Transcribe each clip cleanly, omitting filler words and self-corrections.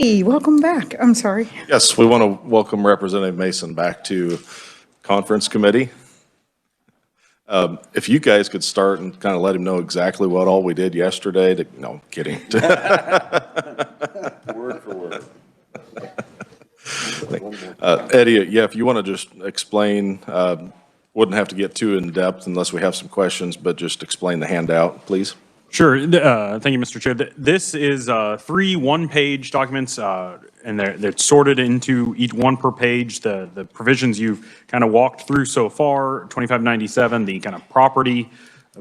Hey, welcome back. I'm sorry. Yes, we want to welcome Representative Mason back to Conference Committee. If you guys could start and kind of let him know exactly what all we did yesterday. No, kidding. Word for word. Eddie, yeah, if you want to just explain, wouldn't have to get too in depth unless we have some questions, but just explain the handout, please. Sure. Thank you, Mr. Chair. This is three one-page documents, and they're sorted into each one per page. The provisions you've kind of walked through so far, 2597, the kind of property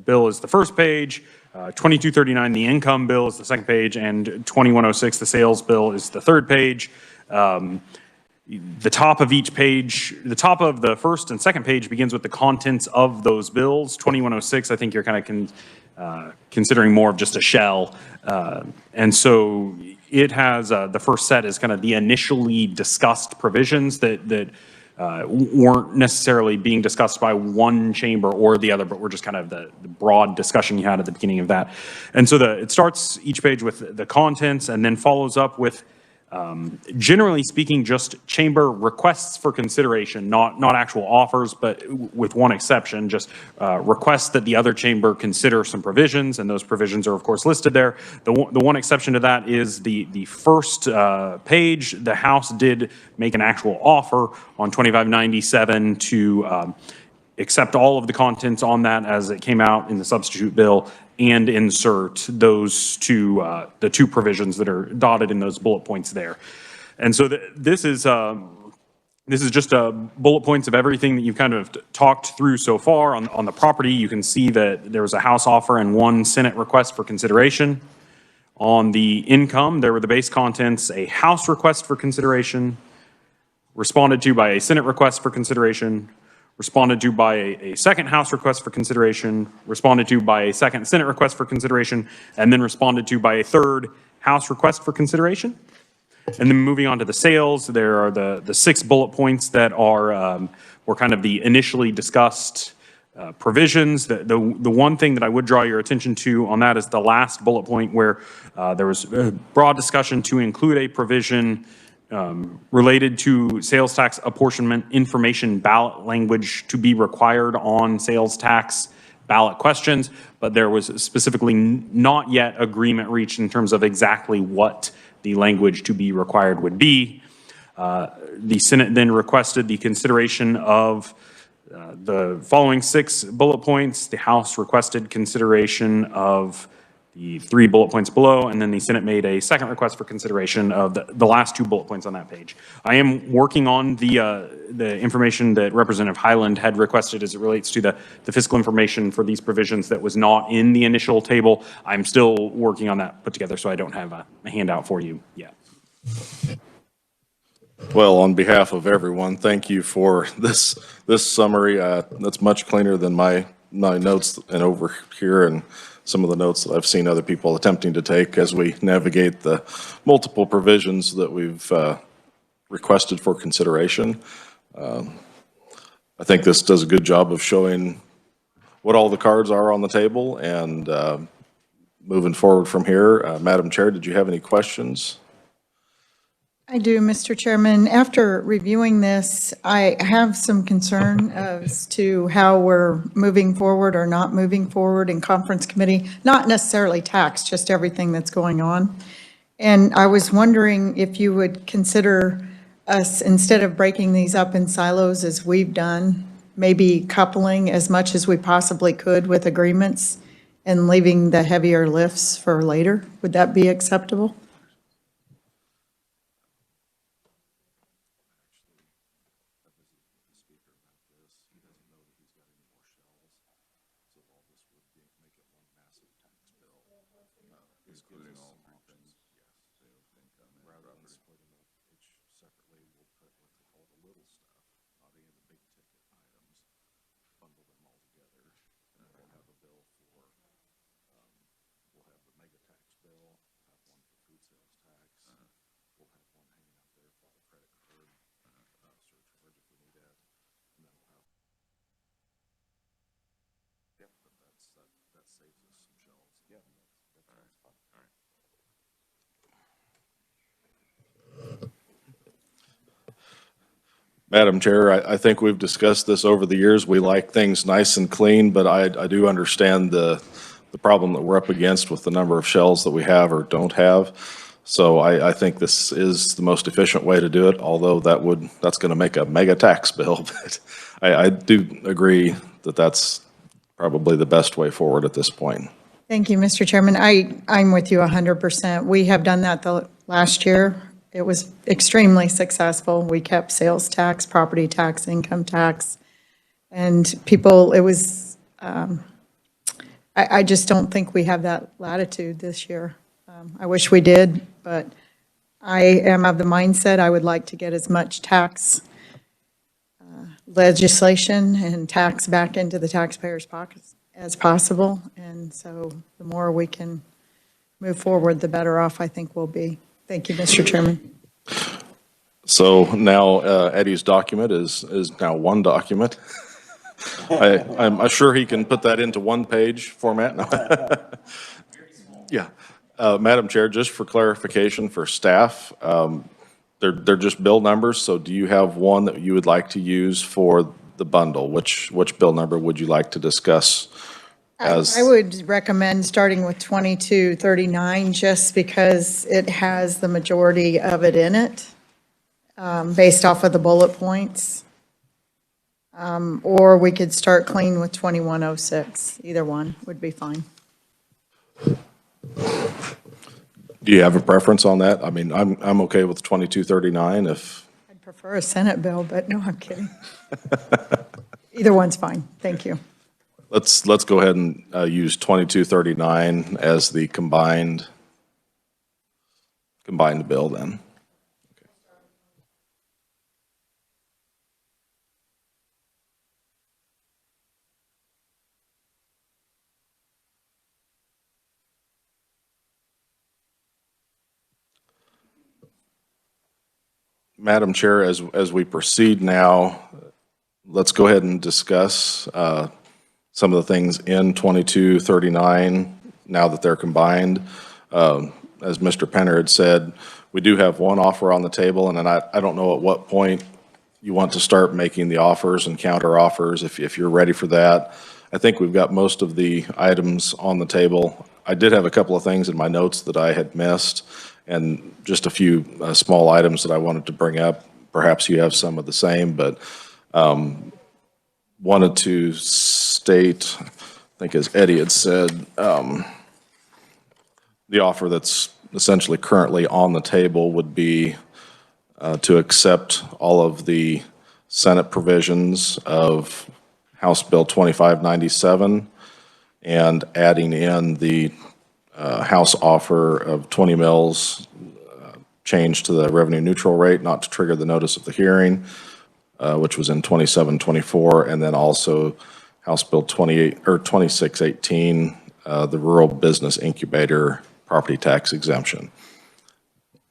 bill is the first page, 2239, the income bill is the second page, and 2106, the sales bill is the third page. The top of each page, the top of the first and second page begins with the contents of those bills. 2106, I think you're kind of considering more of just a shell. And so it has, the first set is kind of the initially discussed provisions that weren't necessarily being discussed by one chamber or the other, but were just kind of the broad discussion you had at the beginning of that. And so it starts each page with the contents and then follows up with generally speaking, just chamber requests for consideration, not actual offers, but with one exception, just requests that the other chamber consider some provisions, and those provisions are of course listed there. The one exception to that is the first page. The House did make an actual offer on 2597 to accept all of the contents on that as it came out in the substitute bill and insert those two, the two provisions that are dotted in those bullet points there. And so this is just bullet points of everything that you've kind of talked through so far. On the property, you can see that there was a House offer and one Senate request for consideration. On the income, there were the base contents, a House request for consideration, responded to by a Senate request for consideration, responded to by a second House request for consideration, responded to by a second Senate request for consideration, and then responded to by a third House request for consideration. And then moving on to the sales, there are the 6 bullet points that were kind of the initially discussed provisions. The one thing that I would draw your attention to on that is the last bullet point where there was a broad discussion to include a provision related to sales tax apportionment information ballot language to be required on sales tax ballot questions, but there was specifically not yet agreement reached in terms of exactly what the language to be required would be. The Senate then requested the consideration of the following 6 bullet points. The House requested consideration of the 3 bullet points below, and then the Senate made a second request for consideration of the last 2 bullet points on that page. I am working on the information that Representative Highland had requested as it relates to the fiscal information for these provisions that was not in the initial table. I'm still working on that put together, so I don't have a handout for you yet. Well, on behalf of everyone, thank you for this summary. That's much cleaner than my notes and over here and some of the notes that I've seen other people attempting to take as we navigate the multiple provisions that we've requested for consideration. I think this does a good job of showing what all the cards are on the table and moving forward from here. Madam Chair, did you have any questions? I do, Mr. Chairman. After reviewing this, I have some concern as to how we're moving forward or not moving forward in conference committee, not necessarily tax, just everything that's going on. And I was wondering if you would consider us, instead of breaking these up in silos as we've done, maybe coupling as much as we possibly could with agreements and leaving the heavier lifts for later. Would that be acceptable? Madam Chair, I think we've discussed this over the years. We like things nice and clean, but I do understand the problem that we're up against with the number of shells that we have or don't have. So I think this is the most efficient way to do it, although that's going to make a mega tax bill. But I do agree that that's probably the best way forward at this point. Thank you, Mr. Chairman. I'm with you 100%. We have done that the last year. It was extremely successful. We kept sales tax, property tax, income tax, and people, it was, I just don't think we have that latitude this year. I wish we did, but I am of the mindset I would like to get as much tax legislation and tax back into the taxpayers' pockets as possible. And so the more we can move forward, the better off I think we'll be. Thank you, Mr. Chairman. So now Eddie's document is now one document. I'm sure he can put that into one-page format. Yeah. Madam Chair, just for clarification for staff, they're just bill numbers, so do you have one that you would like to use for the bundle? Which bill number would you like to discuss as? I would recommend starting with 2239 just because it has the majority of it in it, based off of the bullet points. Or we could start clean with 2106. Either one would be fine. Do you have a preference on that? I mean, I'm okay with 2239 if. I'd prefer a Senate bill, but no, I'm kidding. Either one's fine. Thank you. Let's go ahead and use 2239 as the combined bill then. Madam Chair, as we proceed now, let's go ahead and discuss some of the things in 2239 now that they're combined. As Mr. Penner had said, we do have one offer on the table, and then I don't know at what point you want to start making the offers and counter offers if you're ready for that. I think we've got most of the items on the table. I did have a couple of things in my notes that I had missed, and just a few small items that I wanted to bring up. Perhaps you have some of the same, but wanted to state, I think as Eddie had said, the offer that's essentially currently on the table would be to accept all of the Senate provisions of House Bill 2597 and adding in the House offer of 20 mills change to the revenue neutral rate, not to trigger the notice of the hearing, which was in 2724, and then also House Bill 2618, the rural business incubator property tax exemption.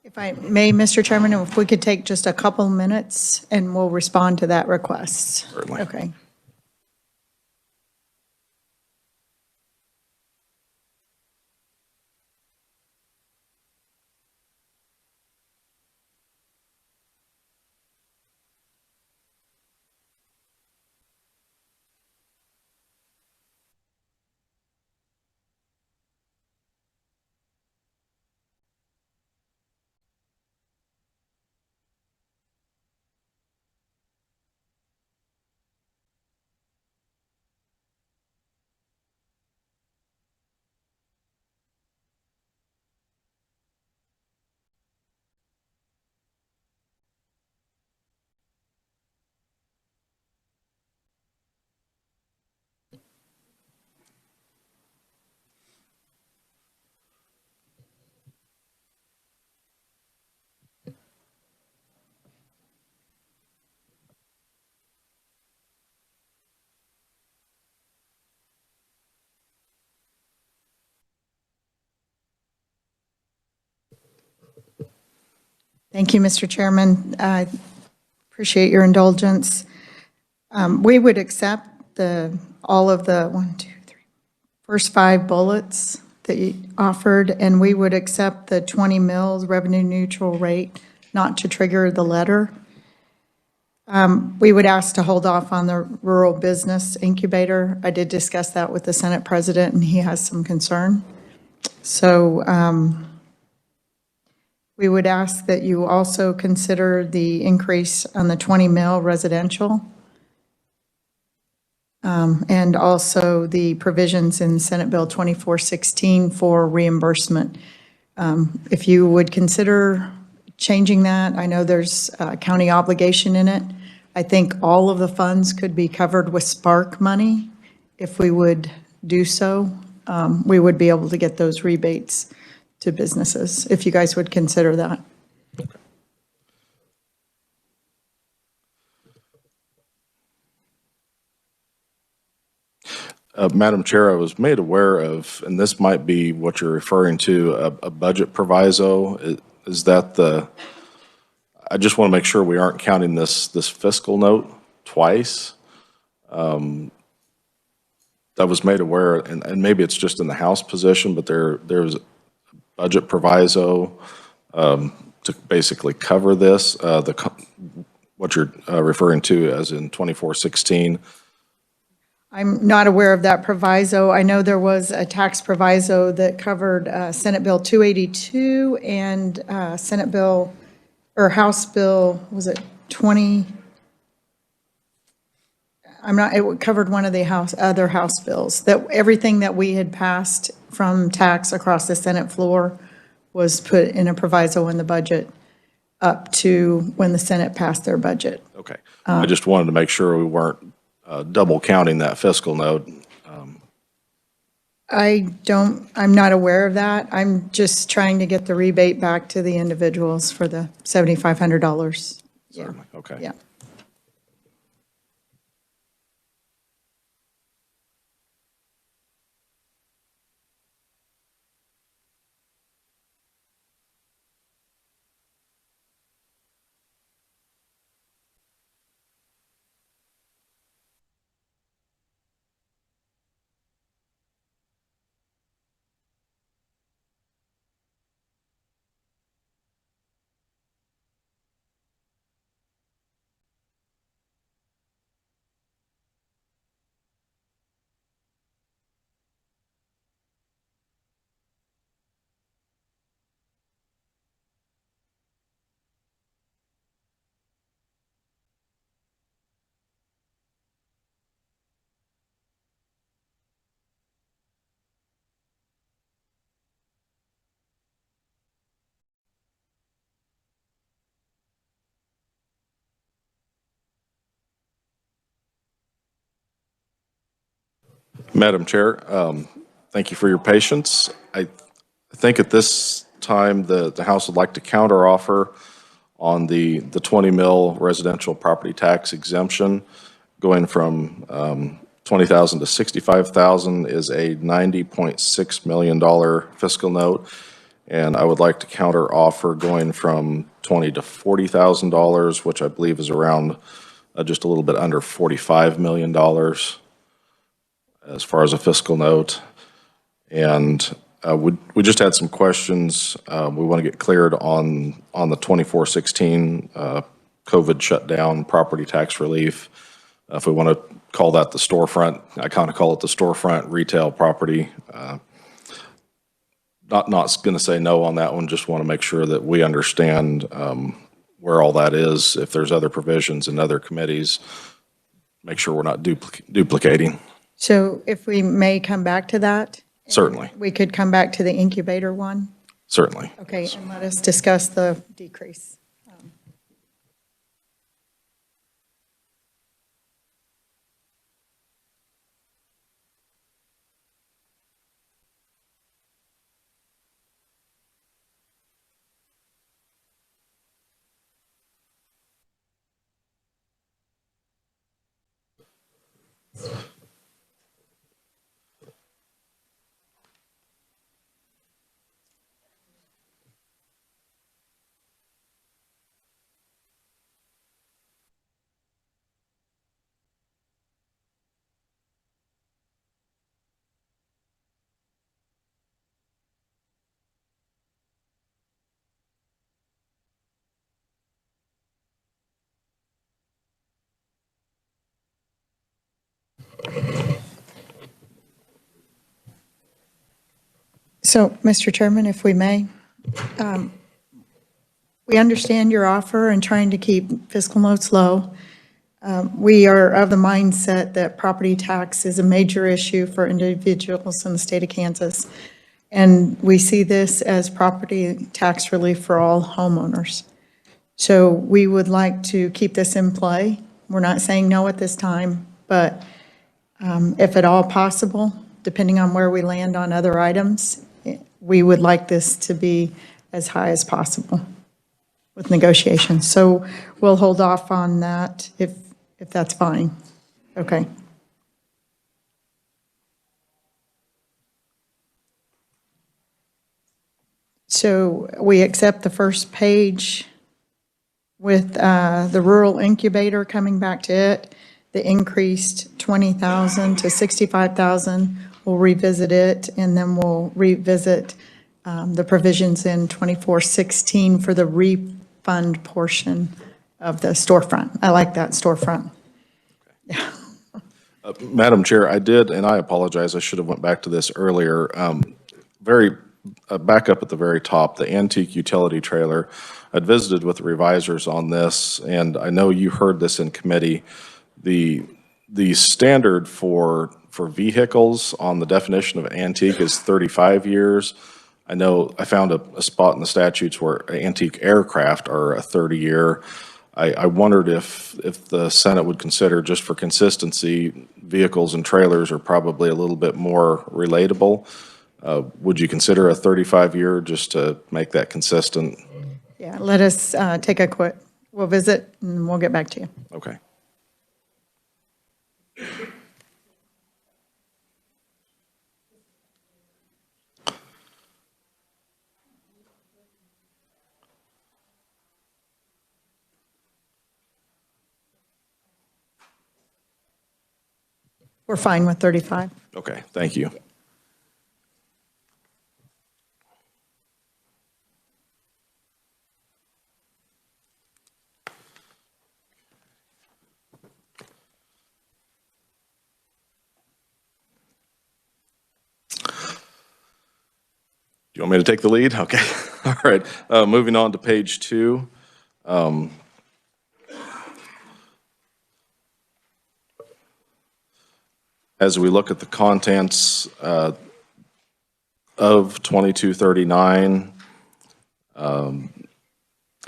If I may, Mr. Chairman, if we could take just a couple minutes and we'll respond to that request. Certainly. Okay. Thank you, Mr. Chairman. I appreciate your indulgence. We would accept all of the first 5 bullets that you offered, and we would accept the 20 mills revenue neutral rate not to trigger the letter. We would ask to hold off on the rural business incubator. I did discuss that with the Senate president, and he has some concern. So we would ask that you also consider the increase on the 20 mil residential, and also the provisions in Senate Bill 2416 for reimbursement. If you would consider changing that, I know there's a county obligation in it. I think all of the funds could be covered with Spark money. If we would do so, we would be able to get those rebates to businesses, if you guys would consider that. Madam Chair, I was made aware of, and this might be what you're referring to, a budget proviso. Is that the, I just want to make sure we aren't counting this fiscal note twice. I was made aware, and maybe it's just in the House position, but there's a budget proviso to basically cover this, what you're referring to as in 2416. I'm not aware of that proviso. I know there was a tax proviso that covered Senate Bill 282 and Senate Bill, or House Bill, was it 20? It covered one of the other House bills, that everything that we had passed from tax across the Senate floor was put in a proviso in the budget up to when the Senate passed their budget. Okay. I just wanted to make sure we weren't double counting that fiscal note. I'm not aware of that. I'm just trying to get the rebate back to the individuals for the $7,500. Yeah. Certainly. Okay. Yeah. Madam Chair, thank you for your patience. I think at this time, the House would like to counteroffer on the 20 mil residential property tax exemption, going from 20,000 to 65,000 is a $90.6 million fiscal note. And I would like to counteroffer going from 20 to $40,000, which I believe is around just a little bit under $45 million as far as a fiscal note. And we just had some questions. We want to get cleared on the 2416 COVID shutdown property tax relief. If we want to call that the storefront, I kind of call it the storefront retail property. Not going to say no on that one, just want to make sure that we understand where all that is. If there's other provisions in other committees, make sure we're not duplicating. So if we may come back to that? Certainly. We could come back to the incubator one? Certainly. Okay, and let us discuss the decrease. So, Mr. Chairman, if we may, we understand your offer and trying to keep fiscal notes low. We are of the mindset that property tax is a major issue for individuals in the state of Kansas. And we see this as property tax relief for all homeowners. So we would like to keep this in play. We're not saying no at this time, but if at all possible, depending on where we land on other items, we would like this to be as high as possible with negotiations. So we'll hold off on that if that's fine. Okay. So we accept the first page with the rural incubator coming back to it, the increased 20,000 to 65,000. We'll revisit it, and then we'll revisit the provisions in 2416 for the refund portion of the storefront. I like that storefront. Yeah. Madam Chair, I did, and I apologize, I should have went back to this earlier. Back up at the very top, the antique utility trailer. I'd visited with the revisers on this, and I know you heard this in committee. The standard for vehicles on the definition of antique is 35 years. I know I found a spot in the statutes where antique aircraft are a 30-year. I wondered if the Senate would consider, just for consistency, vehicles and trailers are probably a little bit more relatable. Would you consider a 35-year just to make that consistent? Yeah, let us take a quick, we'll visit and we'll get back to you. Okay. We're fine with 35. Okay, thank you. You want me to take the lead? Okay, all right. Moving on to page 2. As we look at the contents of 2239, I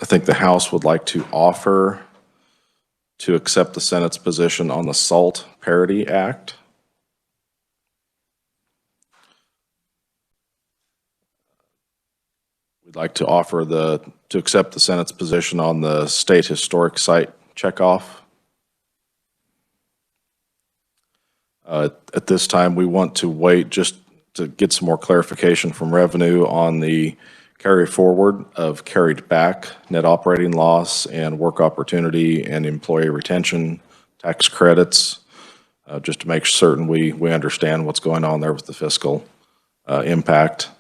think the House would like to offer to accept the Senate's position on the SALT Parity Act. We'd like to offer to accept the Senate's position on the State Historic Site checkoff. At this time, we want to wait just to get some more clarification from revenue on the carry forward of carried back net operating loss and work opportunity and employee retention tax credits, just to make certain we understand what's going on there with the fiscal impact.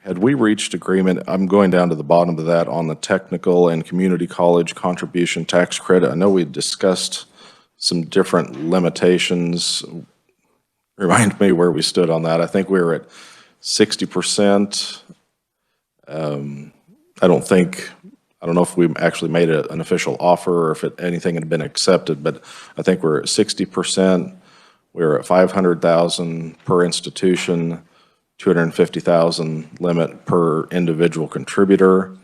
Had we reached agreement, I'm going down to the bottom of that, on the technical and community college contribution tax credit. I know we discussed some different limitations. Remind me where we stood on that. I think we were at 60%. I don't know if we actually made an official offer or if anything had been accepted, but I think we're at 60%. We're at 500,000 per institution. 250,000 limit per individual contributor,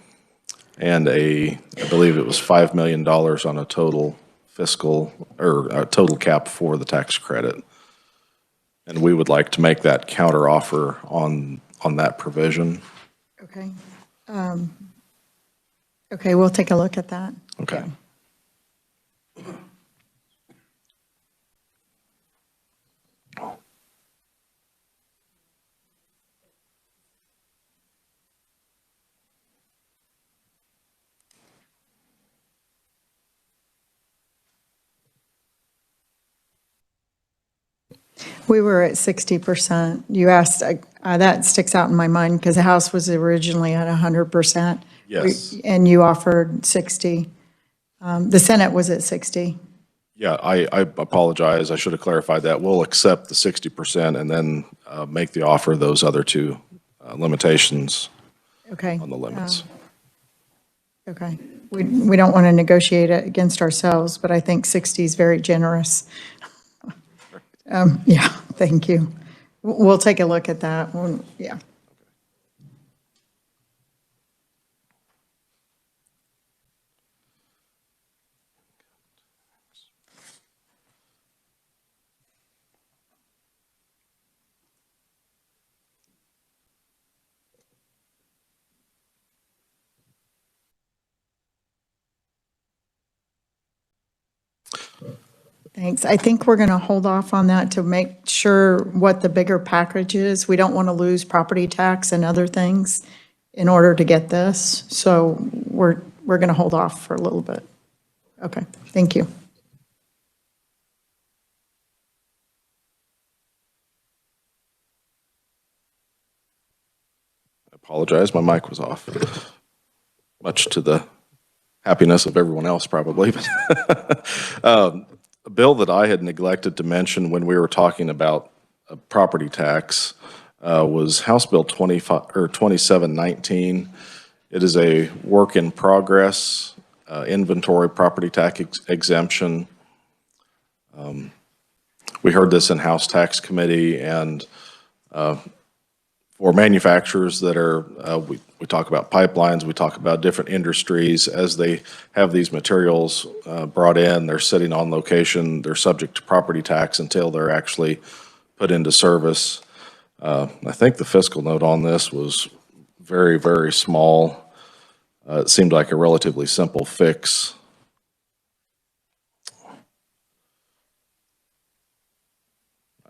and I believe it was $5 million on a total fiscal, or a total cap for the tax credit. And we would like to make that counter offer on that provision. Okay. Okay, we'll take a look at that. Okay. We were at 60%. You asked, that sticks out in my mind because the House was originally at 100%. Yes. And you offered 60. The Senate was at 60. Yeah, I apologize. I should have clarified that. We'll accept the 60% and then make the offer of those other two limitations Okay. on the limits. Okay. We don't want to negotiate it against ourselves, but I think 60 is very generous. Yeah, thank you. We'll take a look at that. Yeah. Thanks. I think we're going to hold off on that to make sure what the bigger package is. We don't want to lose property tax and other things in order to get this. So we're going to hold off for a little bit. Okay, thank you. I apologize, my mic was off, much to the happiness of everyone else probably. A bill that I had neglected to mention when we were talking about property tax was House Bill 2719. It is a work in progress inventory property tax exemption. We heard this in House Tax Committee, and for manufacturers that are, we talk about pipelines, we talk about different industries, as they have these materials brought in, they're sitting on location, they're subject to property tax until they're actually put into service. I think the fiscal note on this was very, very small. It seemed like a relatively simple fix.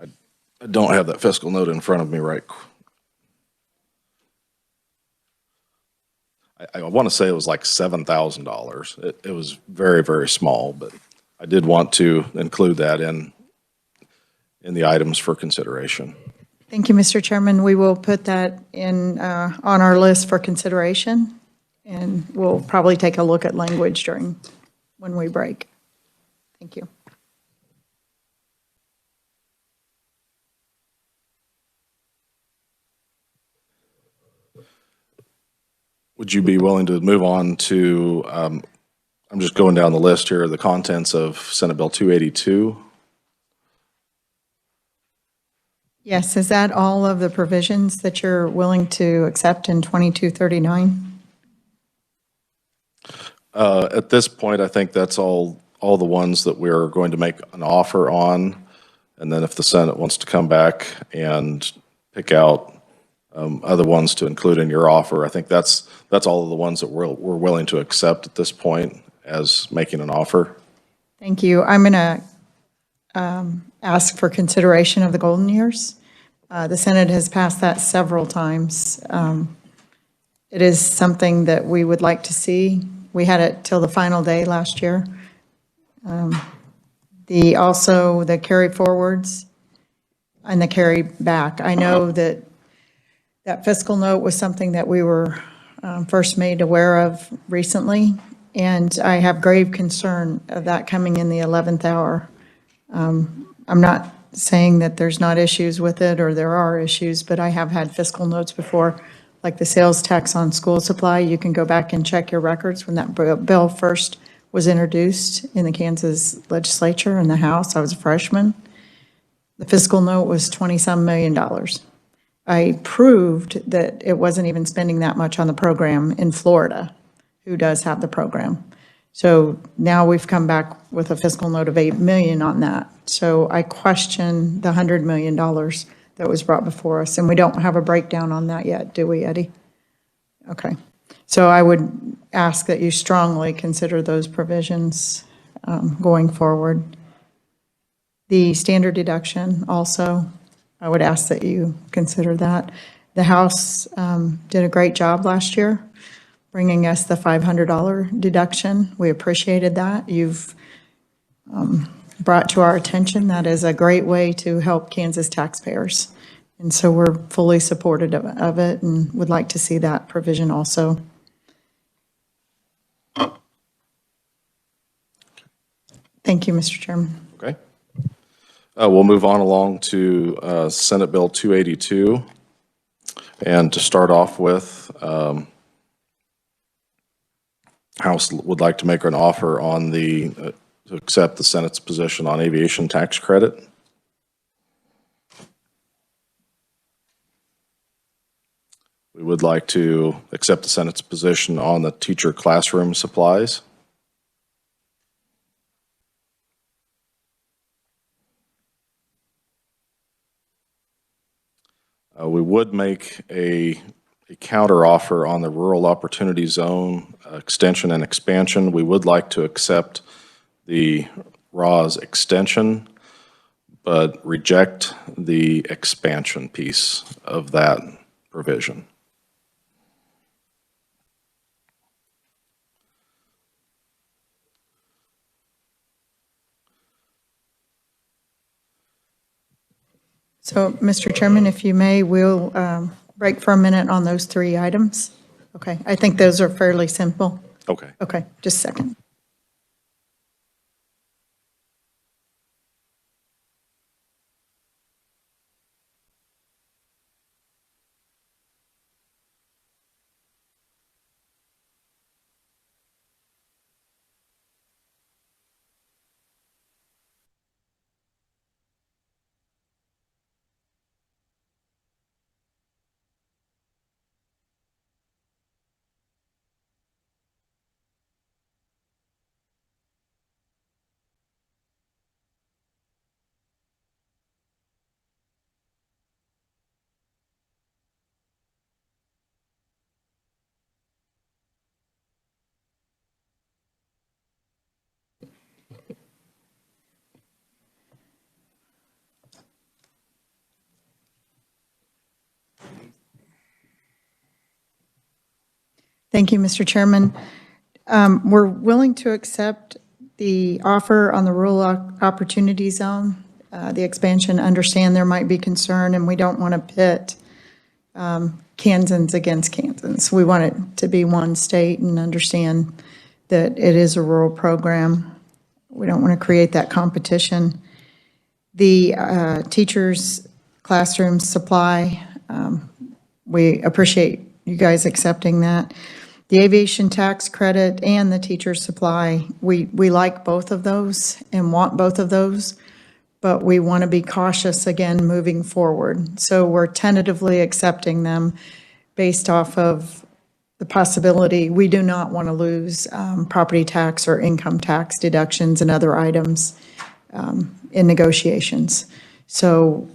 I don't have that fiscal note in front of me right. I want to say it was like $7,000. It was very, very small, but I did want to include that in the items for consideration. Thank you, Mr. Chairman. We will put that in on our list for consideration, and we'll probably take a look at language when we break. Thank you. Would you be willing to move on to, I'm just going down the list here, the contents of Senate Bill 282? Yes, is that all of the provisions that you're willing to accept in 2239? At this point, I think that's all the ones that we're going to make an offer on. And then if the Senate wants to come back and pick out other ones to include in your offer, I think that's all of the ones that we're willing to accept at this point as making an offer. Thank you. I'm going to ask for consideration of the golden years. The Senate has passed that several times. It is something that we would like to see. We had it till the final day last year. Also the carry forwards and the carry back. I know that fiscal note was something that we were first made aware of recently, and I have grave concern of that coming in the 11th hour. I'm not saying that there's not issues with it, or there are issues, but I have had fiscal notes before, like the sales tax on school supply. You can go back and check your records when that bill first was introduced in the Kansas Legislature in the House. I was a freshman. The fiscal note was $20-some million. I proved that it wasn't even spending that much on the program in Florida, who does have the program. So now we've come back with a fiscal note of $8 million on that. So I question the $100 million that was brought before us, and we don't have a breakdown on that yet, do we, Eddie? Okay. So I would ask that you strongly consider those provisions going forward. The standard deduction also, I would ask that you consider that. The House did a great job last year bringing us the $500 deduction. We appreciated that. You've brought to our attention that is a great way to help Kansas taxpayers. And so we're fully supportive of it and would like to see that provision also. Thank you, Mr. Chairman. Okay. We'll move on along to Senate Bill 282. And to start off with, House would like to make an offer on to accept the Senate's position on aviation tax credit. We would like to accept the Senate's position on the teacher classroom supplies. We would make a counter offer on the Rural Opportunity Zone extension and expansion. We would like to accept the RAW's extension, but reject the expansion piece of that provision. So, Mr. Chairman, if you may, we'll break for a minute on those 3 items. Okay, I think those are fairly simple. Okay. Okay, just a second. Thank you, Mr. Chairman. We're willing to accept the offer on the Rural Opportunity Zone, the expansion. Understand there might be concern, and we don't want to pit Kansans against Kansans. We want it to be one state and understand that it is a rural program. We don't want to create that competition. The teachers' classroom supply, we appreciate you guys accepting that. The aviation tax credit and the teacher supply, we like both of those and want both of those, but we want to be cautious again moving forward. So we're tentatively accepting them based off of the possibility we do not want to lose property tax or income tax deductions and other items in negotiations. So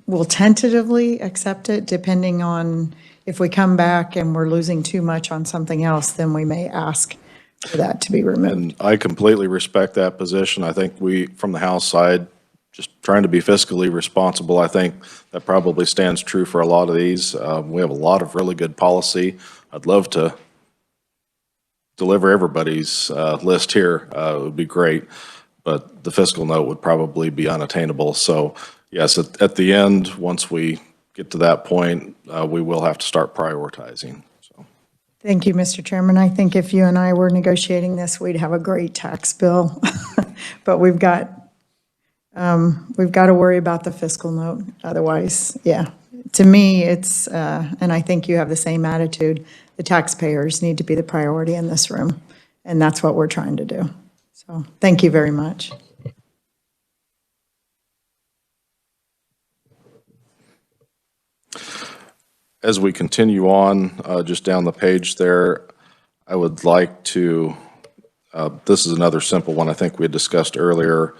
we'll tentatively accept it depending on if we come back and we're losing too much on something else, then we may ask for that to be removed. And I completely respect that position. I think we, from the House side, just trying to be fiscally responsible, I think that probably stands true for a lot of these. We have a lot of really good policy. I'd love to deliver everybody's list here. It would be great, but the fiscal note would probably be unattainable. So yes, at the end, once we get to that point, we will have to start prioritizing. So. Thank you, Mr. Chairman. I think if you and I were negotiating this, we'd have a great tax bill. But we've got to worry about the fiscal note. Otherwise, yeah. To me, it's, and I think you have the same attitude, the taxpayers need to be the priority in this room. And that's what we're trying to do. So thank you very much. As we continue on, just down the page there, I would like to, this is another simple one I think we had discussed earlier,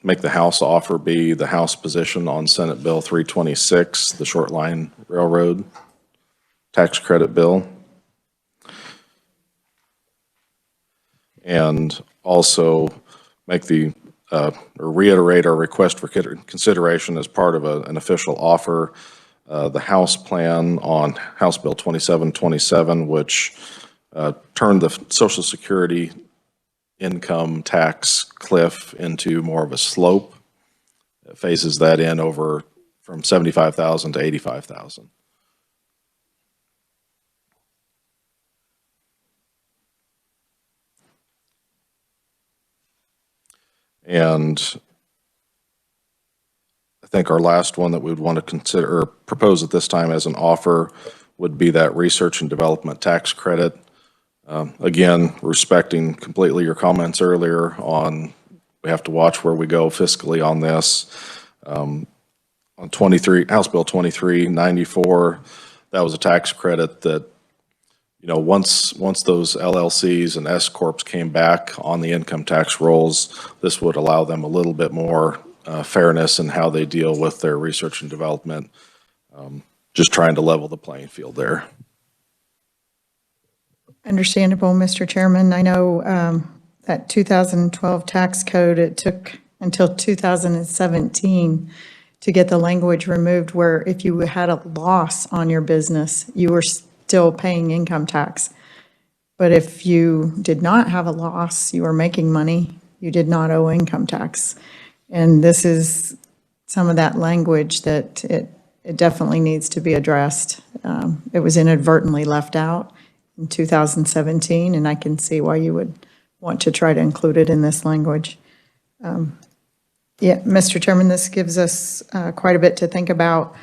make the House offer be the House position on Senate Bill 326, the short line railroad tax credit bill. And also make or reiterate our request for consideration as part of an official offer, the House plan on House Bill 2727, which turned the Social Security income tax cliff into more of a slope. It phases that in over from 75,000 to 85,000. And I think our last one that we would want to consider or propose at this time as an offer would be that research and development tax credit. Again, respecting completely your comments earlier on, we have to watch where we go fiscally on this. On House Bill 2394, that was a tax credit that, you know, once those LLCs and S corps came back on the income tax rolls, this would allow them a little bit more fairness in how they deal with their research and development. Just trying to level the playing field there. Understandable, Mr. Chairman. I know that 2012 tax code, it took until 2017 to get the language removed where if you had a loss on your business, you were still paying income tax. But if you did not have a loss, you were making money, you did not owe income tax. And this is some of that language that it definitely needs to be addressed. It was inadvertently left out in 2017, and I can see why you would want to try to include it in this language. Yeah, Mr. Chairman, this gives us quite a bit to think about.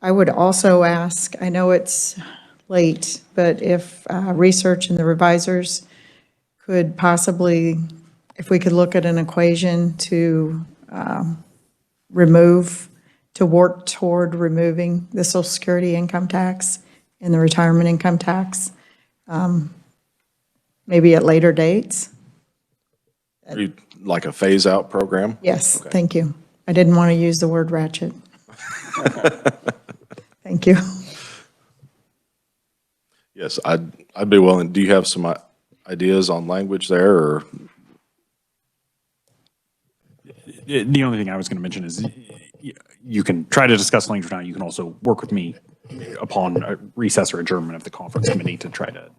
I would also ask, I know it's late, but if research and the revisers could possibly, if we could look at an equation to work toward removing the Social Security income tax and the retirement income tax, maybe at later dates. Are you like a phase-out program? Yes, Okay. thank you. I didn't want to use the word ratchet. Thank you. Yes, I'd be willing. Do you have some ideas on language there, or? The only thing I was going to mention is you can try to discuss language now. You can also work with me upon a recess or adjournment of the conference committee to try to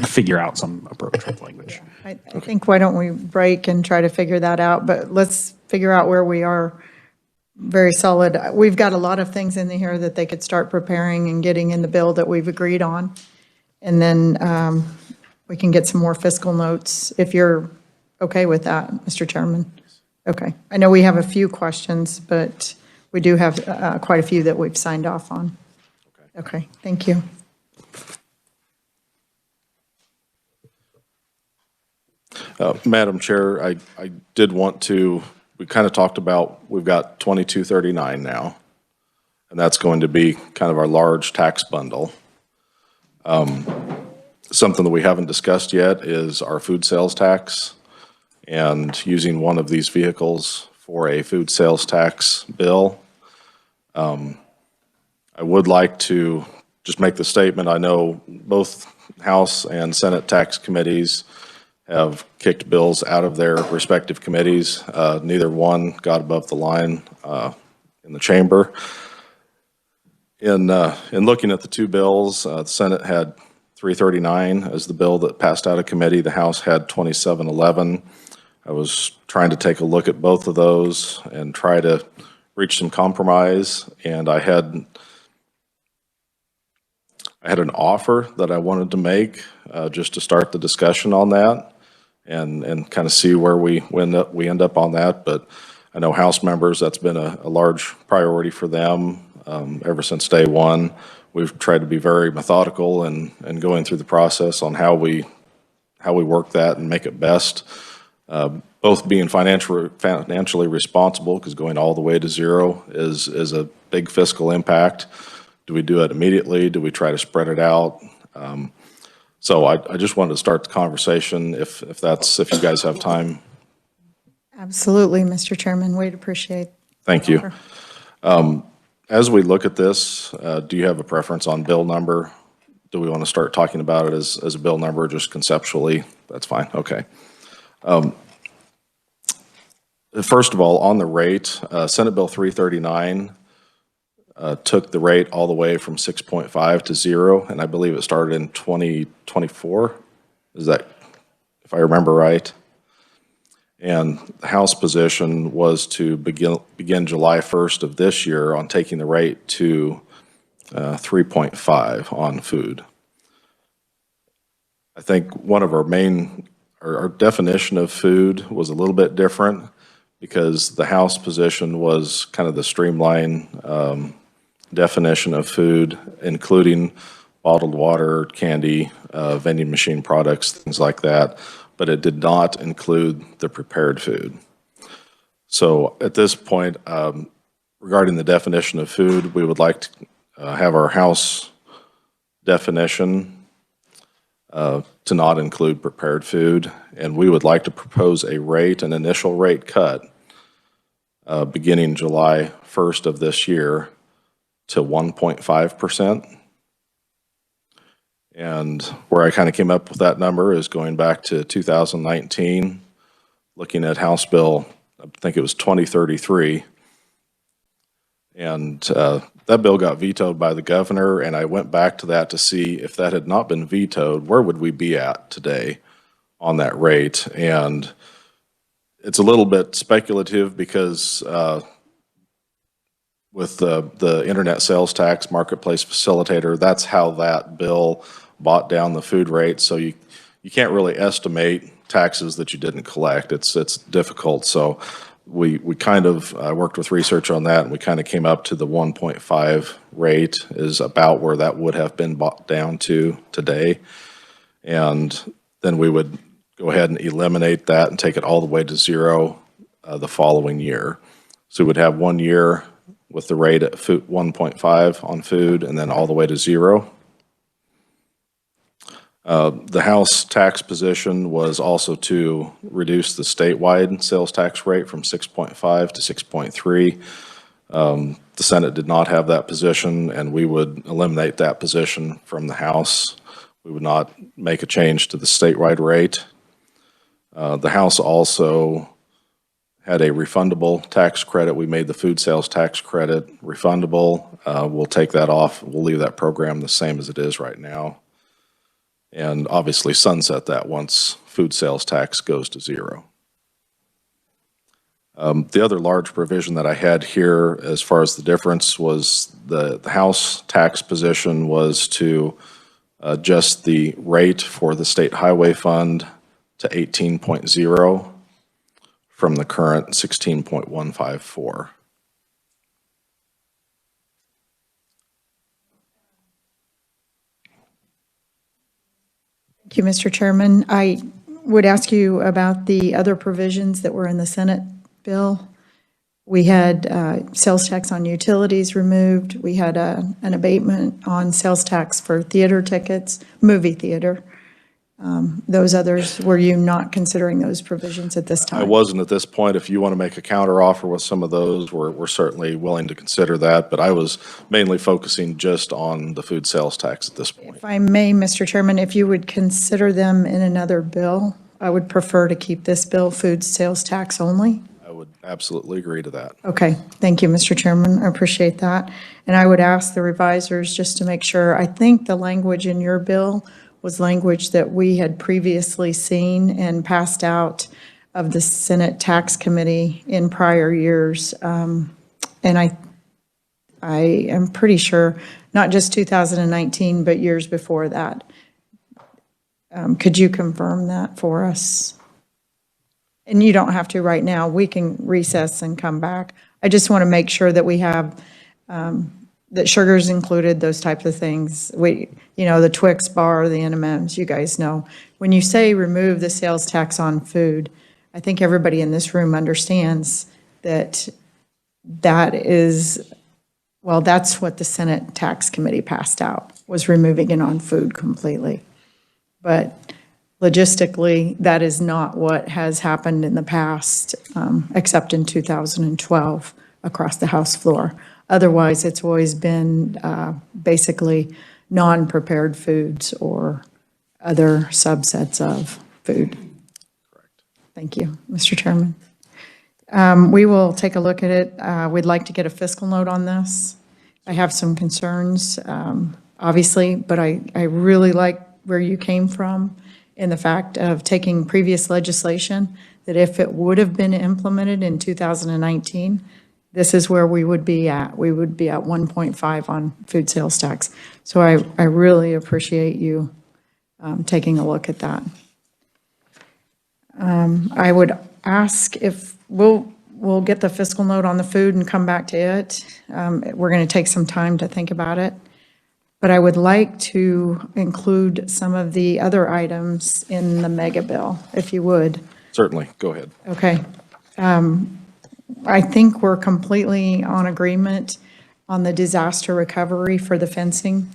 figure out some approach with language. I think why don't we break and try to figure that out, but let's figure out where we are very solid. We've got a lot of things in here that they could start preparing and getting in the bill that we've agreed on. And then we can get some more fiscal notes if you're okay with that, Mr. Chairman. Okay. I know we have a few questions, but we do have quite a few that we've signed off on. Okay, thank you. Madam Chair, I did want to, we kind of talked about, we've got 2239 now, and that's going to be kind of our large tax bundle. Something that we haven't discussed yet is our food sales tax and using one of these vehicles for a food sales tax bill. I would like to just make the statement, I know both House and Senate tax committees have kicked bills out of their respective committees. Neither one got above the line in the chamber. In looking at the two bills, the Senate had 339 as the bill that passed out of committee. The House had 2711. I was trying to take a look at both of those and try to reach some compromise, and I had an offer that I wanted to make just to start the discussion on that and kind of see where we end up on that. But I know House members, that's been a large priority for them ever since day one. We've tried to be very methodical and going through the process on how we work that and make it best. Both being financially responsible, because going all the way to zero is a big fiscal impact. Do we do it immediately? Do we try to spread it out? So I just wanted to start the conversation if you guys have time. Absolutely, Mr. Chairman. We'd appreciate. Thank you. As we look at this, do you have a preference on bill number? Do we want to start talking about it as a bill number, just conceptually? That's fine. Okay. First of all, on the rate, Senate Bill 339 took the rate all the way from 6.5 to 0, and I believe it started in 2024. Is that, if I remember right? And the House position was to begin July 1st of this year on taking the rate to 3.5 on food. I think one of our definition of food was a little bit different. because the House position was kind of the streamline definition of food, including bottled water, candy, vending machine products, things like that, but it did not include the prepared food. So at this point, regarding the definition of food, we would like to have our House definition to not include prepared food, and we would like to propose a rate, an initial rate cut, beginning July 1st of this year to 1.5%. And where I kind of came up with that number is going back to 2019, looking at House Bill, I think it was 2033. And that bill got vetoed by the governor, and I went back to that to see if that had not been vetoed, where would we be at today on that rate? And it's a little bit speculative because with the internet sales tax marketplace facilitator, that's how that bill bought down the food rate. So you can't really estimate taxes that you didn't collect. It's difficult. So we kind of worked with research on that, and we kind of came up to the 1.5 rate is about where that would have been bought down to today. And then we would go ahead and eliminate that and take it all the way to zero the following year. So we would have 1 year with the rate at 1.5 on food, and then all the way to zero. The House tax position was also to reduce the statewide sales tax rate from 6.5 to 6.3. The Senate did not have that position, and we would eliminate that position from the House. We would not make a change to the statewide rate. The House also had a refundable tax credit. We made the food sales tax credit refundable. We'll take that off. We'll leave that program the same as it is right now. And obviously sunset that once food sales tax goes to zero. The other large provision that I had here as far as the difference was the House tax position was to adjust the rate for the state highway fund to 18.0 from the current 16.154. Thank you, Mr. Chairman. I would ask you about the other provisions that were in the Senate bill. We had sales tax on utilities removed. We had an abatement on sales tax for theater tickets, movie theater. Those others, were you not considering those provisions at this time? I wasn't at this point. If you want to make a counteroffer with some of those, we're certainly willing to consider that, but I was mainly focusing just on the food sales tax at this point. If I may, Mr. Chairman, if you would consider them in another bill, I would prefer to keep this bill food sales tax only. I would absolutely agree to that. Okay, thank you, Mr. Chairman. I appreciate that. And I would ask the revisers just to make sure, I think the language in your bill was language that we had previously seen and passed out of the Senate Tax Committee in prior years. And I am pretty sure, not just 2019, but years before that. Could you confirm that for us? And you don't have to right now. We can recess and come back. I just want to make sure that we have, that sugar's included, those types of things. The Twix bar, the M&Ms, you guys know. When you say remove the sales tax on food, I think everybody in this room understands that is, well, that's what the Senate Tax Committee passed out, was removing it on food completely. But logistically, that is not what has happened in the past, except in 2012 across the House floor. Otherwise, it's always been basically non-prepared foods or other subsets of food. Correct. Thank you, Mr. Chairman. We will take a look at it. We'd like to get a fiscal note on this. I have some concerns, obviously, but I really like where you came from in the fact of taking previous legislation that if it would have been implemented in 2019, this is where we would be at. We would be at 1.5 on food sales tax. So I really appreciate you taking a look at that. I would ask if we'll we'll get the fiscal note on the food and come back to it. We're going to take some time to think about it. But I would like to include some of the other items in the mega bill, if you would. Certainly, go ahead. Okay. I think we're completely on agreement on the disaster recovery for the fencing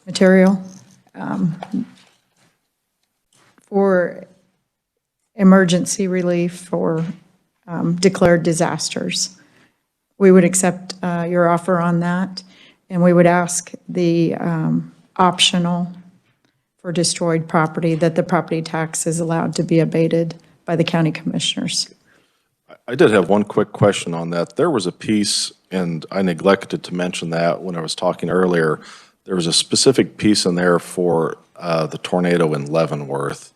material. For emergency relief for declared disasters. We would accept your offer on that, and we would ask the optional for destroyed property, that the property tax is allowed to be abated by the county commissioners. I did have one quick question on that. There was a piece, and I neglected to mention that when I was talking earlier. There was a specific piece in there for the tornado in Leavenworth.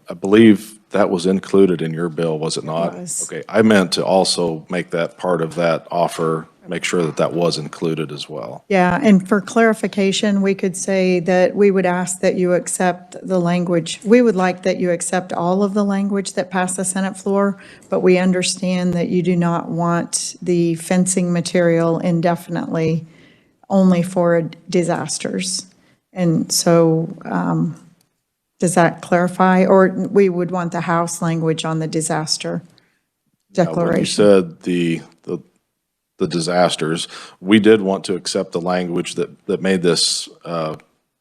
I believe that was included in your bill, was it not? It was. Okay, I meant to also make that part of that offer, make sure that that was included as well. Yeah, and for clarification, we could say that we would ask that you accept the language. We would like that you accept all of the language that passed the Senate floor, but we understand that you do not want the fencing material indefinitely only for disasters. And so, does that clarify? Or we would want the House language on the disaster When you declaration? said the disasters, we did want to accept the language that made this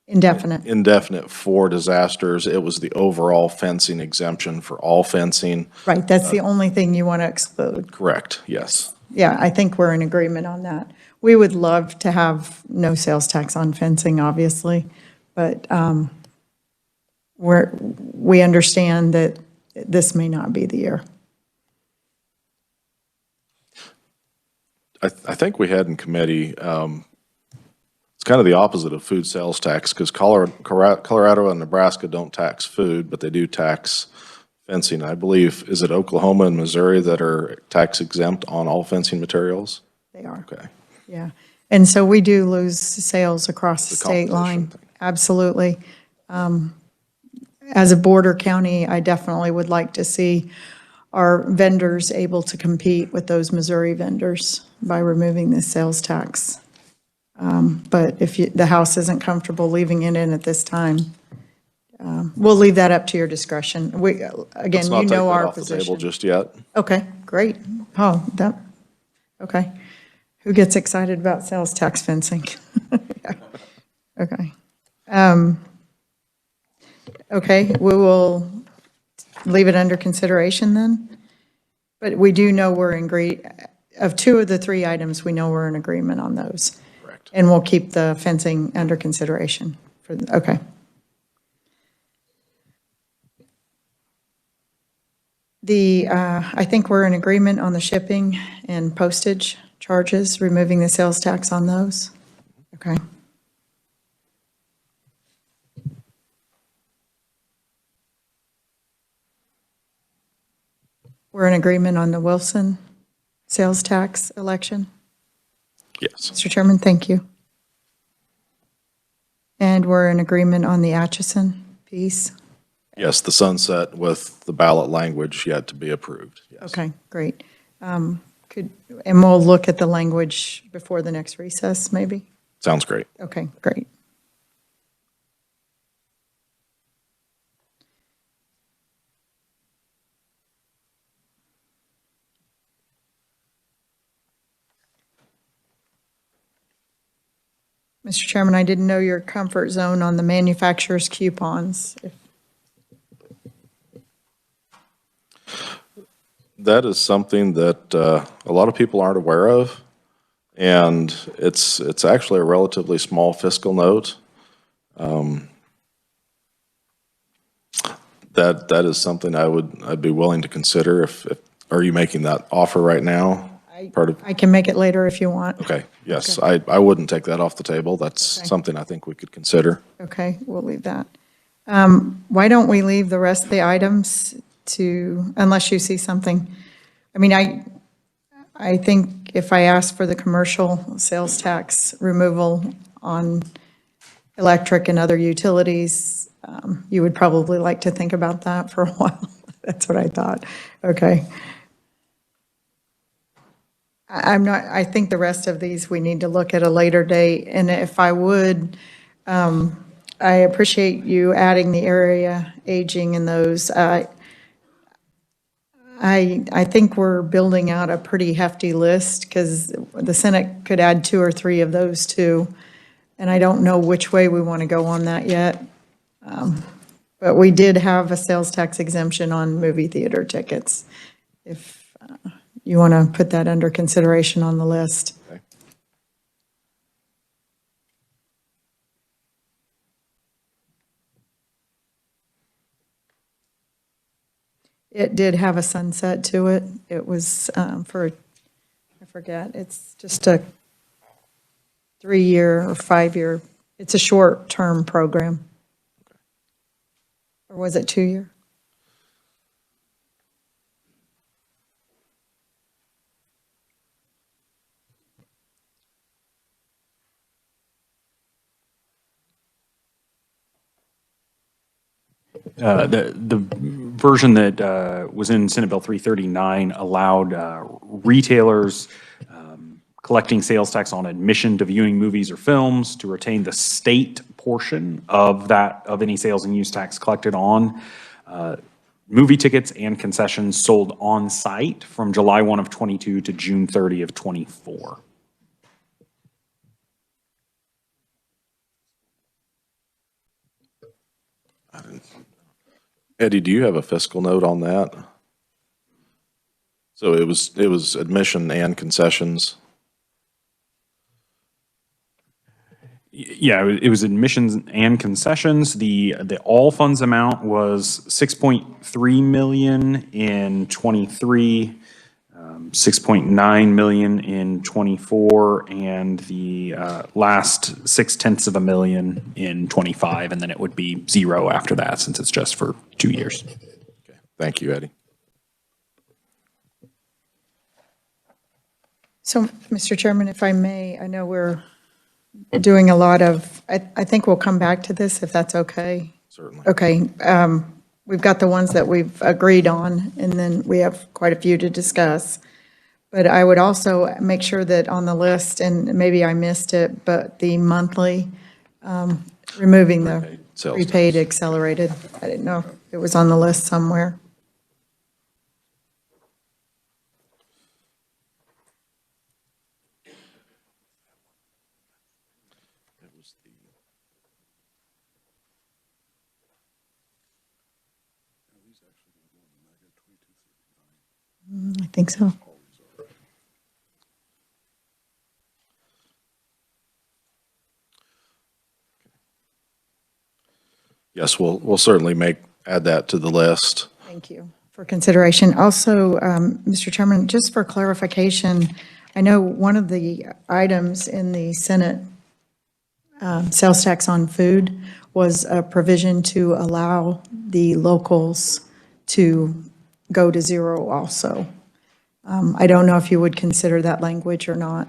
Indefinite. indefinite for disasters. It was the overall fencing exemption for all fencing. Right, that's the only thing you want to exclude. Correct, yes. Yeah, I think we're in agreement on that. We would love to have no sales tax on fencing, obviously, but we understand that this may not be the year. I think we had in committee, it's kind of the opposite of food sales tax, because Colorado and Nebraska don't tax food, but they do tax fencing. I believe, is it Oklahoma and Missouri that are tax exempt on all fencing materials? They are. Okay. Yeah, and so we do lose sales across the The state line. competition thing. Absolutely. As a border county, I definitely would like to see our vendors able to compete with those Missouri vendors by removing the sales tax. But if the House isn't comfortable leaving it in at this time, we'll leave that up to your discretion. Again, you know our Let's not take that off the table position. just yet. Okay, great. Oh, okay. Who gets excited about sales tax fencing? Okay. Okay, we will leave it under consideration then. But we do know of two of the three items, we know we're in agreement on those. Correct. And we'll keep the fencing under consideration okay. I think we're in agreement on the shipping and postage charges, removing the sales tax on those. Okay. We're in agreement on the Wilson sales tax election. Yes. Mr. Chairman, thank you. And we're in agreement on the Atchison piece. Yes, the sunset with the ballot language yet to be approved. Yes. Okay, great. And we'll look at the language before the next recess, maybe? Sounds great. Okay, great. Mr. Chairman, I didn't know your comfort zone on the manufacturer's coupons. That is something that a lot of people aren't aware of, and it's actually a relatively small fiscal note. That is something I'd be willing to consider. If are you making that offer right now? I can make it later if you want. Okay, yes, I wouldn't take that off the table. That's Okay. something I think we could consider. Okay, we'll leave that. Why don't we leave the rest of the items unless you see something? I mean, I think if I ask for the commercial sales tax removal on electric and other utilities, you would probably like to think about that for a while. That's what I thought. Okay. I'm not, I think the rest of these, we need to look at a later date. And if I would, I appreciate you adding the area aging in those. I think we're building out a pretty hefty list because the Senate could add 2 or 3 of those too. And I don't know which way we want to go on that yet. But we did have a sales tax exemption on movie theater tickets. If you want to put that under consideration on the list. Okay. It did have a sunset to it. It was for, I forget, it's just a 3-year or 5-year, it's a short-term program. Or was it 2-year? The version that was in Senate Bill 339 allowed retailers collecting sales tax on admission to viewing movies or films to retain the state portion of any sales and use tax collected on movie tickets and concessions sold on site from July 1 of 22 to June 30 of 24. Eddie, do you have a fiscal note on that? So it was admission and concessions. Yeah, it was admissions and concessions. The all funds amount was 6.3 million in 23, 6.9 million in 24, and the last 0.6 of a million in 25, and then it would be 0 after that since it's just for 2 years. Okay. Thank you, Eddie. So, Mr. Chairman, if I may, I know we're doing a lot of, I think we'll come back to this if that's okay. Certainly. Okay. We've got the ones that we've agreed on, and then we have quite a few to discuss. But I would also make sure that on the list, and maybe I missed it, but the monthly, removing the Prepaid sales prepaid tax. accelerated. I didn't know if it was on the list somewhere. I think so. Yes, we'll certainly add that to the list. Thank you for consideration. Also, Mr. Chairman, just for clarification, I know one of the items in the Senate sales tax on food was a provision to allow the locals to go to 0 also. I don't know if you would consider that language or not.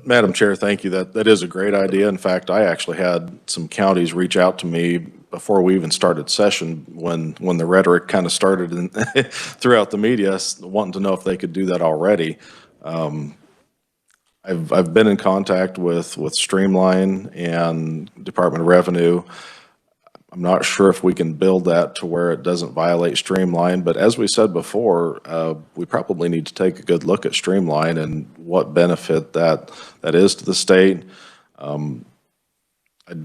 Madam Chair, thank you. That is a great idea. In fact, I actually had some counties reach out to me before we even started session when the rhetoric kind of started throughout the media, wanting to know if they could do that already. I've been in contact with Streamline and Department of Revenue. I'm not sure if we can build that to where it doesn't violate Streamline, but as we said before, we probably need to take a good look at Streamline and what benefit that is to the state. I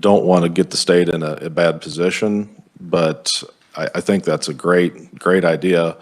don't want to get the state in a bad position, but I think that's a great idea,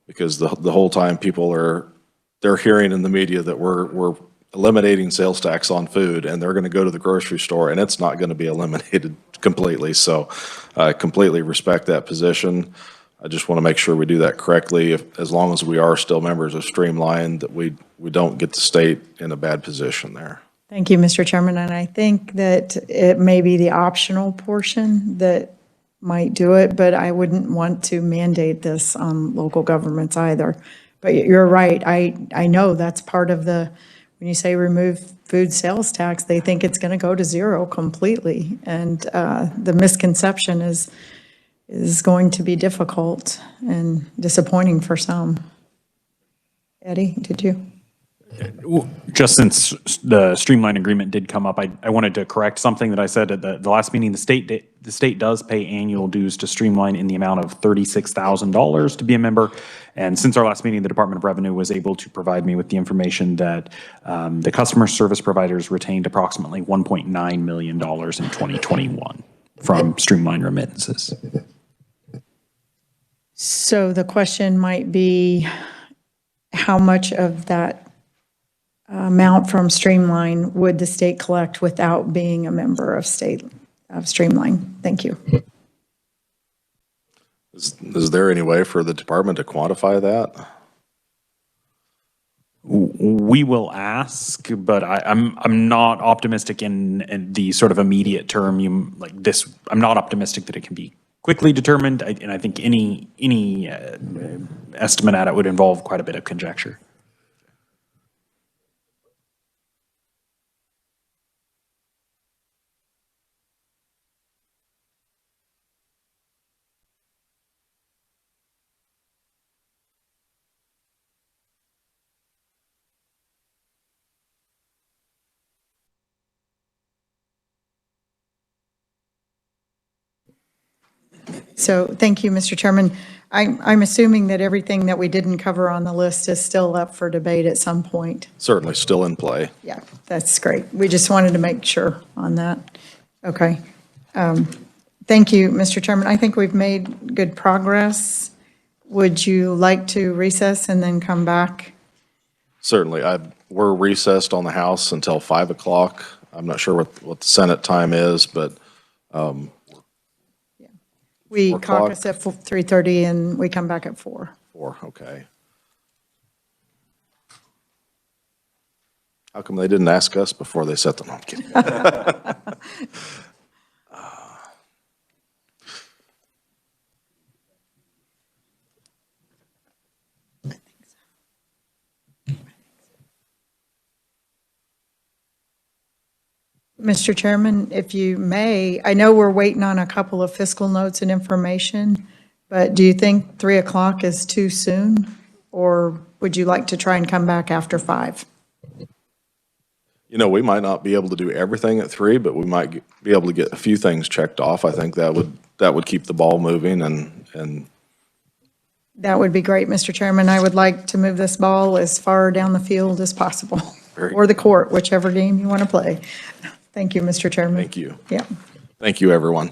because the whole time they're hearing in the media that we're eliminating sales tax on food, and they're going to go to the grocery store and it's not going to be eliminated completely. So I completely respect that position. I just want to make sure we do that correctly, as long as we are still members of Streamline, that we don't get the state in a bad position there. Thank you, Mr. Chairman, and I think that it may be the optional portion that might do it, but I wouldn't want to mandate this on local governments either. But you're right, I know that's part of when you say remove food sales tax, they think it's going to go to 0 completely, and the misconception is going to be difficult and disappointing for some. Eddie, did you? Just since the Streamline agreement did come up, I wanted to correct something that I said at the last meeting. The state does pay annual dues to Streamline in the amount of $36,000 to be a member. And since our last meeting, the Department of Revenue was able to provide me with the information that the customer service providers retained approximately $1.9 million in 2021 from Streamline remittances. So the question might be, how much of that amount from Streamline would the state collect without being a member of Streamline? Thank you. Is there any way for the department to quantify that? We will ask, but I'm not optimistic in the sort of immediate term. I'm not optimistic that it can be quickly determined, and I think any estimate at it would involve quite a bit of conjecture. So thank you, Mr. Chairman. I'm assuming that everything that we didn't cover on the list is still up for debate at some point. Certainly still in play. Yeah, that's great. We just wanted to make sure on that. Okay. Thank you, Mr. Chairman. I think we've made good progress. Would you like to recess and then come back? Certainly. We're recessed on the House until 5 o'clock. I'm not sure what the Senate time is, but We 4 o'clock? caucus at 3:30 and we come back at 4. 4, okay. How come they didn't ask us before they set them? I'm kidding. Mr. Chairman, if you may, I know we're waiting on a couple of fiscal notes and information, but do you think 3 o'clock is too soon? Or would you like to try and come back after 5? You know, we might not be able to do everything at 3, but we might be able to get a few things checked off. I think that would keep the ball moving and That would be great, Mr. Chairman. I would like to move this ball as far down the field as possible, or the court, whichever game you want to play. Thank you, Mr. Chairman. thank you. Yeah. Thank you, everyone.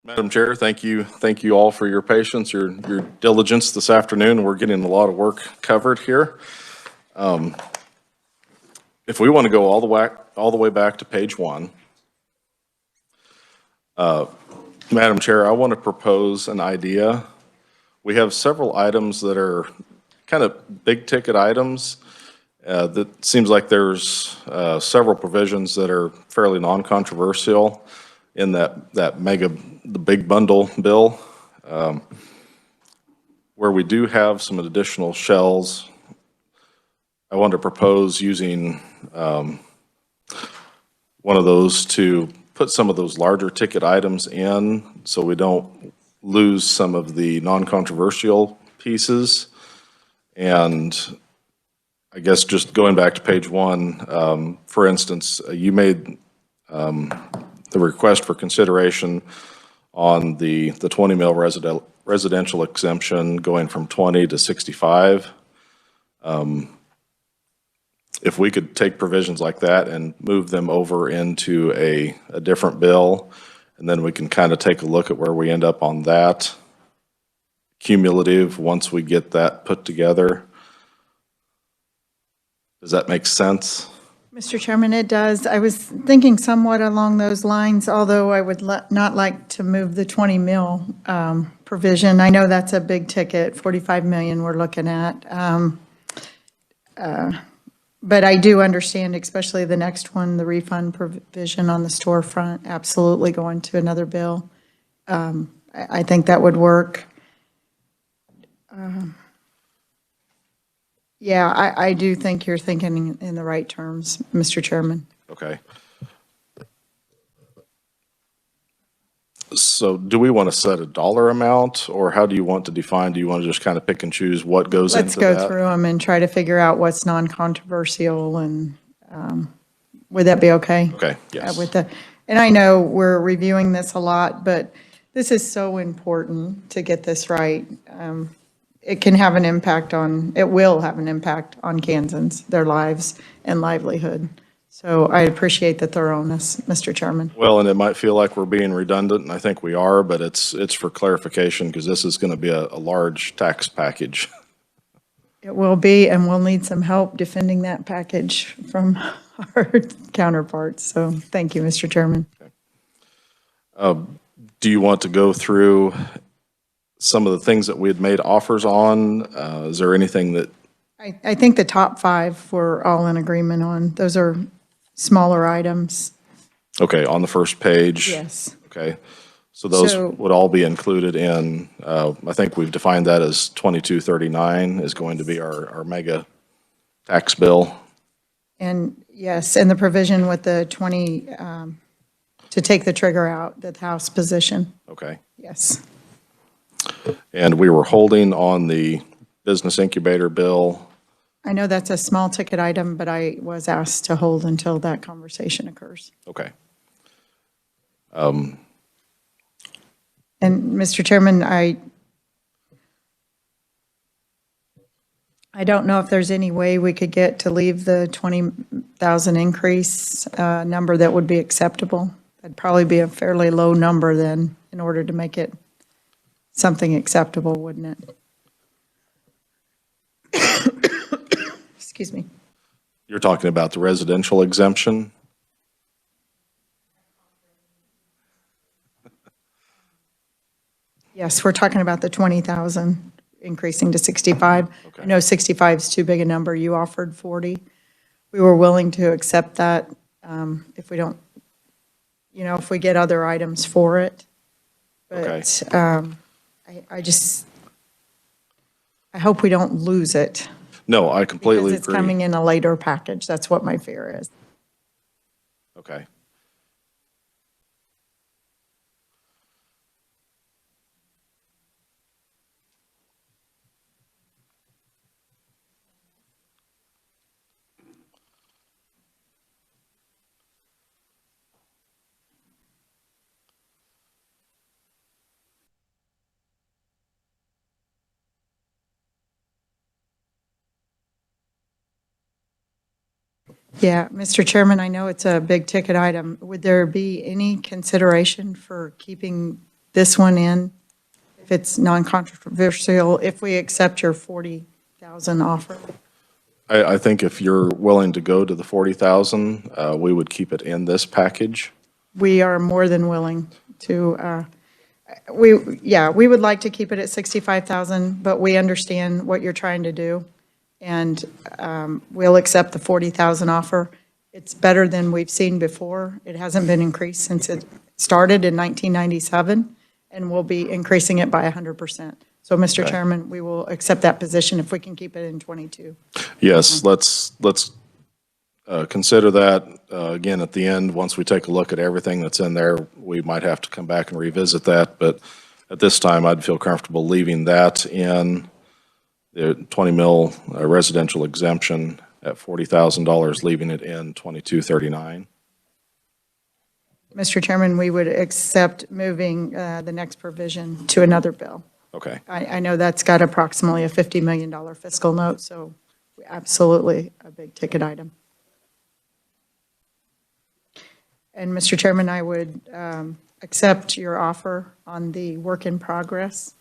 Madam Chair, thank you. Thank you all for your patience, your diligence this afternoon. We're getting a lot of work covered here. If we want to go all the way back to page 1, Madam Chair, I want to propose an idea. We have several items that are kind of big ticket items. That seems like there's several provisions that are fairly non-controversial in the big bundle bill, where we do have some additional shells. I want to propose using one of those to put some of those larger ticket items in so we don't lose some of the non-controversial pieces. And I guess just going back to page 1, for instance, you made the request for consideration on the 20 mil residential exemption going from 20 to 65. If we could take provisions like that and move them over into a different bill, and then we can kind of take a look at where we end up on that cumulative once we get that put together. Does that make sense? Mr. Chairman, it does. I was thinking somewhat along those lines, although I would not like to move the 20 mil provision. I know that's a big ticket, 45 million we're looking at. But I do understand, especially the next one, the refund provision on the storefront, absolutely going to another bill. I think that would work. Yeah, I do think you're thinking in the right terms, Mr. Chairman. Okay. So do we want to set a dollar amount, or how do you want to define? Do you want to just kind of pick and choose what goes into that? Let's go through them and try to figure out what's non-controversial, and would that be okay? Okay, yes. And I know we're reviewing this a lot, but this is so important to get this right. It can have an impact it will have an impact on Kansans, their lives and livelihood. So I appreciate the thoroughness, Mr. Chairman. Well, and it might feel like we're being redundant, and I think we are, but it's for clarification because this is going to be a large tax package. It will be, and we'll need some help defending that package from our counterparts. So thank you, Mr. Chairman. Do you want to go through some of the things that we had made offers on? Is there anything that? I think the top 5 we're all in agreement on. Those are smaller items. Okay, on the first page? Yes. Okay, so those would all be included in, I think we've defined that as 2239 is going to be our mega tax bill. And yes, and the provision with the 20, to take the trigger out, the House position. Okay. Yes. And we were holding on the business incubator bill. I know that's a small ticket item, but I was asked to hold until that conversation occurs. Okay. And Mr. Chairman, I don't know if there's any way we could get to leave the 20,000 increase number that would be acceptable. That'd probably be a fairly low number then in order to make it something acceptable, wouldn't it? Excuse me. You're talking about the residential exemption? Yes, we're talking about the 20,000 increasing to 65. Okay. I know 65 is too big a number. You offered 40. We were willing to accept that if we don't, if we get other items for it. But I hope we don't lose it. No, I completely agree. Because it's coming in a later package. That's what my fear is. Okay. Yeah, Mr. Chairman, I know it's a big ticket item. Would there be any consideration for keeping this one in, if it's non-controversial, if we accept your 40,000 offer? I think if you're willing to go to the 40,000, we would keep it in this package. We are more than willing to, we would like to keep it at 65,000, but we understand what you're trying to do. And we'll accept the 40,000 offer. It's better than we've seen before. It hasn't been increased since it started in 1997, and we'll be increasing it by 100%. So, Mr. Okay. Chairman, we will accept that position if we can keep it in 22. Yes, let's consider that. Again, at the end, once we take a look at everything that's in there, we might have to come back and revisit that. But at this time, I'd feel comfortable leaving that in the 20 mil residential exemption at $40,000, leaving it in 2239. Mr. Chairman, we would accept moving the next provision to another bill. Okay. I know that's got approximately a $50 million fiscal note, so absolutely a big ticket item. And Mr. Chairman, I would accept your offer on the work in progress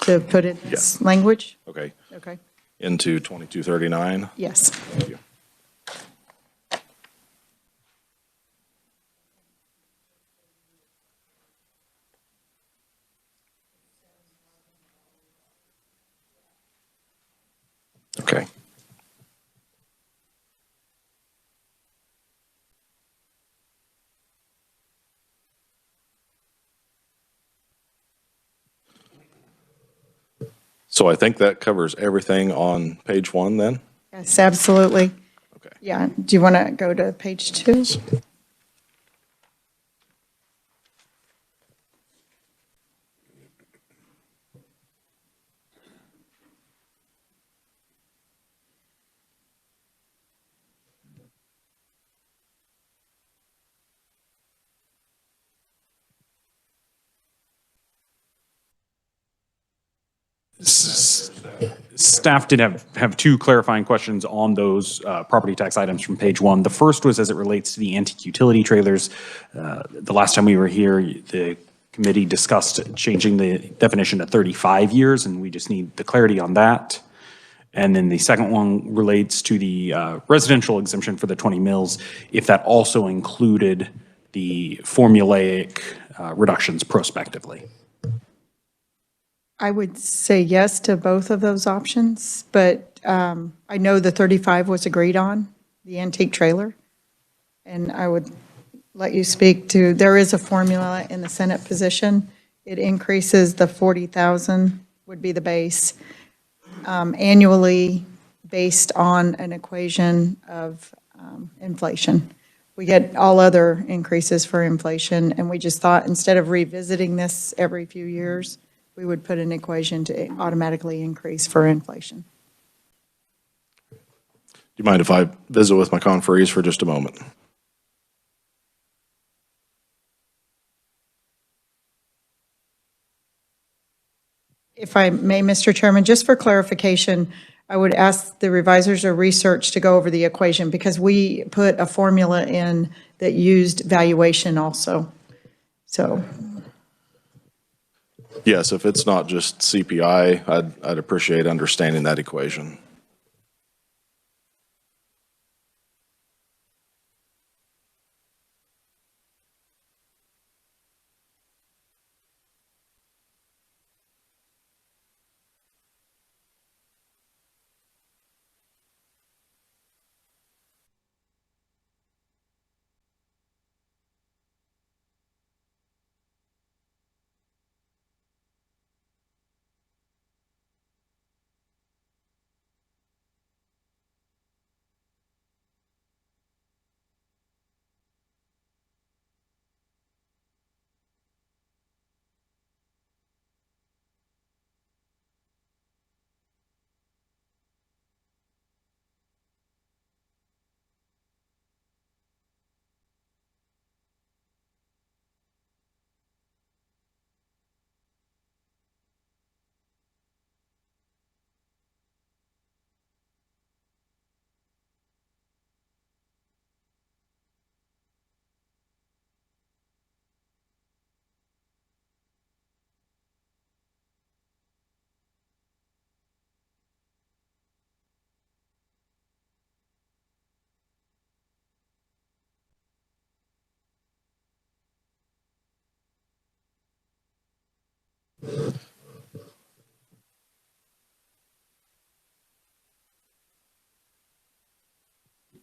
to put in this language. Okay. Okay, Into 2239. yes. Thank you. Okay. So I think that covers everything on page 1 then? Yes, absolutely. Okay. Yeah, do you want to go to page 2? Staff did have two clarifying questions on those property tax items from page 1. The first was as it relates to the antique utility trailers. The last time we were here, the committee discussed changing the definition to 35 years, and we just need the clarity on that. And then the second one relates to the residential exemption for the 20 mills, if that also included the formulaic reductions prospectively. I would say yes to both of those options, but I know the 35 was agreed on, the antique trailer. And I would let you speak to, there is a formula in the Senate position. It increases the 40,000 would be the base annually based on an equation of inflation. We get all other increases for inflation, and we just thought instead of revisiting this every few years, we would put an equation to automatically increase for inflation. Do you mind if I visit with my conferees for just a moment? If I may, Mr. Chairman, just for clarification, I would ask the revisers or research to go over the equation because we put a formula in that used valuation also. So, Yes, if it's not just CPI, I'd appreciate understanding that equation.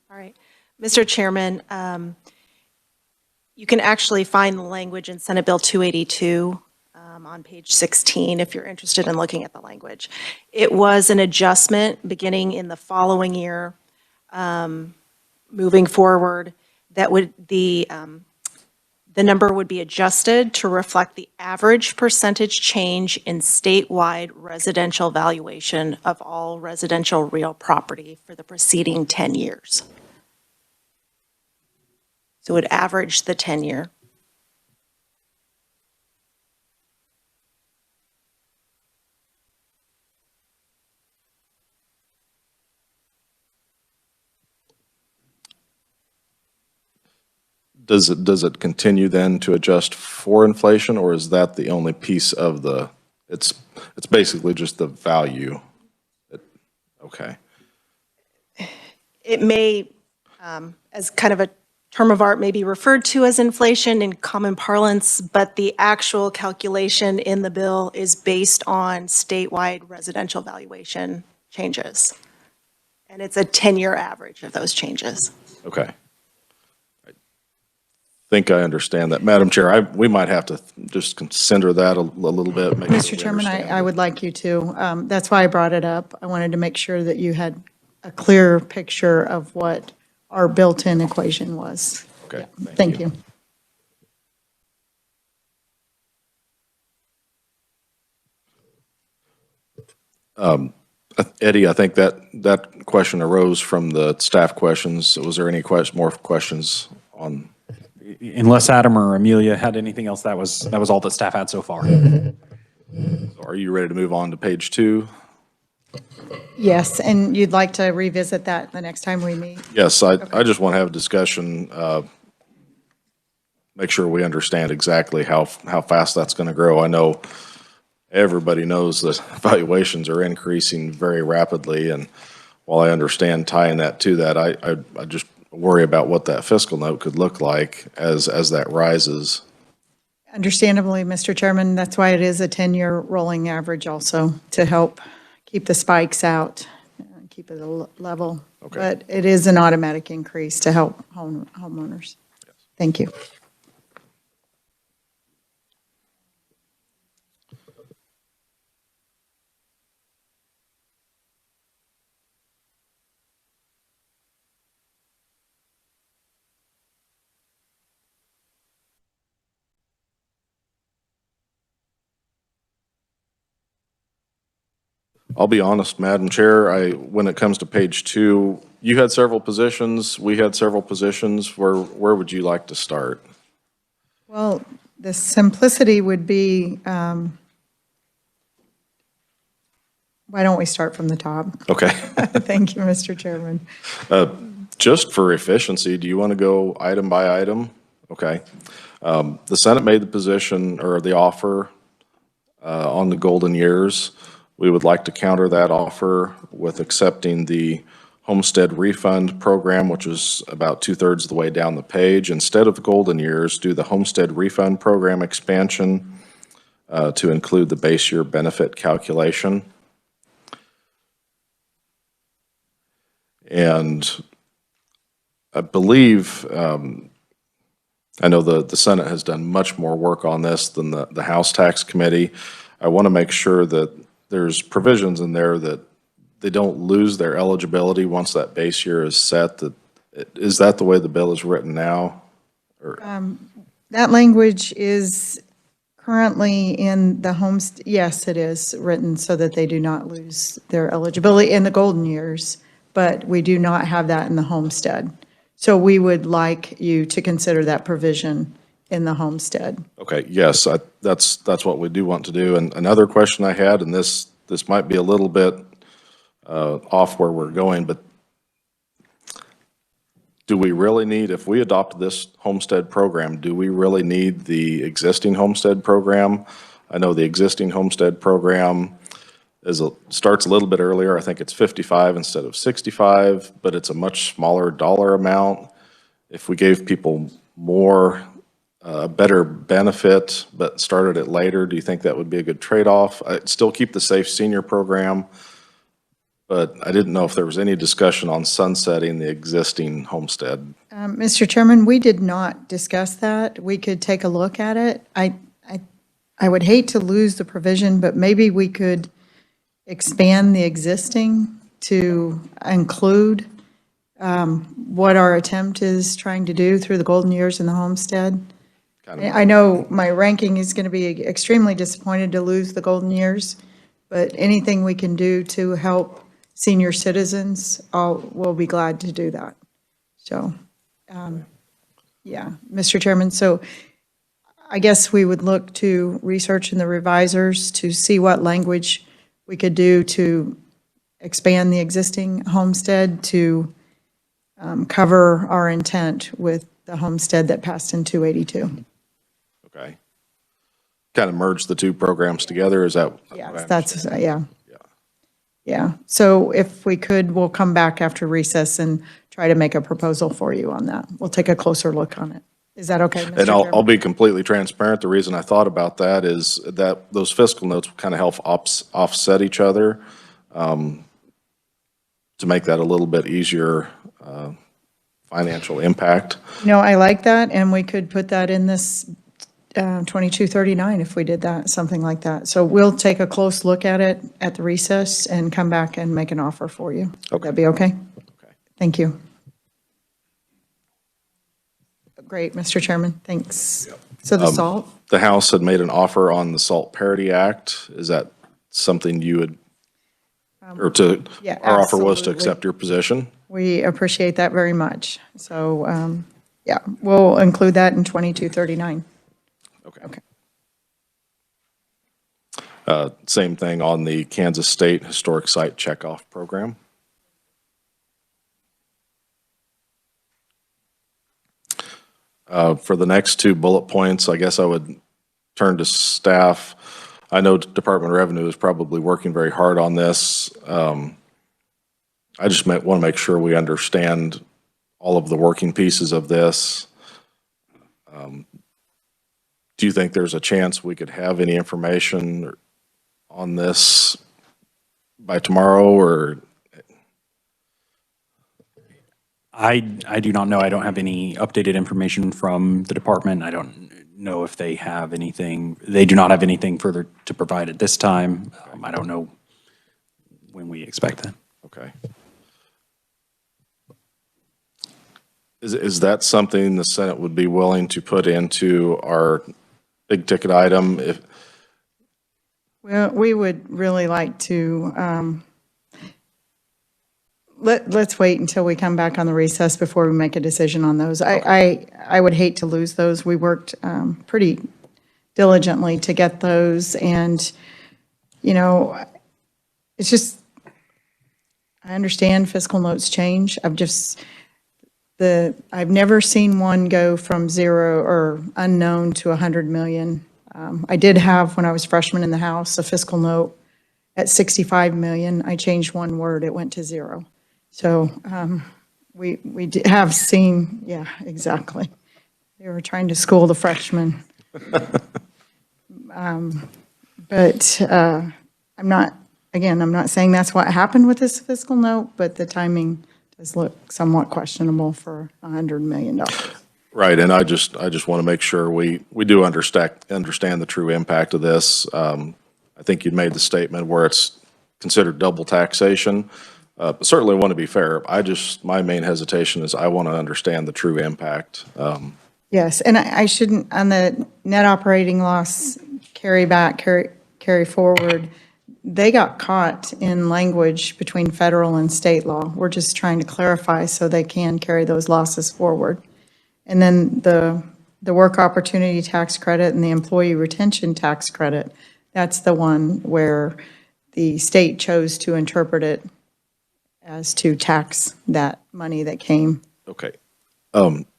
All right. Mr. Chairman, you can actually find the language in Senate Bill 282 on page 16 if you're interested in looking at the language. It was an adjustment beginning in the following year, moving forward, that would the number would be adjusted to reflect the average percentage change in statewide residential valuation of all residential real property for the preceding 10 years. So it would average the 10-year. Does it continue then to adjust for inflation, or is that the only piece of the, it's basically just the value? Okay. It may, as kind of a term of art, may be referred to as inflation in common parlance, but the actual calculation in the bill is based on statewide residential valuation changes. And it's a 10-year average of those changes. Okay. I think I understand that. Madam Chair, we might have to just consider that a little bit. make sure Mr. we Chairman, understand I it. would like you to. That's why I brought it up. I wanted to make sure that you had a clear picture of what our built-in equation was. Okay, Yeah, thank you. Eddie, I think that question arose from the staff questions. Was there any more questions on? Unless Adam or Amelia had anything else, that was all that staff had so far. Are you ready to move on to page 2? Yes, and you'd like to revisit that the next time we meet? Yes, I just want to have a discussion, make sure we understand exactly how fast that's going to grow. I know everybody knows that valuations are increasing very rapidly, and while I understand tying that to that, I just worry about what that fiscal note could look like as that rises. Understandably, Mr. Chairman, that's why it is a 10-year rolling average also, to help keep the spikes out, keep it level. Okay. But it is an automatic increase to help homeowners. Thank you. I'll be honest, Madam Chair, when it comes to page 2, you had several positions, we had several positions. Where would you like to start? Well, the simplicity would be, why don't we start from the top? Okay. Thank you, Mr. Chairman. Just for efficiency, do you want to go item by item? Okay. The Senate made the position or the offer on the golden years. We would like to counter that offer with accepting the Homestead Refund program, which is about 2/3 of the way down the page. Instead of the golden years, do the Homestead Refund program expansion to include the base year benefit calculation. And I believe, I know the Senate has done much more work on this than the House Tax Committee. I want to make sure that there's provisions in there that they don't lose their eligibility once that base year is set. Is that the way the bill is written now? That language is currently in the yes, it is written so that they do not lose their eligibility in the golden years, but we do not have that in the homestead. So we would like you to consider that provision in the homestead. Okay, yes, that's what we do want to do. And another question I had, and this might be a little bit off where we're going, but do we really need, if we adopt this homestead program, do we really need the existing homestead program? I know the existing homestead program starts a little bit earlier. I think it's 55 instead of 65, but it's a much smaller dollar amount. If we gave people more a better benefit, but started it later, do you think that would be a good trade-off? I'd still keep the Safe Senior Program, but I didn't know if there was any discussion on sunsetting the existing homestead. Mr. Chairman, we did not discuss that. We could take a look at it. I would hate to lose the provision, but maybe we could expand the existing to include what our attempt is trying to do through the golden years in the homestead. I know my ranking is going to be extremely disappointed to lose the golden years, but anything we can do to help senior citizens, we'll be glad to do that. So, yeah, Mr. Chairman, so I guess we would look to research in the revisers to see what language we could do to expand the existing homestead to cover our intent with the homestead that passed in 282. Okay. Kind of merge the two programs together, is that? Yes, that's, yeah. Yeah, so if we could, we'll come back after recess and try to make a proposal for you on that. We'll take a closer look on it. Is that okay, Mr. And I'll Chairman? be completely transparent. The reason I thought about that is that those fiscal notes kind of help offset each other to make that a little bit easier financial impact. No, I like that, and we could put that in this 2239 if we did that, something like that. So we'll take a close look at it at the recess and come back and make an offer for you. Would that be okay? Okay. Thank you. Great, Mr. Chairman, thanks. So the salt? The House had made an offer on the Salt Parity Act. Is that something you would, or to, yeah, our offer was to absolutely. accept your position? We appreciate that very much. So, yeah, we'll include that in 2239. Okay. Okay. Same thing on the Kansas State Historic Site Checkoff Program. For the next two bullet points, I guess I would turn to staff. I know Department of Revenue is probably working very hard on this. I just want to make sure we understand all of the working pieces of this. Do you think there's a chance we could have any information on this by tomorrow, or? I do not know. I don't have any updated information from the department. I don't know if they have anything. They do not have anything further to provide at this time. I don't know when we expect that. Okay. Is that something the Senate would be willing to put into our big ticket item if? Well, we would really like to, let's wait until we come back on the recess before we make a decision on those. I would hate to lose those. We worked pretty diligently to get those, and, you know, it's just, I understand fiscal notes change. I've never seen one go from zero or unknown to 100 million. I did have, when I was freshman in the House, a fiscal note at 65 million. I changed one word, it went to zero. So we have seen, yeah, exactly. They were trying to school the freshmen. But I'm not saying that's what happened with this fiscal note, but the timing does look somewhat questionable for $100 million. Right, and I just want to make sure we do understand the true impact of this. I think you made the statement where it's considered double taxation. Certainly want to be fair. My main hesitation is I want to understand the true impact. Yes, and I shouldn't, on the net operating loss carry forward, they got caught in language between federal and state law. We're just trying to clarify so they can carry those losses forward. And then the work opportunity tax credit and the employee retention tax credit, that's the one where the state chose to interpret it as to tax that money that came. Okay.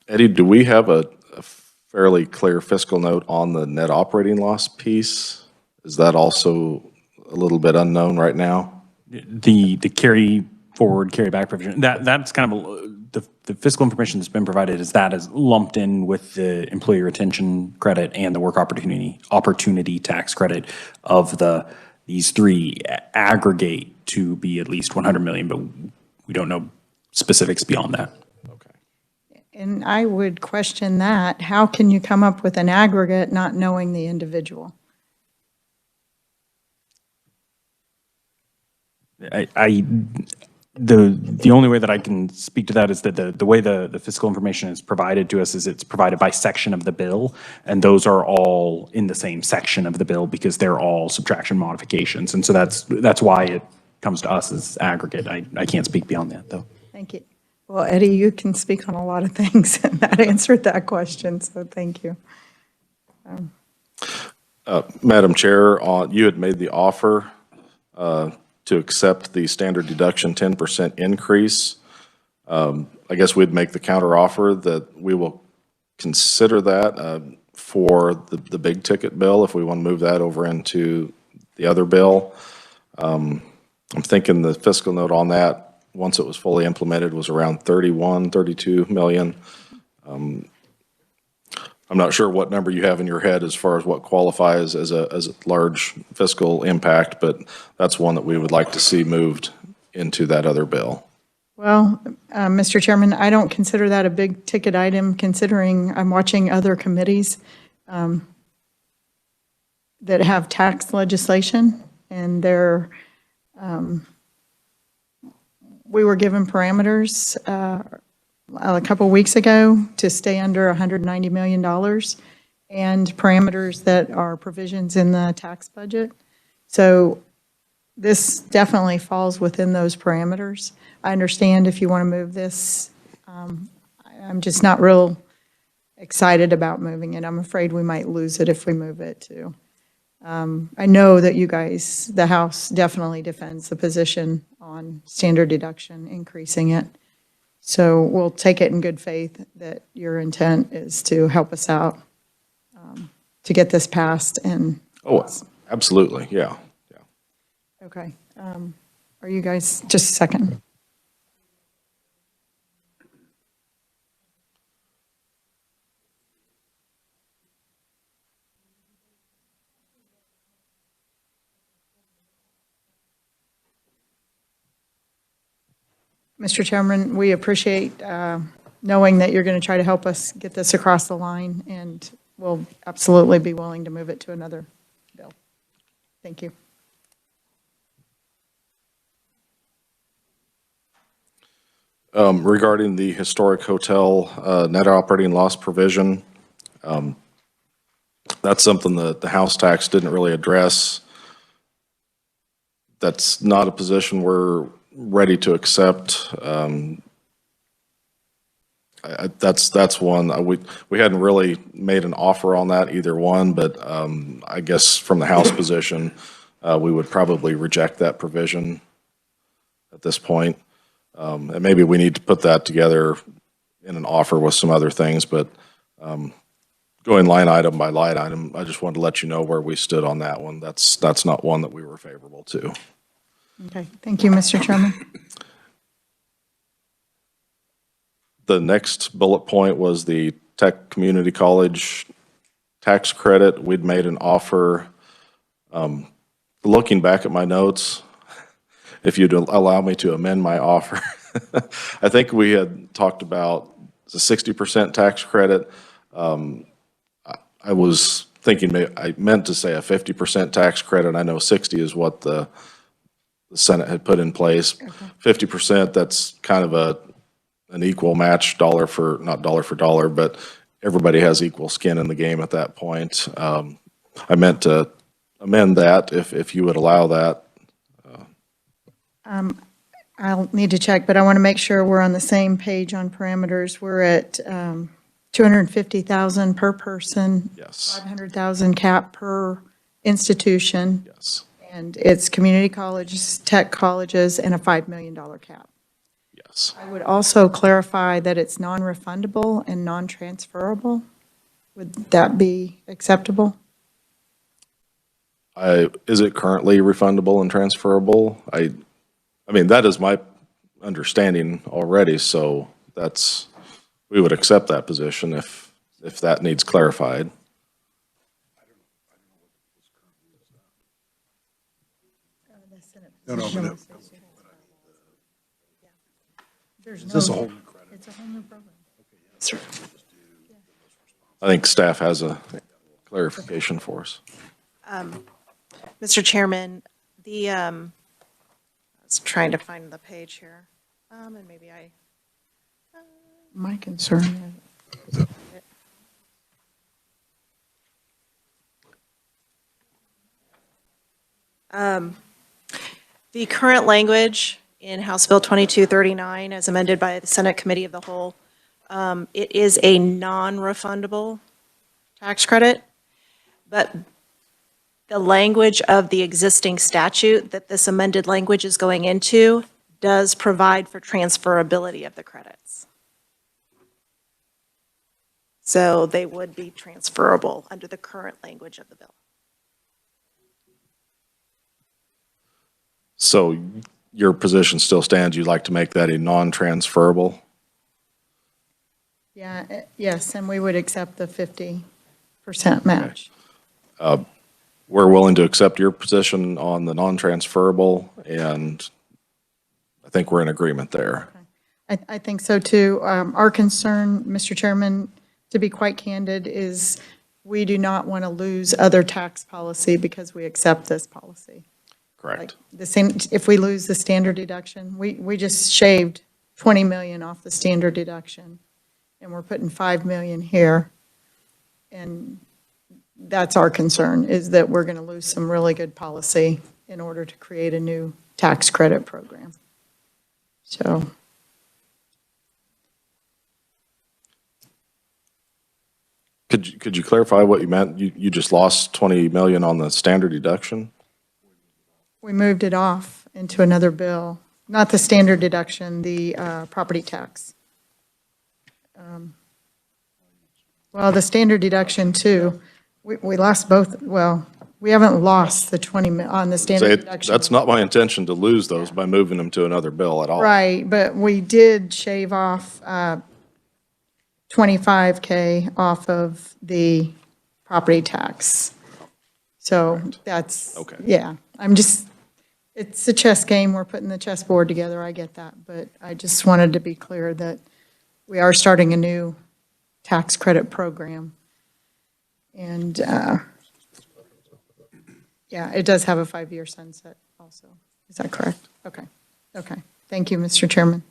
Eddie, do we have a fairly clear fiscal note on the net operating loss piece? Is that also a little bit unknown right now? The carry forward, carry back provision, that's kind of the fiscal information that's been provided is that is lumped in with the employee retention credit and the work opportunity tax credit of these three aggregate to be at least 100 million, but we don't know specifics beyond that. And I would question that. How can you come up with an aggregate not knowing the individual? The only way that I can speak to that is that the way the fiscal information is provided to us is it's provided by section of the bill, and those are all in the same section of the bill because they're all subtraction modifications. And so that's why it comes to us as aggregate. I can't speak beyond that, though. Thank you. Well, Eddie, you can speak on a lot of things, and that answered that question, so thank you. Madam Chair, you had made the offer to accept the standard deduction 10% increase. I guess we'd make the counteroffer that we will consider that for the big ticket bill if we want to move that over into the other bill. I'm thinking the fiscal note on that, once it was fully implemented, was around 32 million. I'm not sure what number you have in your head as far as what qualifies as a large fiscal impact, but that's one that we would like to see moved into that other bill. Well, Mr. Chairman, I don't consider that a big ticket item, considering I'm watching other committees that have tax legislation, and we were given parameters a couple of weeks ago to stay under $190 million, and parameters that are provisions in the tax budget. So this definitely falls within those parameters. I understand if you want to move this. I'm just not real excited about moving it. I'm afraid we might lose it if we move it too. I know that you guys, the House definitely defends the position on standard deduction, increasing it. So we'll take it in good faith that your intent is to help us out to get this passed. And Oh, absolutely, yeah. okay, are you guys, just a second. Mr. Chairman, we appreciate knowing that you're going to try to help us get this across the line, and we'll absolutely be willing to move it to another bill. Thank you. Regarding the historic hotel net operating loss provision, that's something that the House tax didn't really address. That's not a position we're ready to accept. That's one, we hadn't really made an offer on that, either one, but I guess from the House position, we would probably reject that provision at this point. And maybe we need to put that together in an offer with some other things, but going line item by line item, I just wanted to let you know where we stood on that one. That's not one that we were favorable to. Okay, thank you, Mr. Chairman. The next bullet point was the Tech Community College tax credit. We'd made an offer. Looking back at my notes, if you'd allow me to amend my offer, I think we had talked about the 60% tax credit. I was thinking, I meant to say a 50% tax credit. I know 60 is what the Senate had put in place. 50%, that's kind of an equal match, not dollar for dollar, but everybody has equal skin in the game at that point. I meant to amend that if you would allow that. I'll need to check, but I want to make sure we're on the same page on parameters. We're at 250,000 per person. Yes. 500,000 cap per institution. Yes. And it's community colleges, tech colleges, and a $5 million cap. Yes. I would also clarify that it's non-refundable and non-transferable. Would that be acceptable? Is it currently refundable and transferable? I mean, that is my understanding already, so we would accept that position if that needs clarified. No, but There's is this a no, whole, it's a whole new program. I think staff has a clarification for us. Mr. Chairman, I was trying to find the page here, and maybe My concern is, the current language in House Bill 2239, as amended by the Senate Committee of the Whole, it is a non-refundable tax credit, but the language of the existing statute that this amended language is going into does provide for transferability of the credits. So they would be transferable under the current language of the bill. So your position still stands, you'd like to make that a non-transferable? yeah, yes, and we would accept the 50% match. We're willing to accept your position on the non-transferable, and I think we're in agreement there. I think so too. Our concern, Mr. Chairman, to be quite candid, is we do not want to lose other tax policy because we accept this policy. Correct. The same, if we lose the standard deduction, we just shaved 20 million off the standard deduction, and we're putting 5 million here. And that's our concern, is that we're going to lose some really good policy in order to create a new tax credit program. So, Could you clarify what you meant? You just lost 20 million on the standard deduction? we moved it off into another bill, not the standard deduction, the property tax. Well, the standard deduction too, we lost both, well, we haven't lost the 20 on the standard deduction. That's not my intention to lose those by moving them to another bill at all. Right, but we did shave off 25K off of the property tax. So that's, Okay. yeah, I'm just, it's a chess game, we're putting the chessboard together, I get that, but I just wanted to be clear that we are starting a new tax credit program. And, yeah, it does have a 5-year sunset also. Is that correct? Okay, okay. Thank you, Mr. Chairman.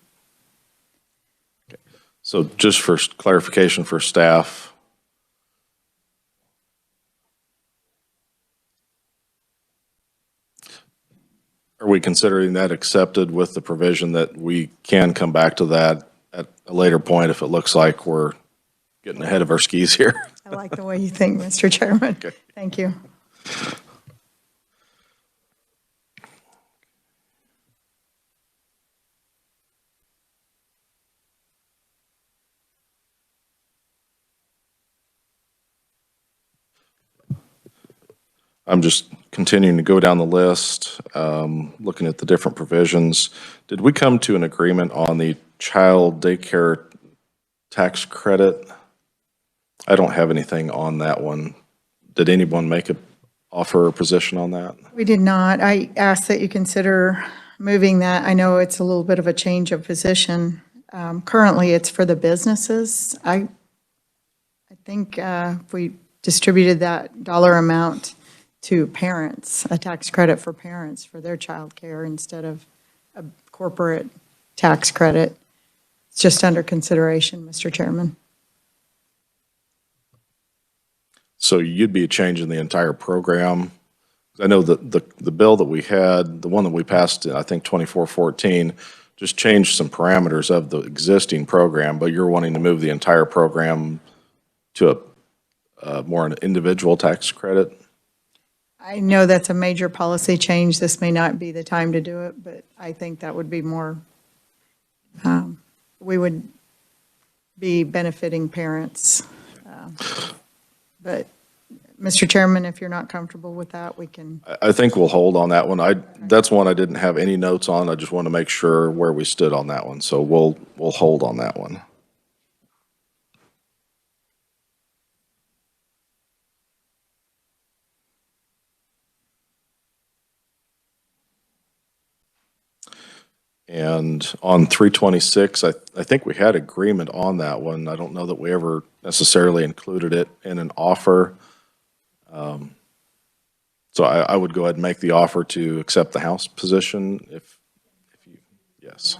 So just for clarification for staff, are we considering that accepted with the provision that we can come back to that at a later point if it looks like we're getting ahead of our skis here? I like the way you think, Mr. Chairman. Okay. Thank you. I'm just continuing to go down the list, looking at the different provisions. Did we come to an agreement on the child daycare tax credit? I don't have anything on that one. Did anyone make an offer or position on that? We did not. I ask that you consider moving that. I know it's a little bit of a change of position. Currently, it's for the businesses. I think if we distributed that dollar amount to parents, a tax credit for parents for their child care instead of a corporate tax credit, it's just under consideration, Mr. Chairman. So you'd be changing the entire program? I know that the bill that we had, the one that we passed, I think 2414, just changed some parameters of the existing program, but you're wanting to move the entire program to a more an individual tax credit? I know that's a major policy change. This may not be the time to do it, but I think that would be more, we would be benefiting parents. But Mr. Chairman, if you're not comfortable with that, we can, I think we'll hold on that one. That's one I didn't have any notes on. I just want to make sure where we stood on that one. So we'll hold on that one. And on 326, I think we had agreement on that one. I don't know that we ever necessarily included it in an offer. So I would go ahead and make the offer to accept the House position if you, yes.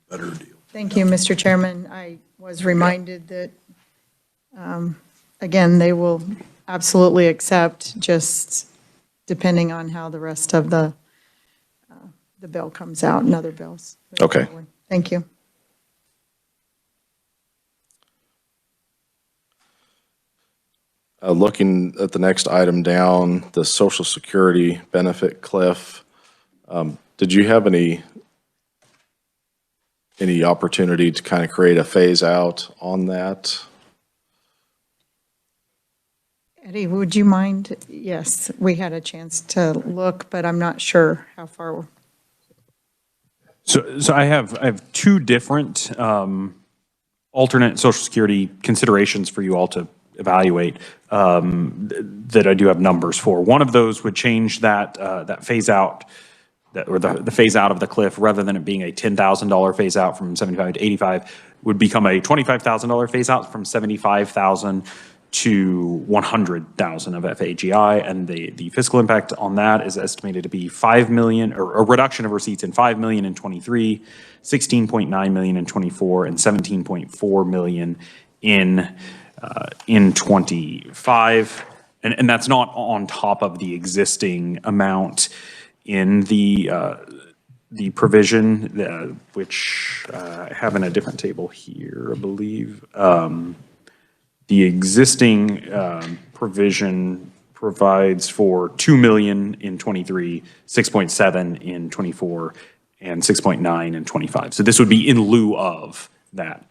Better deal. thank you, Mr. Chairman. I was reminded that, again, they will absolutely accept, just depending on how the rest of the bill comes out and other bills. Okay. Thank you. Looking at the next item down, the Social Security benefit cliff, did you have any opportunity to kind of create a phase out on that? Eddie, would you mind? Yes, we had a chance to look, but I'm not sure how far. So I have two different alternate Social Security considerations for you all to evaluate that I do have numbers for. One of those would change that phase out, or the phase out of the cliff, rather than it being a $10,000 phase out from 75 to 85, would become a $25,000 phase out from 75,000 to 100,000 of FAGI, and the fiscal impact on that is estimated to be 5 million, or a reduction of receipts in 5 million in 23, 16.9 million in 24, and 17.4 million in 25, and that's not on top of the existing amount in the provision, which I have in a different table here, I believe. The existing provision provides for 2 million in 23, 6.7 in 24, and 6.9 in 25. So this would be in lieu of that.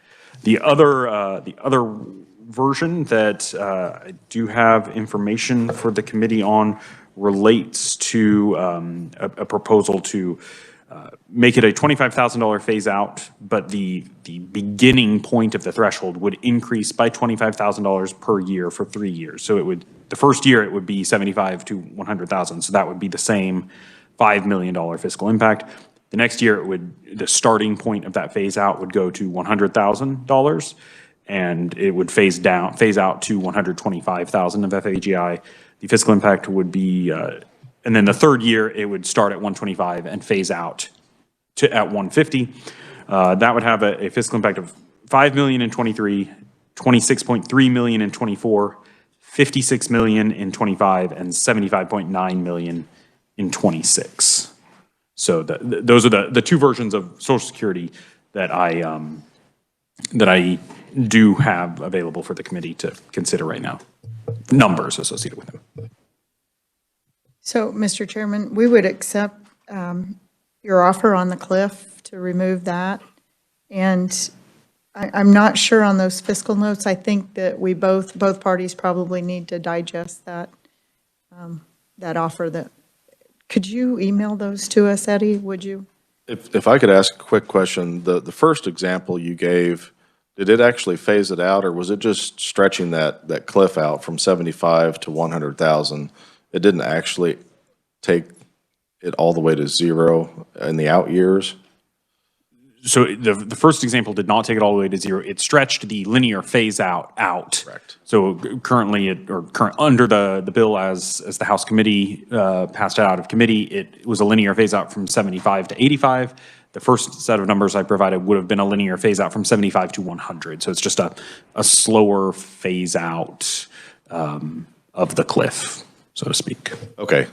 The other version that I do have information for the committee on relates to a proposal to make it a $25,000 phase out, but the beginning point of the threshold would increase by $25,000 per year for 3 years. So it would, the first year it would be 75 to 100,000. So that would be the same $5 million fiscal impact. The next year it would, the starting point of that phase out would go to $100,000, and it would phase out to 125,000 of FAGI. The fiscal impact would be, and then the third year, it would start at 125 and phase out at 150. That would have a fiscal impact of 5 million in 23, 26.3 million in 24, 56 million in 25, and 75.9 million in 26. So those are the two versions of Social Security that I do have available for the committee to consider right now. Numbers associated with them. So, Mr. Chairman, we would accept your offer on the cliff to remove that. And I'm not sure on those fiscal notes. I think that we both parties probably need to digest that offer. Could you email those to us, Eddie, would you? If I could ask a quick question, the first example you gave, did it actually phase it out, or was it just stretching that cliff out from 75 to 100,000? It didn't actually take it all the way to zero in the out years? So the first example did not take it all the way to zero. It stretched the linear phase out. Correct. So currently, under the bill as the House committee passed it out of committee, it was a linear phase out from 75 to 85. The first set of numbers I provided would have been a linear phase out from 75 to 100. So it's just a slower phase out of the cliff, so to speak. Okay.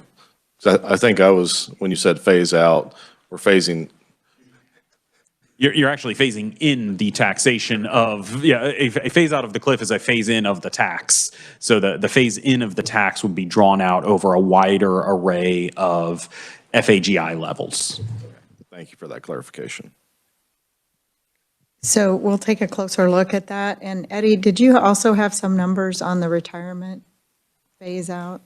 So I think when you said phase out, we're phasing. You're actually phasing in the taxation of, a phase out of the cliff is a phase in of the tax. So the phase in of the tax would be drawn out over a wider array of FAGI levels. Thank you for that clarification. So we'll take a closer look at that. And Eddie, did you also have some numbers on the retirement phase out?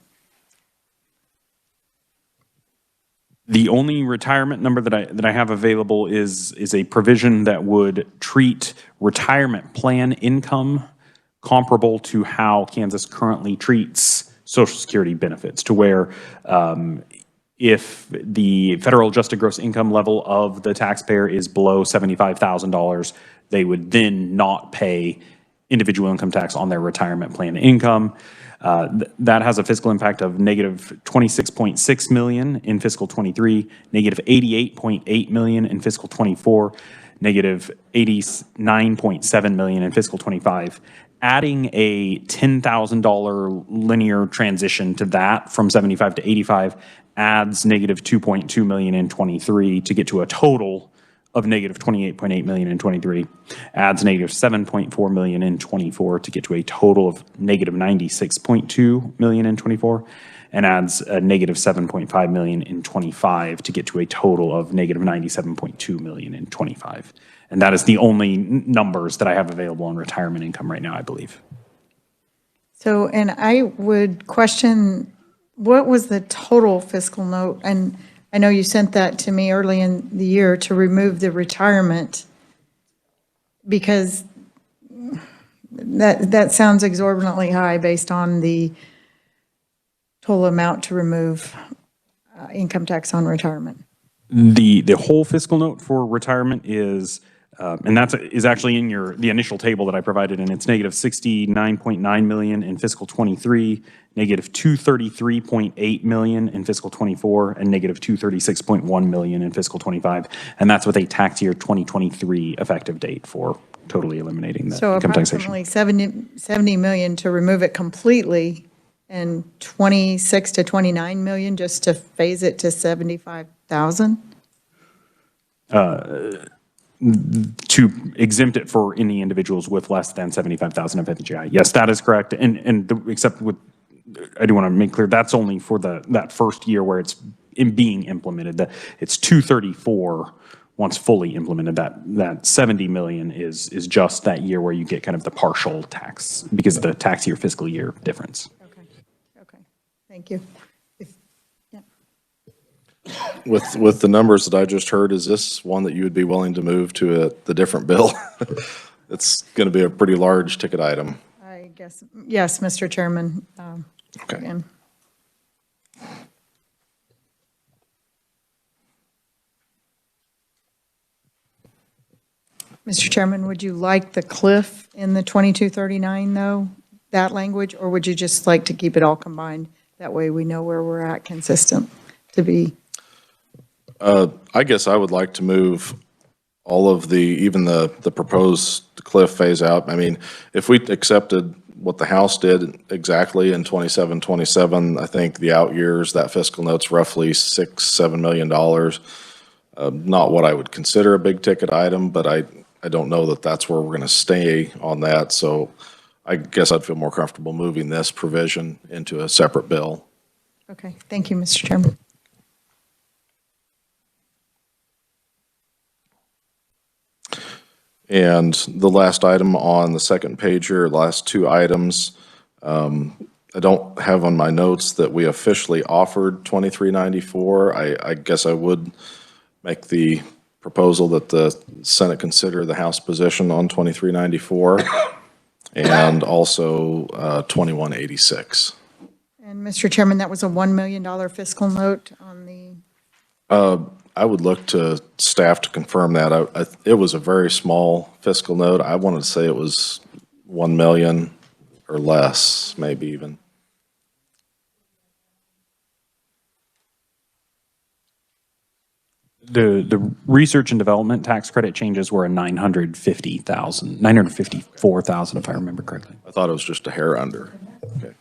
The only retirement number that I have available is a provision that would treat retirement plan income comparable to how Kansas currently treats Social Security benefits, to where if the federal adjusted gross income level of the taxpayer is below $75,000, they would then not pay individual income tax on their retirement plan income. That has a fiscal impact of negative 26.6 million in fiscal 23, negative 88.8 million in fiscal 24, negative 89.7 million in fiscal 25. Adding a $10,000 linear transition to that from 75 to 85 adds negative 2.2 million in 23 to get to a total of negative 28.8 million in 23, adds negative 7.4 million in 24 to get to a total of negative 96.2 million in 24, and adds a negative 7.5 million in 25 to get to a total of negative 97.2 million in 25. And that is the only numbers that I have available on retirement income right now, I believe. So, and I would question, what was the total fiscal note? And I know you sent that to me early in the year to remove the retirement, because that sounds exorbitantly high based on the total amount to remove income tax on retirement. The whole fiscal note for retirement is, and that is actually in the initial table that I provided, and it's negative 69.9 million in fiscal 23, negative 233.8 million in fiscal 24, and negative 236.1 million in fiscal 25. And that's with a tax year 2023 effective date for totally eliminating the So income taxation. approximately 70 million to remove it completely, and 26 to 29 million just to phase it to 75,000? To exempt it for any individuals with less than 75,000 of FGI. Yes, that is correct. Except with, I do want to make clear, that's only for that first year where it's being implemented. It's 234 once fully implemented. That 70 million is just that year where you get kind of the partial tax because of the tax year fiscal year difference. Okay, thank you. With the numbers that I just heard, is this one that you would be willing to move to the different bill? It's going to be a pretty large ticket item. I guess, yes, Mr. Chairman. Okay. Again. Mr. Chairman, would you like the cliff in the 2239, though, that language, or would you just like to keep it all combined? That way we know where we're at consistent to be. I guess I would like to move all of even the proposed cliff phase out. I mean, if we accepted what the House did exactly in 27, I think the out years, that fiscal note's roughly $6-7 million. Not what I would consider a big ticket item, but I don't know that that's where we're going to stay on that. So I guess I'd feel more comfortable moving this provision into a separate bill. Okay, thank you, Mr. Chairman. And the last item on the second page here, last two items, I don't have on my notes that we officially offered 2394. I guess I would make the proposal that the Senate consider the House position on 2394 and also 2186. And Mr. Chairman, that was a $1 million fiscal note on the, I would look to staff to confirm that. It was a very small fiscal note. I wanted to say it was 1 million or less, maybe even. The research and development tax credit changes were a 954,000, if I remember correctly. I thought it was just a hair under. Okay.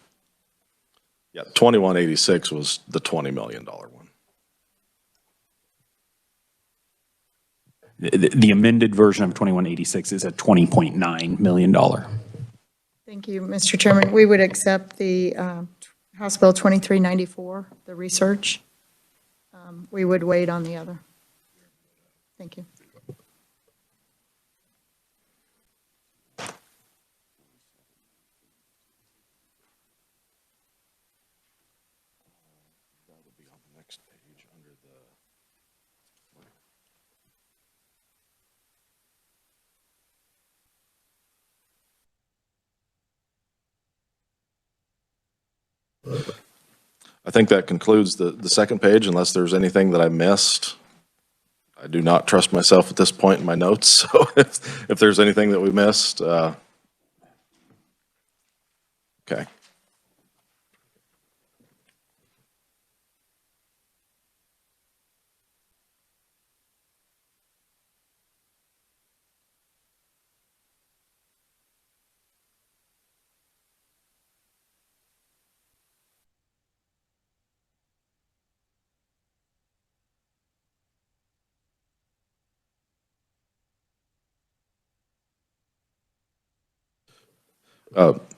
Yeah, 2186 was the $20 million one. The amended version of 2186 is at $20.9 million. Thank you, Mr. Chairman. We would accept the House Bill 2394, the research. We would wait on the other. Thank you. I think that concludes the second page, unless there's anything that I missed. I do not trust myself at this point in my notes, so if there's anything that we missed, okay.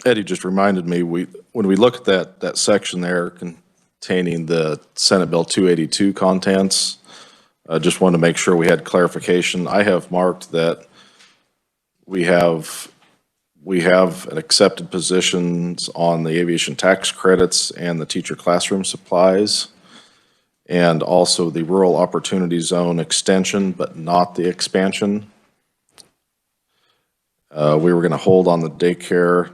Eddie just reminded me, when we look at that section there containing the Senate Bill 282 contents, I just wanted to make sure we had clarification. I have marked that we have accepted positions on the aviation tax credits and the teacher classroom supplies, and also the rural opportunity zone extension, but not the expansion. We were going to hold on the daycare,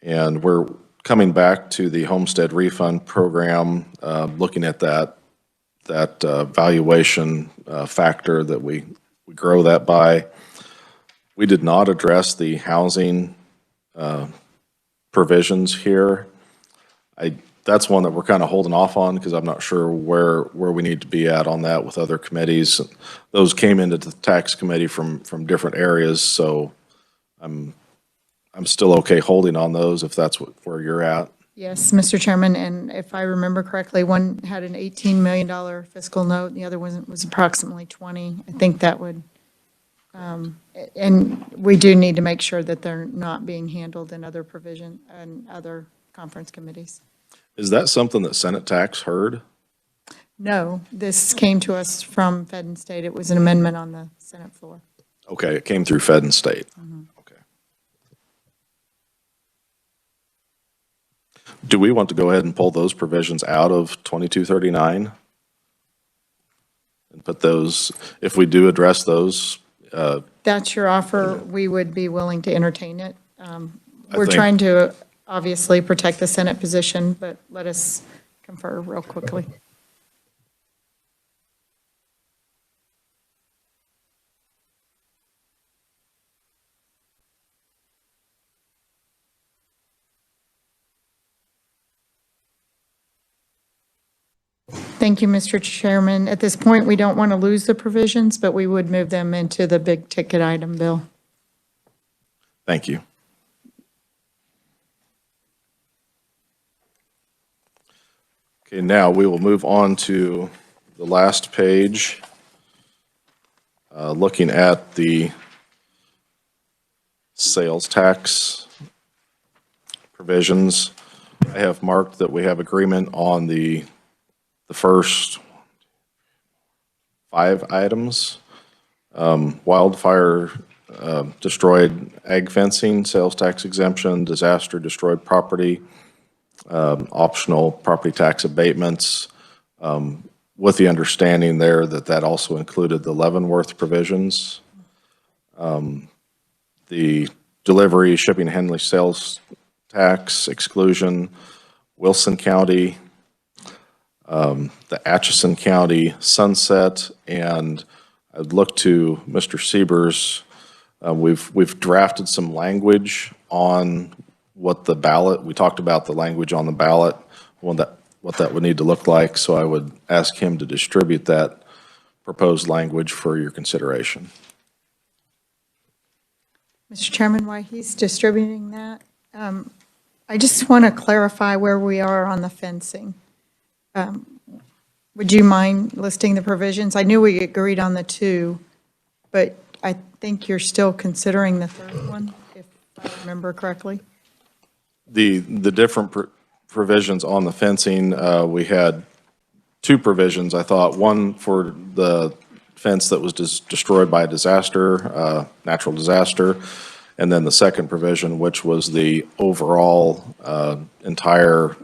and we're coming back to the Homestead Refund program, looking at that valuation factor that we grow that by. We did not address the housing provisions here. That's one that we're kind of holding off on because I'm not sure where we need to be at on that with other committees. Those came into the tax committee from different areas, so I'm still okay holding on those if that's where you're at. Yes, Mr. Chairman, and if I remember correctly, one had an $18 million fiscal note, and the other was approximately 20. I think that would, and we do need to make sure that they're not being handled in other provision and other conference committees. Is that something that Senate Tax heard? No, this came to us from Fed and State. It was an amendment on the Senate floor. Okay, it came through Fed and State. Okay. Do we want to go ahead and pull those provisions out of 2239? And put those, if we do address those? That's your offer. We would be willing to entertain it. We're think- trying to obviously protect the Senate position, but let us confer real quickly. Thank you, Mr. Chairman. At this point, we don't want to lose the provisions, but we would move them into the big ticket item bill. Thank you. Okay, now we will move on to the last page, looking at the sales tax provisions. I have marked that we have agreement on the first 5 items. Wildfire destroyed ag fencing, sales tax exemption, disaster destroyed property, optional property tax abatements, with the understanding there that also included the Leavenworth provisions. The delivery, shipping, handling, sales tax exclusion, Wilson County, the Atchison County sunset, and I'd look to Mr. Siebers. We've drafted some language on what the ballot, we talked about the language on the ballot, what that would need to look like, so I would ask him to distribute that proposed language for your consideration. Mr. Chairman, while he's distributing that, I just want to clarify where we are on the fencing. Would you mind listing the provisions? I knew we agreed on the 2. but I think you're still considering the third one, if I remember correctly. The different provisions on the fencing, we had two provisions, I thought. One for the fence that was destroyed by a disaster, natural disaster, and then the second provision, which was the overall entire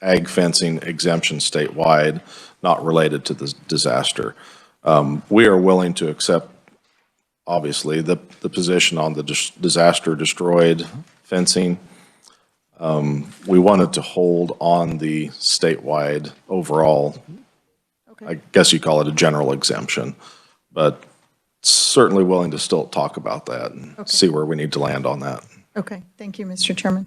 ag fencing exemption statewide, not related to the disaster. We are willing to accept, obviously, the position on the disaster destroyed fencing. We wanted to hold on the statewide overall, I guess you call it a general exemption, but certainly willing to still talk about that and see where we need to land on that. Okay, thank you, Mr. Chairman.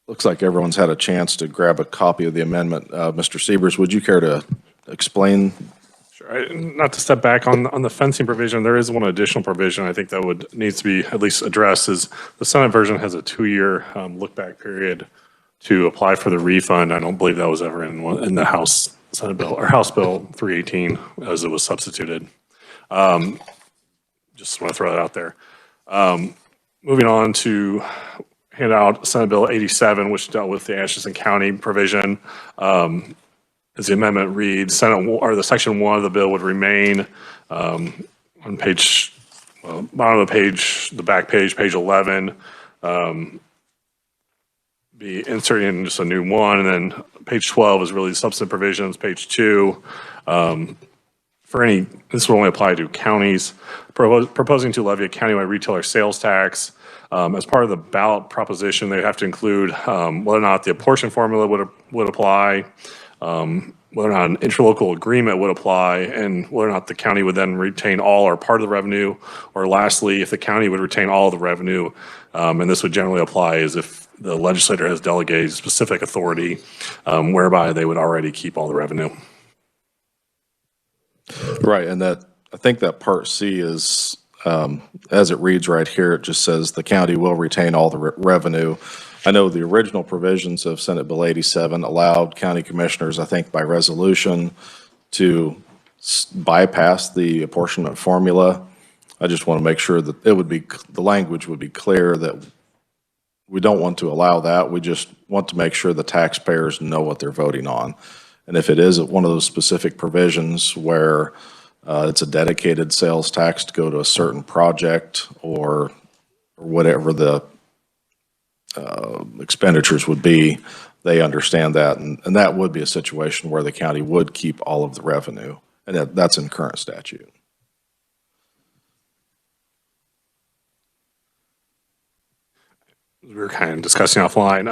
Looks like everyone's had a chance to grab a copy of the amendment. Mr. Siebers, would you care to explain? Sure. Not to step back on the fencing provision, there is one additional provision I think that needs to be at least addressed is the Senate version has a 2-year look-back period to apply for the refund. I don't believe that was ever in the House Senate bill or House Bill 318 as it was substituted. Just want to throw that out there. Moving on to hand out Senate Bill 87, which dealt with the Atchison County provision. As the amendment reads, the section 1 of the bill would remain on page, bottom of the page, the back page, page 11, be inserting in just a new one, and then page 12 is really substantive provisions, page 2. This will only apply to counties proposing to levy a countywide retailer sales tax. As part of the ballot proposition, they have to include whether or not the apportion formula would apply, whether or not an interlocal agreement would apply, and whether or not the county would then retain all or part of the revenue, or lastly, if the county would retain all of the revenue. And this would generally apply as if the legislator has delegated specific authority whereby they would already keep all the revenue. Right, and I think that part C is, as it reads right here, it just says the county will retain all the revenue. I know the original provisions of Senate Bill 87 allowed county commissioners, I think by resolution, to bypass the apportionment formula. I just want to make sure that the language would be clear that we don't want to allow that. We just want to make sure the taxpayers know what they're voting on. And if it is one of those specific provisions where it's a dedicated sales tax to go to a certain project or whatever the expenditures would be, they understand that. And that would be a situation where the county would keep all of the revenue. And that's in current statute. We were kind of discussing offline.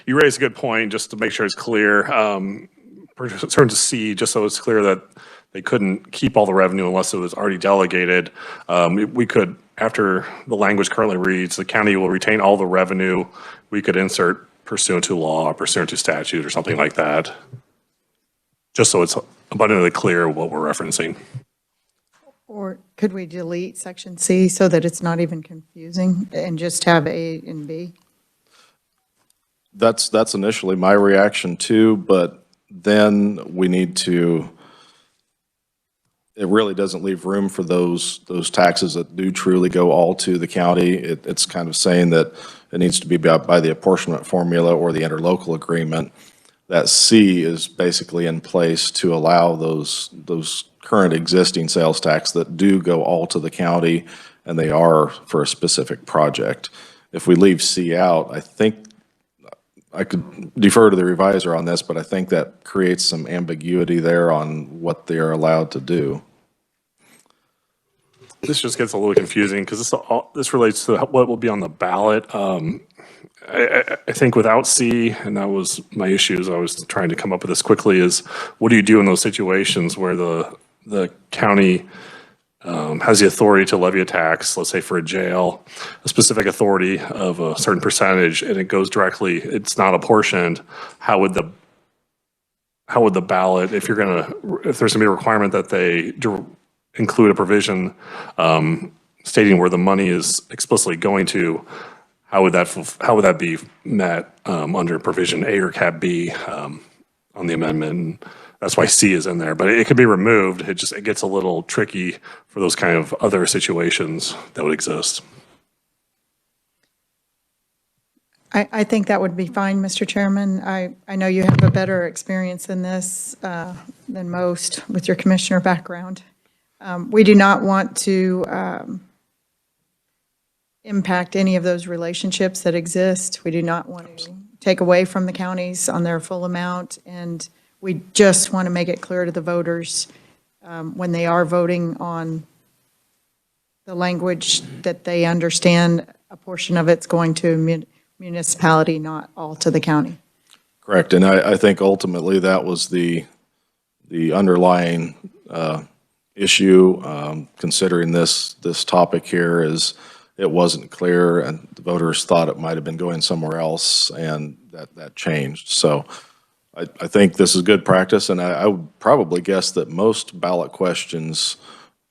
You raised a good point, just to make sure it's clear. Turn to C, just so it's clear that they couldn't keep all the revenue unless it was already delegated. We could, after the language currently reads, the county will retain all the revenue. We could insert pursuant to law, or pursuant to statute, or something like that, just so it's abundantly clear what we're referencing. Or could we delete section C so that it's not even confusing and just have A and B? That's initially my reaction too, but then we need to, it really doesn't leave room for those taxes that do truly go all to the county. It's kind of saying that it needs to be by the apportionment formula or the interlocal agreement. That C is basically in place to allow those current existing sales tax that do go all to the county, and they are for a specific project. If we leave C out, I think I could defer to the reviser on this, but I think that creates some ambiguity there on what they are allowed to do. This just gets a little confusing because this relates to what will be on the ballot. I think without C, and that was my issue as I was trying to come up with this quickly, is what do you do in those situations where the county has the authority to levy a tax, let's say for a jail, a specific authority of a certain percentage, and it goes directly, it's not apportioned. How would the ballot, if there's gonna be a requirement that they include a provision stating where the money is explicitly going to, how would that be met under provision A or cap B on the amendment? That's why C is in there, but it could be removed. It gets a little tricky for those kind of other situations that would exist. I think that would be fine, Mr. Chairman. I know you have a better experience in this than most with your commissioner background. We do not want to impact any of those relationships that exist. We do not want to take away from the counties on their full amount, and we just want to make it clear to the voters when they are voting on the language that they understand a portion of it's going to municipality, not all to the county. Correct, and I think ultimately that was the underlying issue, considering this topic here is it wasn't clear and the voters thought it might have been going somewhere else, and that changed. So I think this is good practice, and I would probably guess that most ballot questions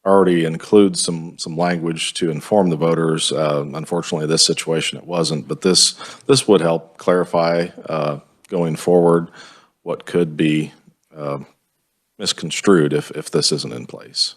already include some language to inform the voters. Unfortunately, this situation it wasn't, but this would help clarify going forward what could be misconstrued if this isn't in place.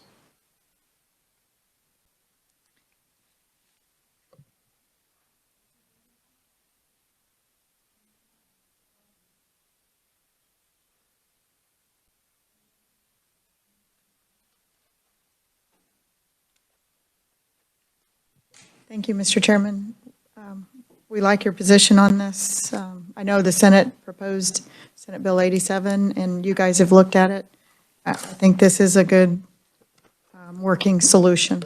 Thank you, Mr. Chairman. We like your position on this. I know the Senate proposed Senate Bill 87, and you guys have looked at it. I think this is a good working solution.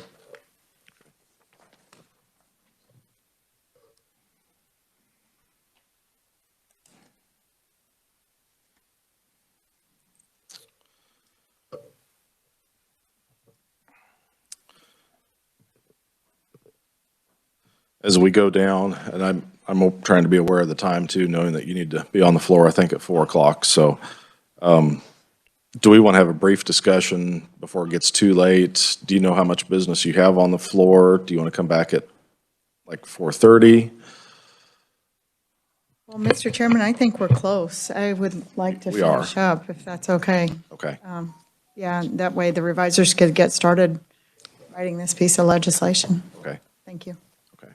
As we go down, and I'm trying to be aware of the time too, knowing that you need to be on the floor, I think, at 4 o'clock. So do we want to have a brief discussion before it gets too late? Do you know how much business you have on the floor? Do you want to come back at like 4:30? Well, Mr. Chairman, I think we're close. I would like to We are. finish up, if that's okay. Okay. Yeah, that way the revisers could get started writing this piece of legislation. Okay. Thank you. Okay.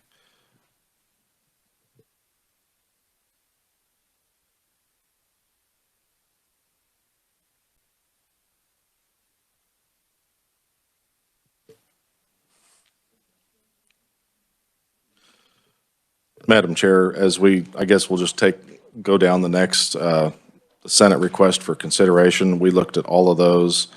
Madam Chair, I guess we'll just go down the next, the Senate request for consideration. We looked at all of those.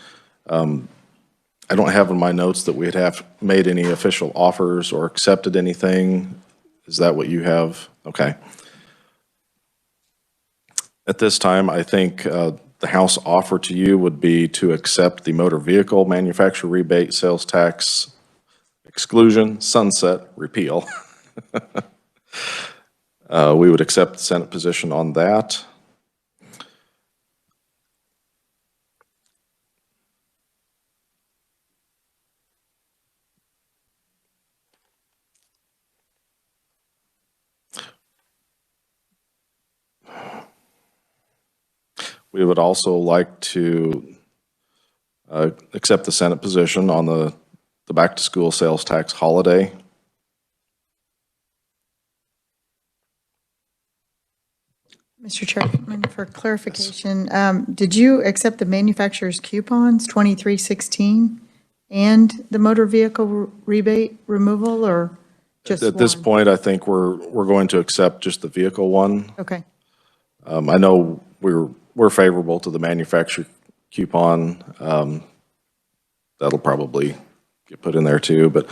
I don't have in my notes that we'd have made any official offers or accepted anything. Is that what you have? Okay. At this time, I think the House offer to you would be to accept the motor vehicle manufacturer rebate sales tax exclusion, sunset, repeal. We would accept the Senate position on that. We would also like to accept the Senate position on the back-to-school sales tax holiday. Mr. Chairman, for clarification, did you accept the manufacturer's coupons, 2316, and the motor vehicle rebate removal, or just one? At this point, I think we're going to accept just the vehicle one. Okay. I know we're favorable to the manufacturer coupon. That'll probably get put in there too, but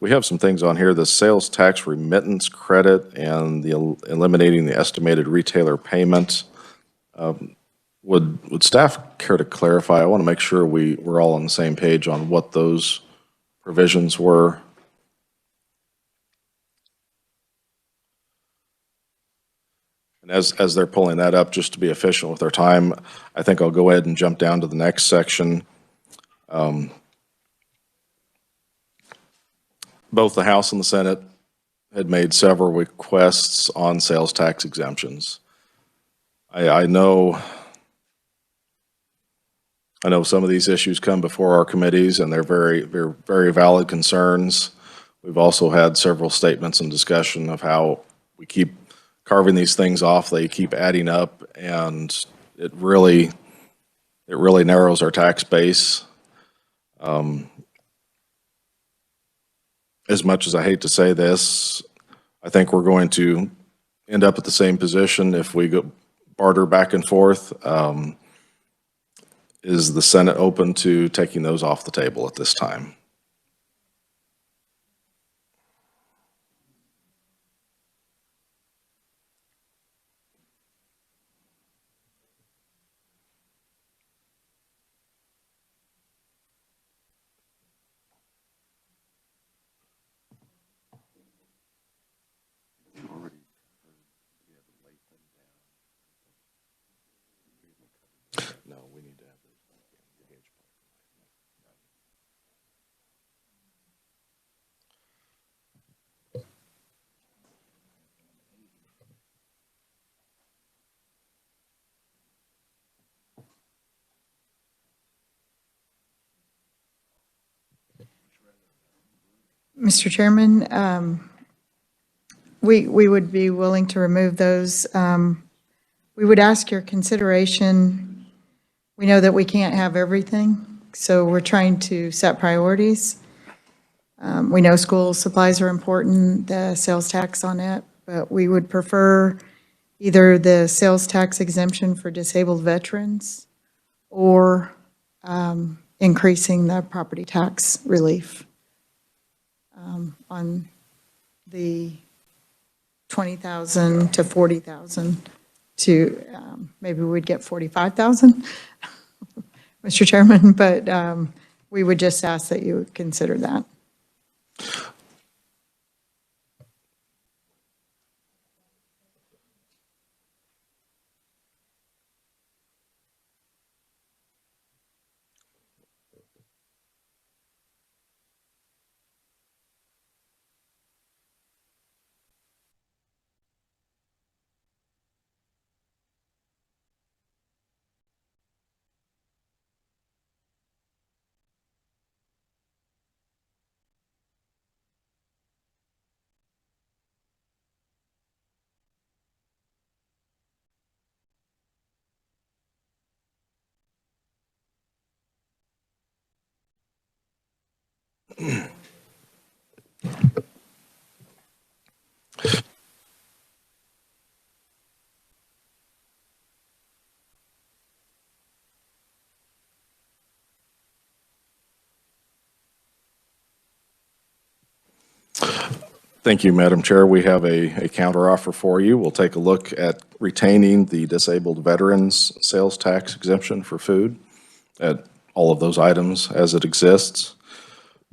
we have some things on here, the sales tax remittance credit and the eliminating the estimated retailer payment. Would staff care to clarify? I want to make sure we're all on the same page on what those provisions were. And as they're pulling that up, just to be efficient with our time, I think I'll go ahead and jump down to the next section. both the House and the Senate had made several requests on sales tax exemptions. I know some of these issues come before our committees, and they're very valid concerns. We've also had several statements and discussion of how we keep carving these things off, they keep adding up, and it really narrows our tax base. As much as I hate to say this, I think we're going to end up at the same position if we go barter back and forth. Is the Senate open to taking those off the table at this time? No, we need to have Mr. Chairman, we would be willing to remove those. We would ask your consideration. We know that we can't have everything, so we're trying to set priorities. We know school supplies are important, the sales tax on it, but we would prefer either the sales tax exemption for disabled veterans or increasing the property tax relief on the 20,000 to 40,000 to maybe we'd get 45,000, Mr. Chairman, but we would just ask that you would consider that. Thank you, Madam Chair. We have a counteroffer for you. We'll take a look at retaining the disabled veterans sales tax exemption for food at all of those items as it exists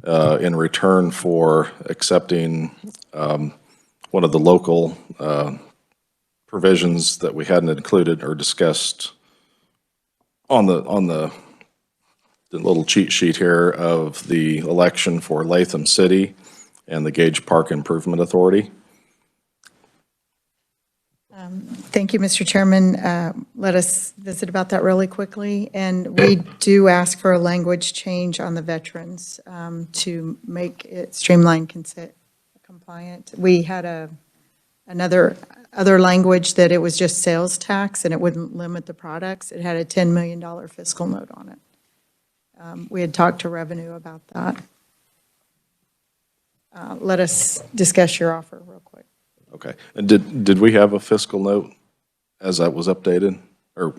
in return for accepting one of the local provisions that we hadn't included or discussed on the little cheat sheet here of the election for Latham City and the Gage Park Improvement Authority. Thank you, Mr. Chairman. Let us visit about that really quickly. And we do ask for a language change on the veterans to make it streamlined compliant. We had other language that it was just sales tax and it wouldn't limit the products. It had a $10 million fiscal note on it. We had talked to revenue about that. Let us discuss your offer real quick. Okay. And did we have a fiscal note as that was updated? Or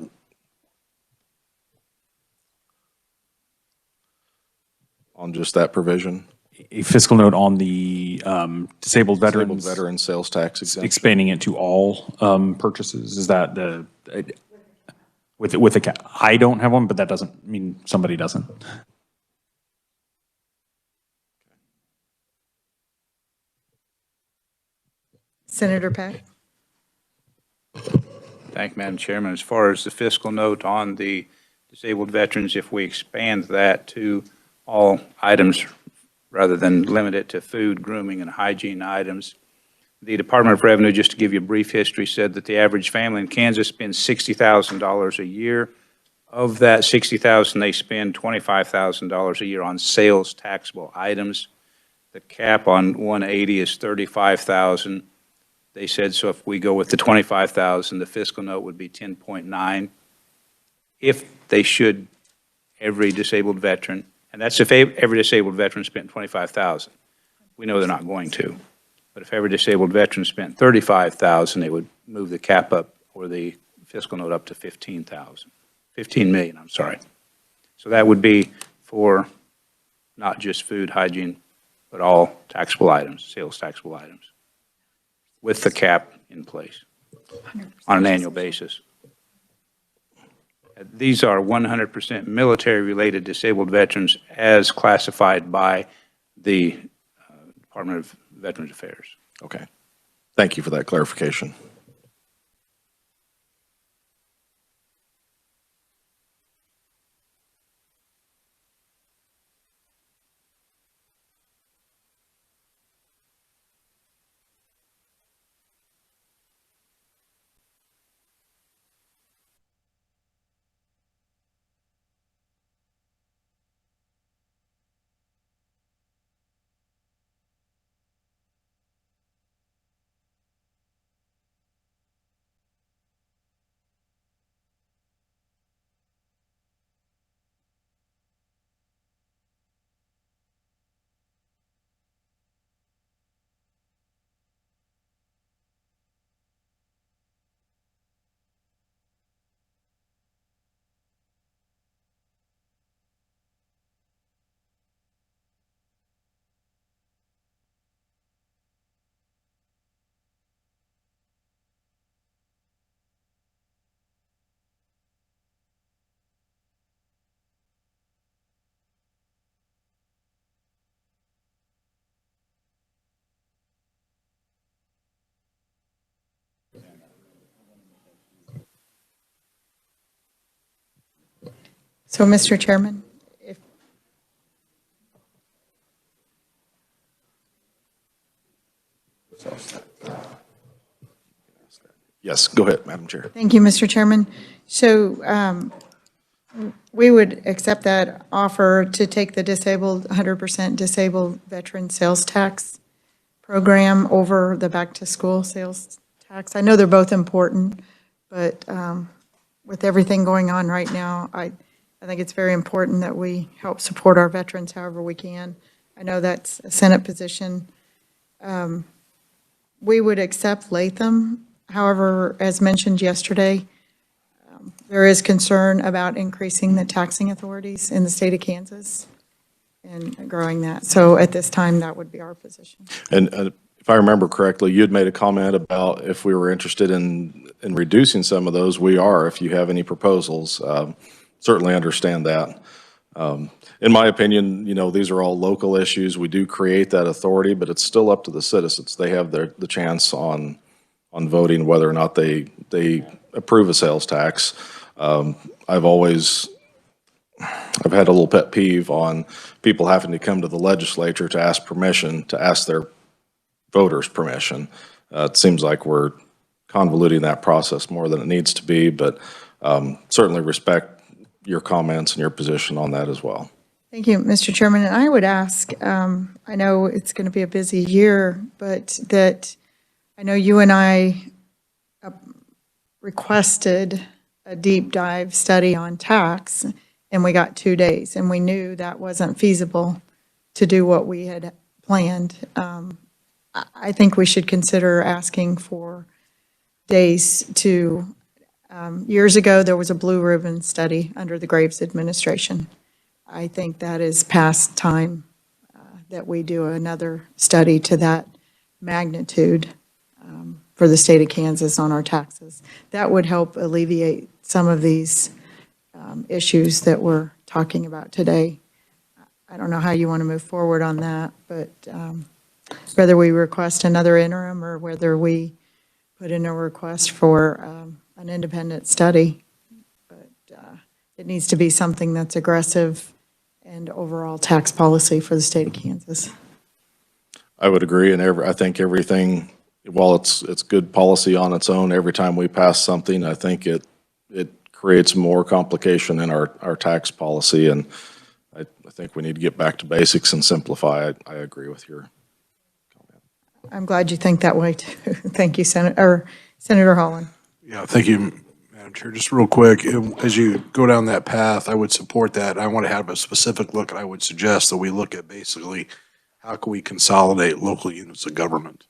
on just that provision? A fiscal note on the disabled Disabled veterans, veteran sales tax exemption? expanding it to all purchases. Is that with the cap? I don't have one, but that doesn't mean somebody doesn't. Senator Peck? Thank you, Madam Chairman. As far as the fiscal note on the disabled veterans, if we expand that to all items rather than limit it to food, grooming, and hygiene items. The Department of Revenue, just to give you a brief history, said that the average family in Kansas spends $60,000 a year. Of that $60,000, they spend $25,000 a year on sales taxable items. The cap on 180 is $35,000. They said, so if we go with the $25,000, the fiscal note would be 10.9. If they should, every disabled veteran, and that's if every disabled veteran spent $25,000. We know they're not going to. But if every disabled veteran spent $35,000, it would move the cap up, or the fiscal note up to $15 million, I'm sorry. So that would be for not just food, hygiene, but all taxable items, sales taxable items, with the cap in place on an annual basis. These are 100% military-related disabled veterans as classified by the Department of Veterans Affairs. Okay. Thank you for that clarification. So, Mr. Chairman, if, Yes, go ahead, Madam Chair. thank you, Mr. Chairman. So we would accept that offer to take the 100% disabled veteran sales tax program over the back-to-school sales tax. I know they're both important, but with everything going on right now, I think it's very important that we help support our veterans however we can. I know that's a Senate position. We would accept Latham. However, as mentioned yesterday, there is concern about increasing the taxing authorities in the state of Kansas and growing that. So at this time, that would be our position. And if I remember correctly, you had made a comment about if we were interested in reducing some of those. We are, if you have any proposals. Certainly understand that. In my opinion, you know, these are all local issues. We do create that authority, but it's still up to the citizens. They have the chance on voting whether or not they approve a sales tax. I've had a little pet peeve on people having to come to the legislature to ask permission, to ask their voters permission. It seems like we're convoluting that process more than it needs to be, but certainly respect your comments and your position on that as well. Thank you, Mr. Chairman. And I would ask, I know it's going to be a busy year, but that I know you and I requested a deep dive study on tax, and we got 2 days, and we knew that wasn't feasible to do what we had planned. I think we should consider asking for days to, years ago, there was a blue ribbon study under the Graves administration. I think that is past time that we do another study to that magnitude for the state of Kansas on our taxes. That would help alleviate some of these issues that we're talking about today. I don't know how you want to move forward on that, but whether we request another interim or whether we put in a request for an independent study. But it needs to be something that's aggressive and overall tax policy for the state of Kansas. I would agree, and I think everything, while it's good policy on its own, every time we pass something, I think it creates more complication in our tax policy, and I think we need to get back to basics and simplify. I agree with your comment. I'm glad you think that way too. Thank you, Senator Holland. Yeah, thank you, Madam Chair. Just real quick, as you go down that path, I would support that. I want to have a specific look, and I would suggest that we look at basically how can we consolidate local units of government.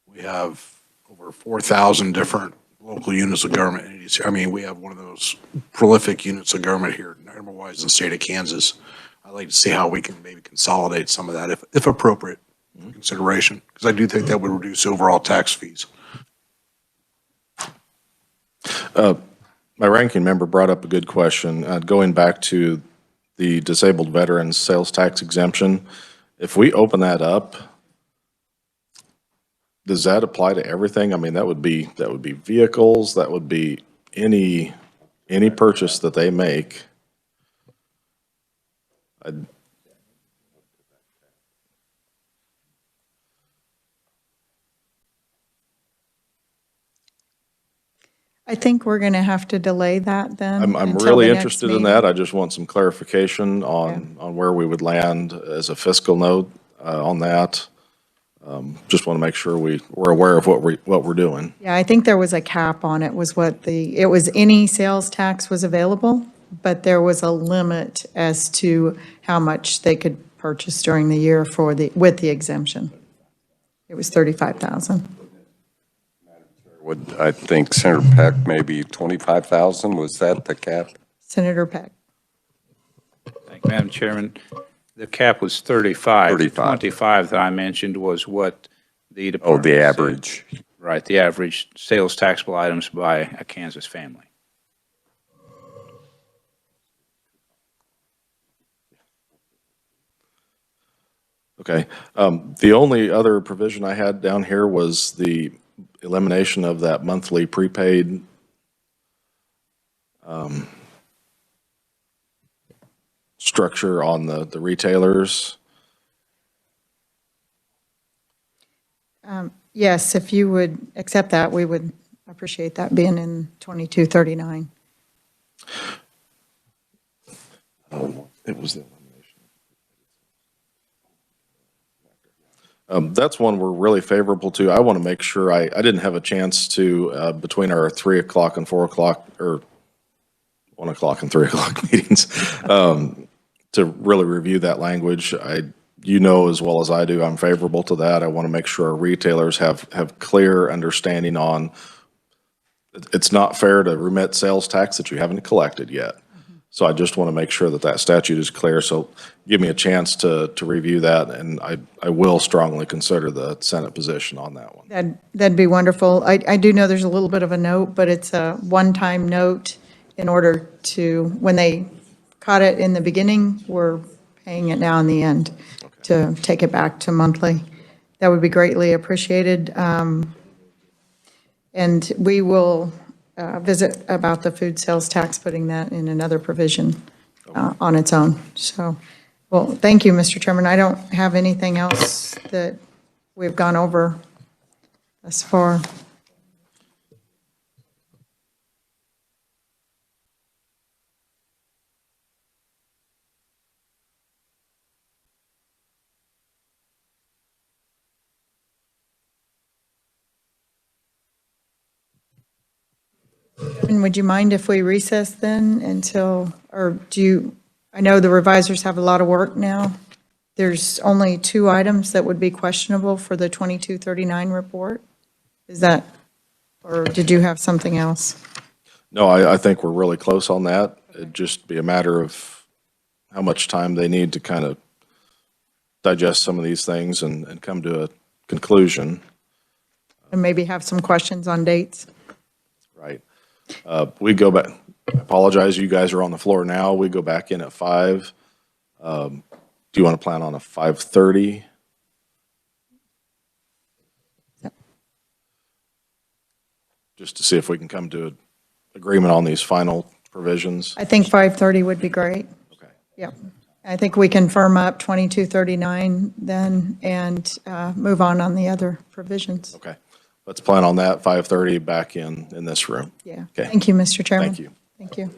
We have over 4,000 different local units of government entities. I mean, we have one of those prolific units of government here, number-wise in the state of Kansas. I'd like to see how we can maybe consolidate some of that, if appropriate, consideration, because I do think that would reduce overall tax fees. My ranking member brought up a good question. Going back to the disabled veterans sales tax exemption, if we open that up, does that apply to everything? I mean, that would be vehicles, that would be any purchase that they make. I think we're going to have to delay that then. I'm until really the next interested in meeting. that. I just want some clarification on where we would land as a fiscal note on that. Just want to make sure we're aware of what we're doing. Yeah, I think there was a cap on it, it was any sales tax was available, but there was a limit as to how much they could purchase during the year with the exemption. It was 35,000. Would, I think Senator Peck, maybe 25,000, was that the cap? Senator Peck. Thank you, Madam Chairman. The cap was 35. 35. 25 that I mentioned was what the Oh, department the said. average. Right, the average sales taxable items by a Kansas family. Okay. The only other provision I had down here was the elimination of that monthly prepaid structure on the retailers. Yes, if you would accept that, we would appreciate that being in 2239. It was the elimination. That's one we're really favorable to. I want to make sure, I didn't have a chance to, between our 3 o'clock and 4 o'clock, or 1 o'clock and 3 o'clock meetings, to really review that language. You know as well as I do, I'm favorable to that. I want to make sure our retailers have clear understanding on, it's not fair to remit sales tax that you haven't collected yet. So I just want to make sure that that statute is clear. So give me a chance to review that, and I will strongly consider the Senate position on that one. That'd be wonderful. I do know there's a little bit of a note, but it's a one-time note in order to, when they caught it in the beginning, we're paying it now in the end to take it back to monthly. That would be greatly appreciated. And we will visit about the food sales tax, putting that in another provision on its own. So, well, thank you, Mr. Chairman. I don't have anything else that we've gone over thus far. And would you mind if we recess then until, or I know the revisers have a lot of work now. There's only 2 items that would be questionable for the 2239 report. Is that, or did you have something else? No, I think we're really close on that. It'd just be a matter of how much time they need to kind of digest some of these things and come to a conclusion. And maybe have some questions on dates? Right. We go back, I apologize, you guys are on the floor now. We go back in at 5. Do you want to plan on a 5:30? Yep. Just to see if we can come to an agreement on these final provisions. I think 5:30 would be great. Okay. Yep. I think we can firm up 2239 then and move on the other provisions. Okay. Let's plan on that, 5:30 back in this room. Yeah. Okay. Thank you, Mr. Chairman. Thank you. Thank you.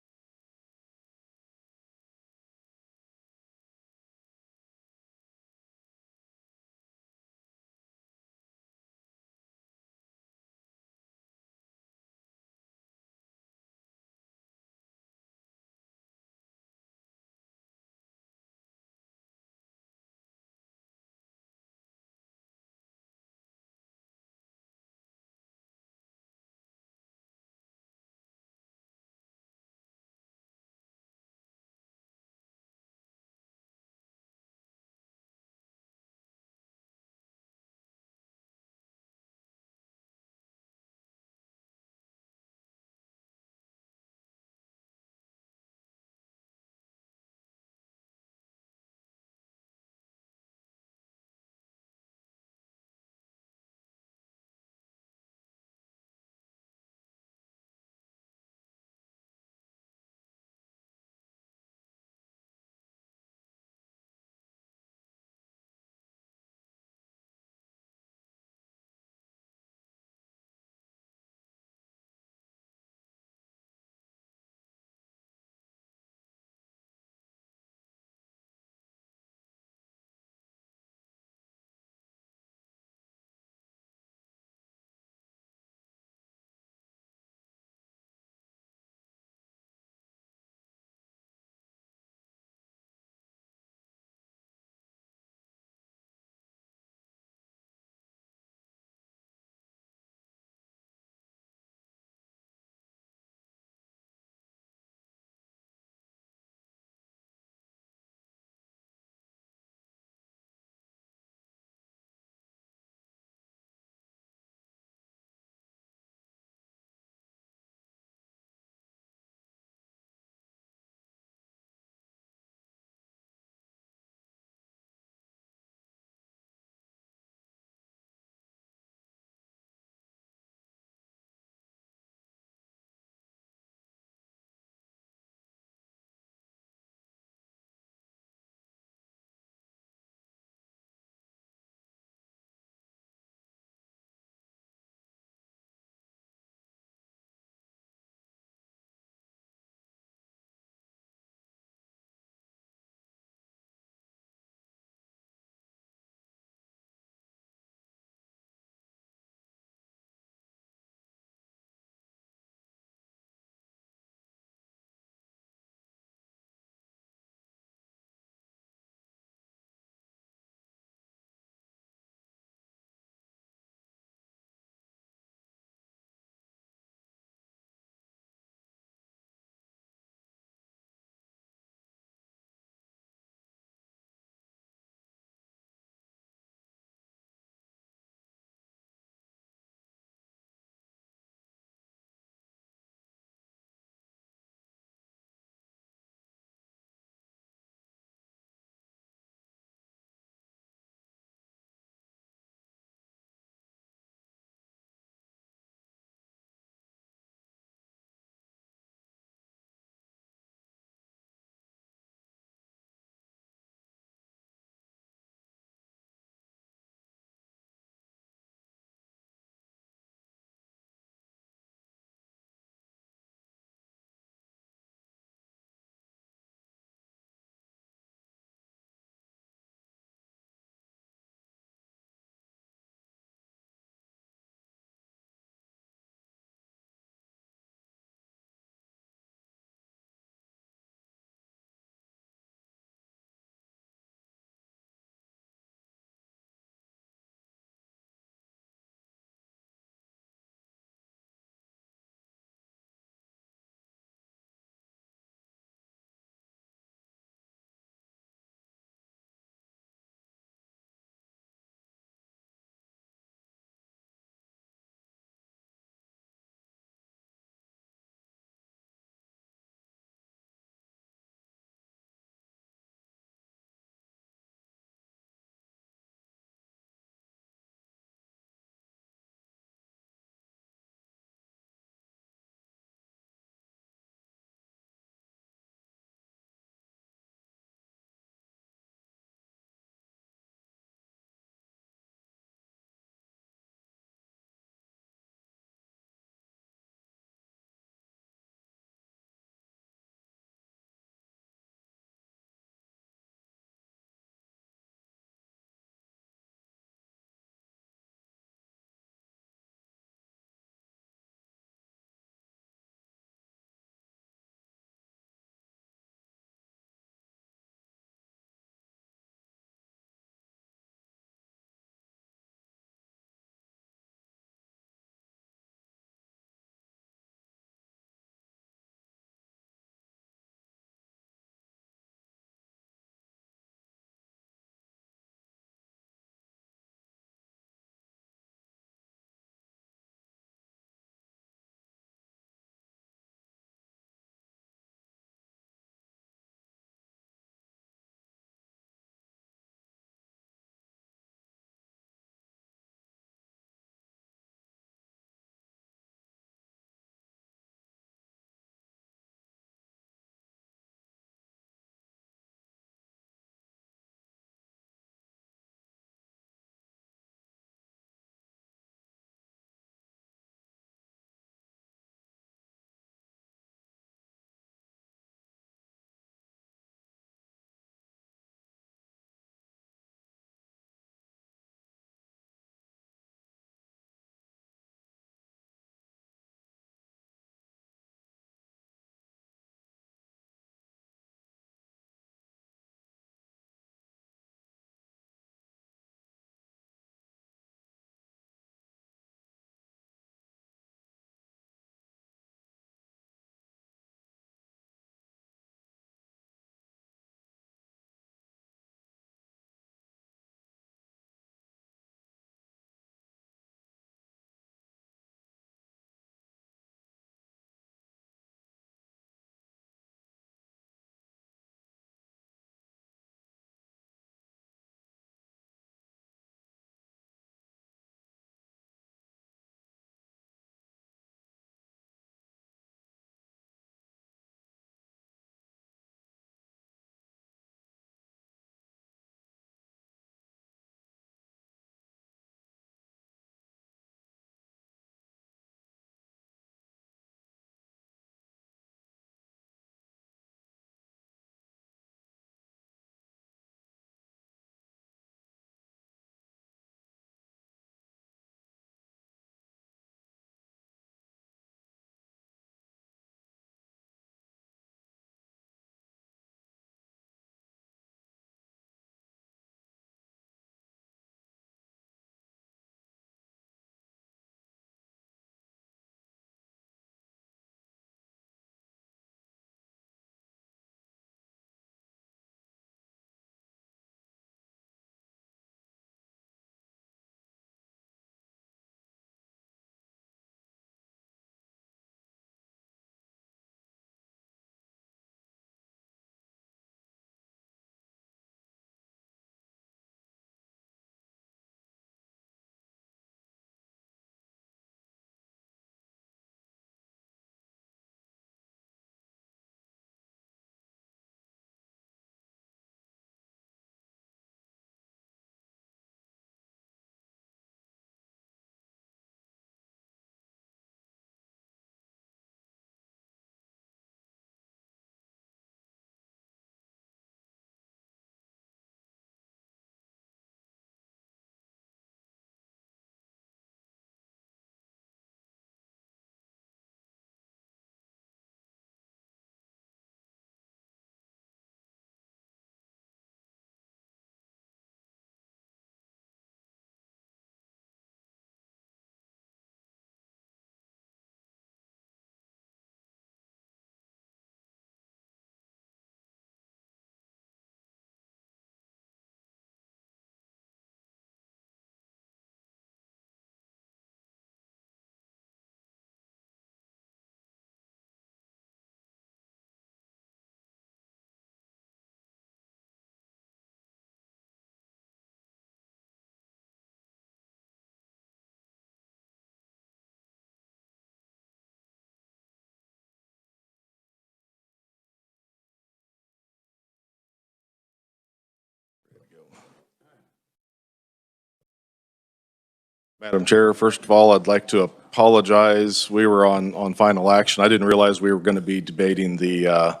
Madam Chair, first of all, I'd like to apologize. We were on final action. I didn't realize we were going to be debating the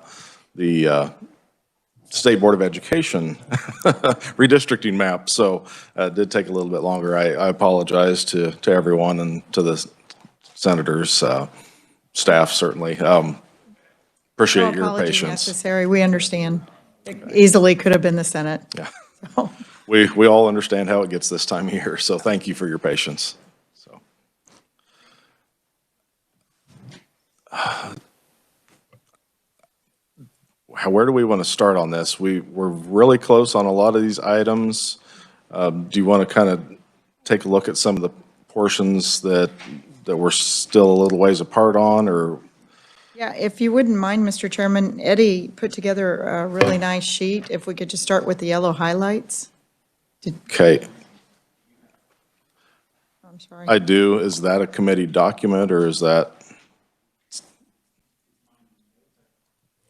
State Board of Education redistricting map, so it did take a little bit longer. I apologize to everyone and to the senators, staff certainly. Appreciate No your apology patience. necessary. We understand. It easily could have been the Senate. Yeah. So, We all understand how it gets this time of year, so thank you for your patience. So, where do we want to start on this? We're really close on a lot of these items. Do you want to kind of take a look at some of the portions that we're still a little ways apart on, or? yeah, if you wouldn't mind, Mr. Chairman, Eddie put together a really nice sheet. If we could just start with the yellow highlights. Okay, I'm sorry. I do. Is that a committee document, or is that?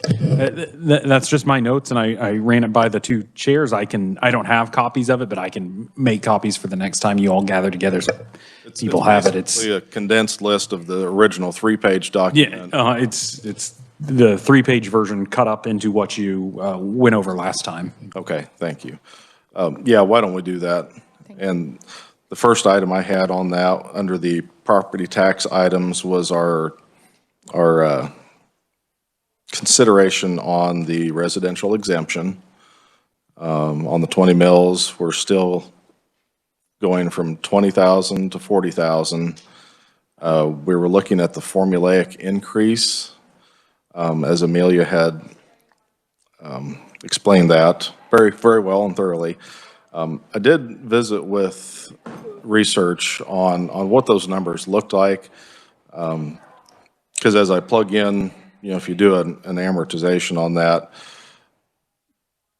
That's just my notes, and I ran it by the two chairs. I don't have copies of it, but I can make copies for the next time you all gather together, so people have it. It's, basically a condensed list of the original three-page document. yeah, it's the three-page version cut up into what you went over last time. Okay, thank you. Yeah, why don't we do that? And the first item I had on that, under the property tax items, was our consideration on the residential exemption. On the 20 mills, we're still going from 20,000 to 40,000. We were looking at the formulaic increase, as Amelia had explained that very, very well and thoroughly. I did visit with research on what those numbers looked like, because as I plug in, you know, if you do an amortization on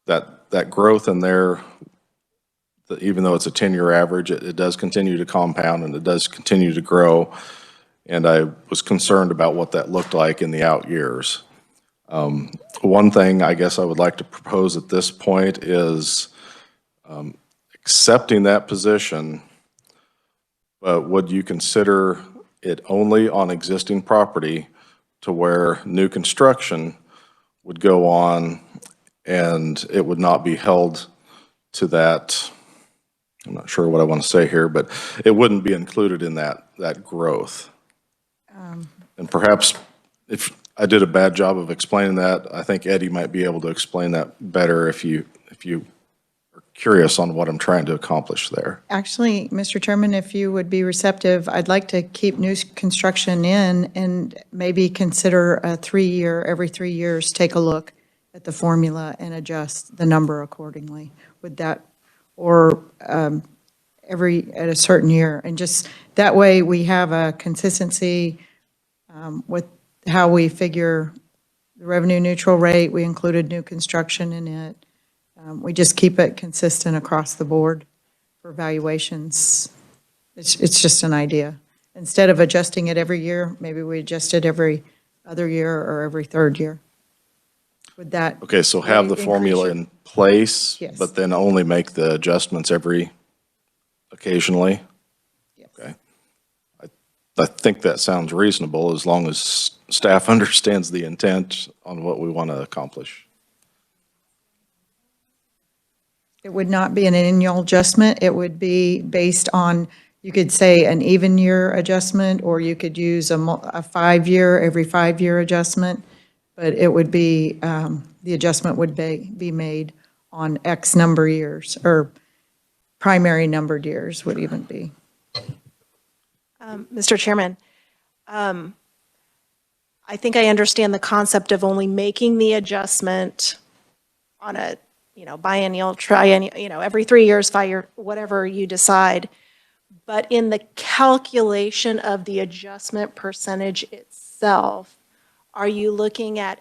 that growth in there, even though it's a 10-year average, it does continue to compound and it does continue to grow. And I was concerned about what that looked like in the out years. One thing I guess I would like to propose at this point is accepting that position, but would you consider it only on existing property to where new construction would go on and it would not be held to that, I'm not sure what I want to say here, but it wouldn't be included in that growth. And perhaps if I did a bad job of explaining that, I think Eddie might be able to explain that better if you are curious on what I'm trying to accomplish there. Actually, Mr. Chairman, if you would be receptive, I'd like to keep new construction in and maybe consider a 3-year, every 3 years, take a look at the formula and adjust the number accordingly. Would that, or at a certain year, and just, that way we have a consistency with how we figure the revenue neutral rate. We included new construction in it. We just keep it consistent across the board for valuations. It's just an idea. Instead of adjusting it every year, maybe we adjust it every other year or every third year. Would that? Okay, so have the increase formula your- in place, Yes. but then only make the adjustments every occasionally? Yes. Okay. I think that sounds reasonable as long as staff understands the intent on what we want to accomplish. It would not be an annual adjustment. It would be based on, you could say an even year adjustment, or you could use a 5-year, every 5-year adjustment. But it would be, the adjustment would be made on X number of years, or primary numbered years would even be. Mr. Chairman, I think I understand the concept of only making the adjustment on a, biennial, triennial, every 3 years, 5-year, whatever you decide. But in the calculation of the adjustment percentage itself, are you looking at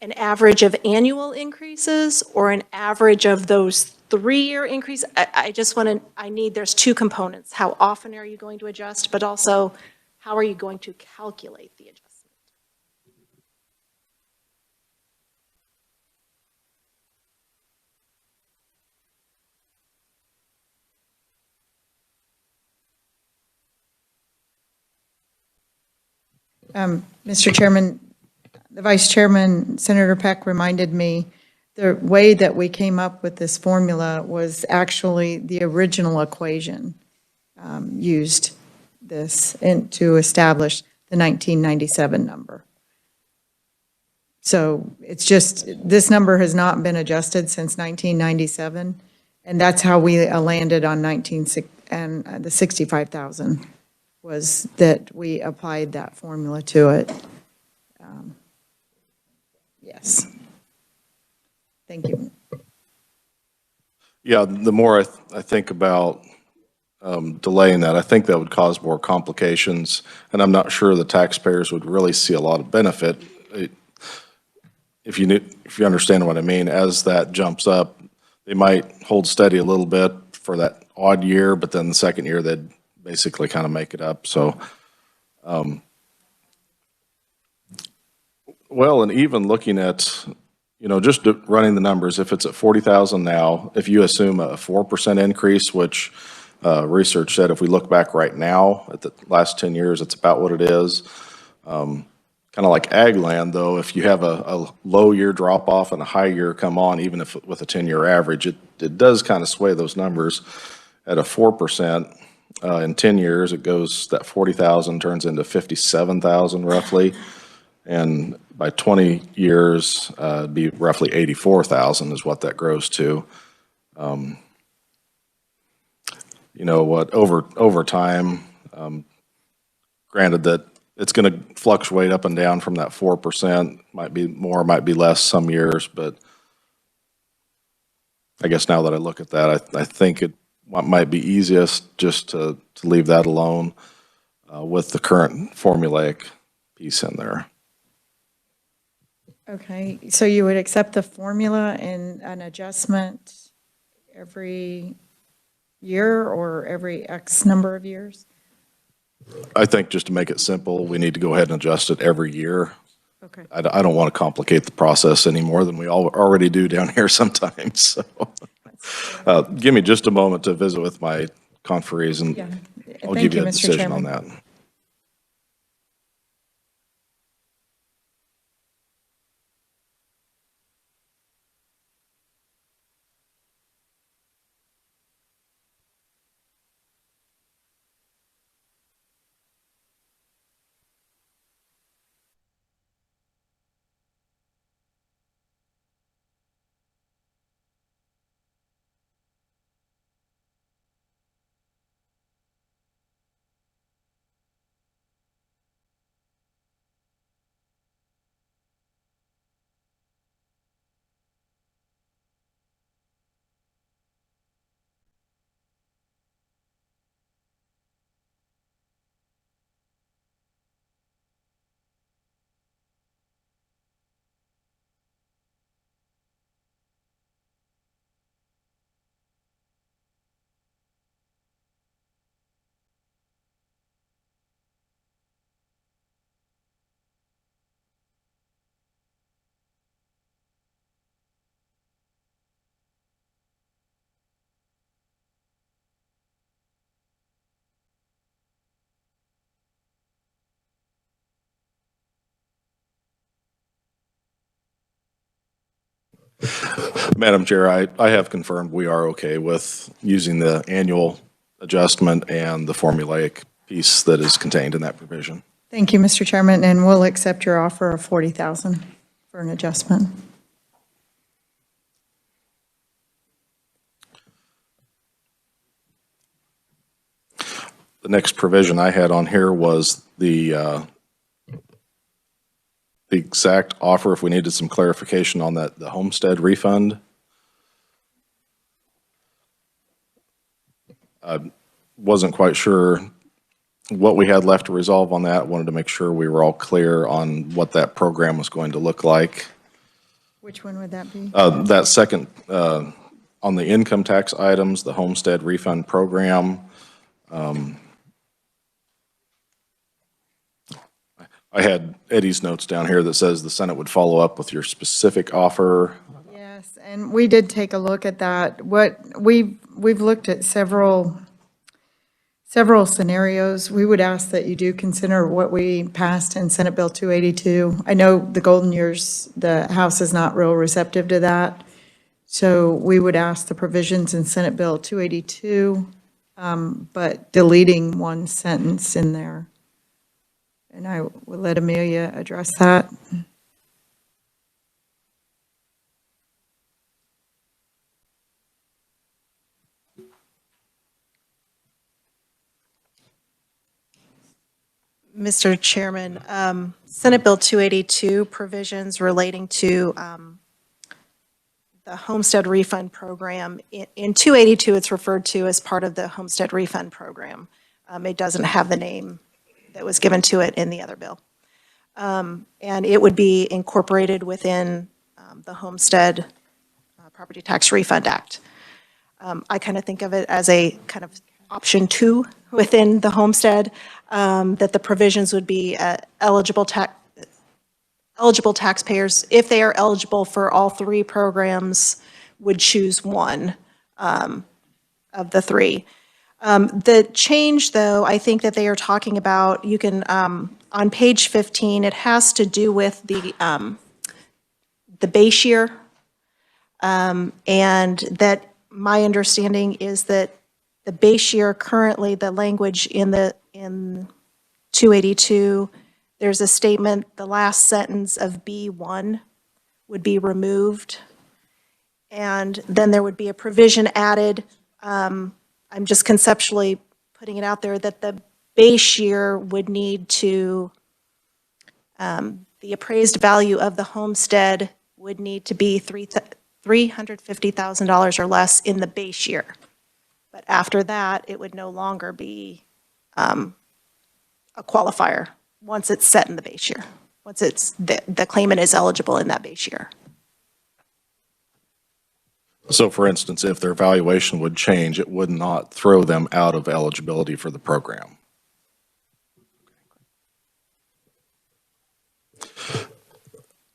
an average of annual increases or an average of those 3-year increases? I just want to, there's two components. How often are you going to adjust, but also how are you going to calculate the adjustment? Mr. Chairman, the Vice Chairman, Senator Peck reminded me, the way that we came up with this formula was actually the original equation used this to establish the 1997 number. So it's just, this number has not been adjusted since 1997, and that's how we landed on the 65,000, was that we applied that formula to it. Yes. Thank you. Yeah, the more I think about delaying that, I think that would cause more complications, and I'm not sure the taxpayers would really see a lot of benefit. If you understand what I mean, as that jumps up, they might hold steady a little bit for that odd year, but then the second year they'd basically kind of make it up. So, well, and even looking at, just running the numbers, if it's at 40,000 now, if you assume a 4% increase, which research said if we look back right now at the last 10 years, it's about what it is. Kind of like ag land, though, if you have a low year drop off and a high year come on, even if with a 10-year average, it does kind of sway those numbers. At a 4%, in 10 years, it goes, that 40,000 turns into 57,000 roughly. And by 20 years, it'd be roughly 84,000 is what that grows to. Over time, granted that it's going to fluctuate up and down from that 4%, might be more, might be less some years, but I guess now that I look at that, I think it might be easiest just to leave that alone with the current formulaic piece in there. Okay, so you would accept the formula and an adjustment every year or every X number of years? I think just to make it simple, we need to go ahead and adjust it every year. Okay. I don't want to complicate the process any more than we already do down here sometimes. So, give me just a moment to visit with my conferees, and Yeah. I'll Thank give you, you a Mr. decision on Chairman. that. Madam Chair, I have confirmed we are okay with using the annual adjustment and the formulaic piece that is contained in that provision. Thank you, Mr. Chairman, and we'll accept your offer of 40,000 for an adjustment. The next provision I had on here was the exact offer, if we needed some clarification on that, the homestead refund. I wasn't quite sure what we had left to resolve on that. Wanted to make sure we were all clear on what that program was going to look like. Which one would that be? That second, on the income tax items, the homestead refund program. I had Eddie's notes down here that says the Senate would follow up with your specific offer. Yes, and we did take a look at that. We've looked at several several scenarios. We would ask that you do consider what we passed in Senate Bill 282. I know the golden years, the House is not real receptive to that. So we would ask the provisions in Senate Bill 282, but deleting one sentence in there. And I will let Amelia address that. Mr. Chairman, Senate Bill 282 provisions relating to the Homestead Refund Program. In 282, it's referred to as part of the Homestead Refund Program. It doesn't have the name that was given to it in the other bill. And it would be incorporated within the Homestead Property Tax Refund Act. I kind of think of it as a kind of option 2 within the homestead, that the provisions would be eligible taxpayers, if they are eligible for all 3 programs, would choose one of the 3. The change, though, I think that they are talking about, you can, on page 15, it has to do with the base year, and that my understanding is that the base year currently, the language in 282, there's a statement, the last sentence of B1 would be removed. And then there would be a provision added, I'm just conceptually putting it out there, that the base year would need to, the appraised value of the homestead would need to be $350,000 or less in the base year. But after that, it would no longer be a qualifier once it's set in the base year, once it's the claimant is eligible in that base year. So for instance, if their valuation would change, it would not throw them out of eligibility for the program.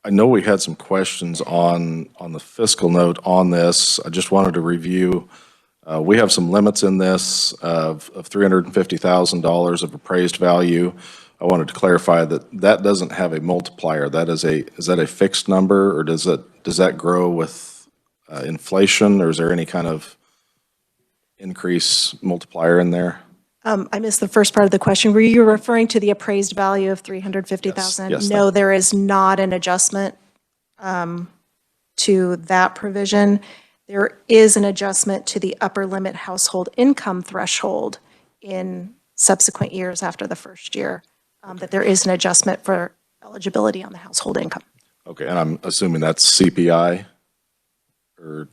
I know we had some questions on the fiscal note on this. I just wanted to review. We have some limits in this of $350,000 of appraised value. I wanted to clarify that that doesn't have a multiplier. Is that a fixed number, or does that grow with inflation, or is there any kind of increase multiplier in there? I missed the first part of the question. Were you referring to the appraised value of $350,000? Yes, No, there is not an adjustment to that provision. There is an adjustment to the upper limit household income threshold in subsequent years after the first year, that there is an adjustment for eligibility on the household income. Okay, and I'm assuming that's CPI, or?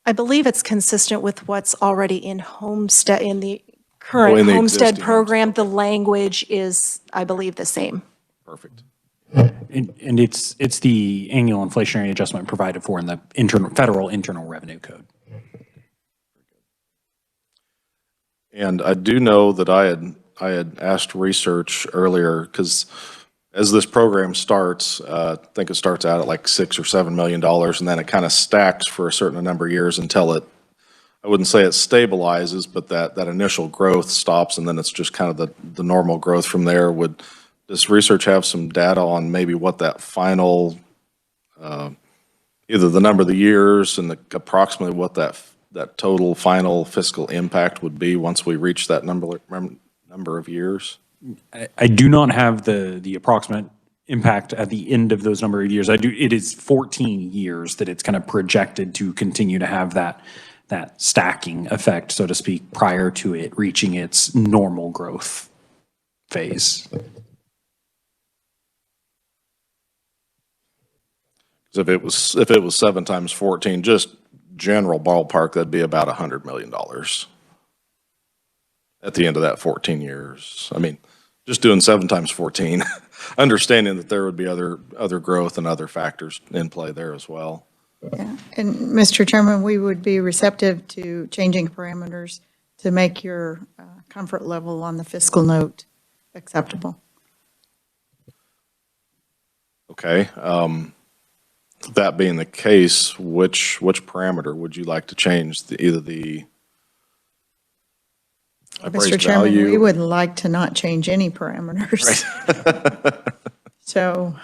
I believe it's consistent with what's already in Homestead, in the current in the Homestead existing program. The language is, I believe, the same. Perfect. And it's the annual inflationary adjustment provided for in the federal Internal Revenue Code. And I do know that I had asked research earlier, because as this program starts, I think it starts out at like $6 or $7 million, and then it kind of stacks for a certain number of years until I wouldn't say it stabilizes, but that initial growth stops, and then it's just kind of the normal growth from there. Does research have some data on maybe what that final, either the number of the years and approximately what that total final fiscal impact would be once we reach that number of years? I do not have the approximate impact at the end of those number of years. It is 14 years that it's kind of projected to continue to have that stacking effect, so to speak, prior to it reaching its normal growth phase. If it was 7 times 14, just general ballpark, that'd be about $100 million at the end of that 14 years. I mean, just doing 7 times 14, understanding that there would be other growth and other factors in play there as well. Yeah. And Mr. Chairman, we would be receptive to changing parameters to make your comfort level on the fiscal note acceptable. Okay. That being the case, which parameter would you like to change? Either the Mr. appraised Chairman, we value? would like to not change any parameters. So,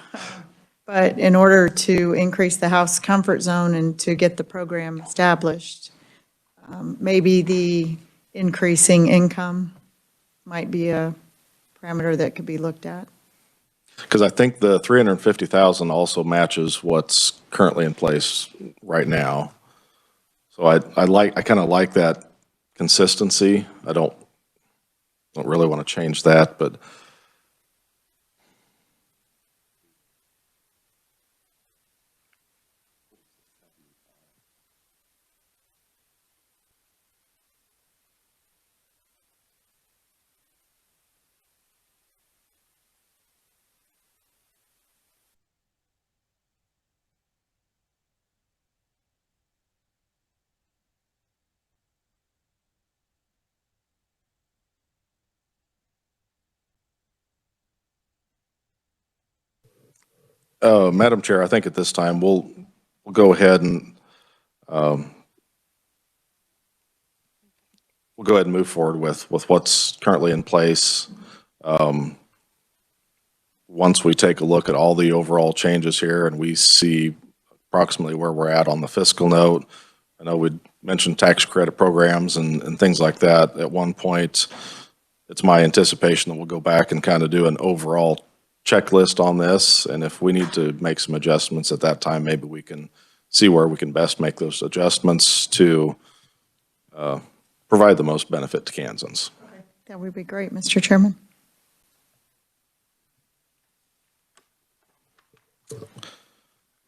but in order to increase the house comfort zone and to get the program established, maybe the increasing income might be a parameter that could be looked at. Because I think the 350,000 also matches what's currently in place right now. So I kind of like that consistency. I don't really want to change that, but Madam Chair, I think at this time, we'll go ahead and we'll go ahead and move forward with what's currently in place. Once we take a look at all the overall changes here and we see approximately where we're at on the fiscal note, I know we'd mentioned tax credit programs and things like that at one point. It's my anticipation that we'll go back and kind of do an overall checklist on this, and if we need to make some adjustments at that time, maybe we can see where we can best make those adjustments to provide the most benefit to Kansans. That would be great, Mr. Chairman.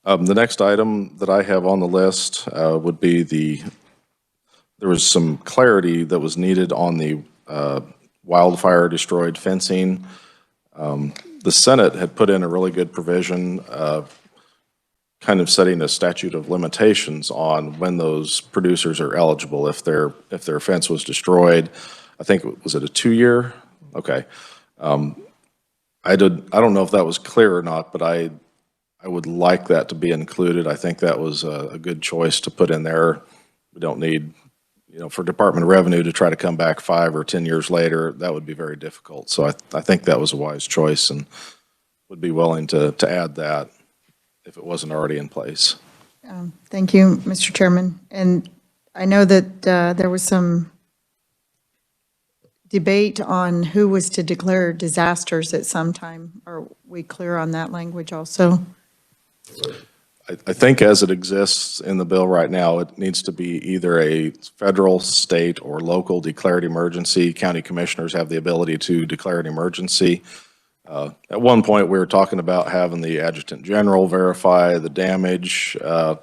The next item that I have on the list would be there was some clarity that was needed on the wildfire destroyed fencing. The Senate had put in a really good provision of kind of setting a statute of limitations on when those producers are eligible if their fence was destroyed. I think, was it a 2-year? Okay. I don't know if that was clear or not, but I would like that to be included. I think that was a good choice to put in there. We don't need, for Department of Revenue to try to come back 5 or 10 years later, that would be very difficult. So I think that was a wise choice and would be willing to add that if it wasn't already in place. Thank you, Mr. Chairman. And I know that there was some debate on who was to declare disasters at some time. Are we clear on that language also? I think as it exists in the bill right now, it needs to be either a federal, state, or local declared emergency. County commissioners have the ability to declare an emergency. At one point, we were talking about having the adjutant general verify the damage. It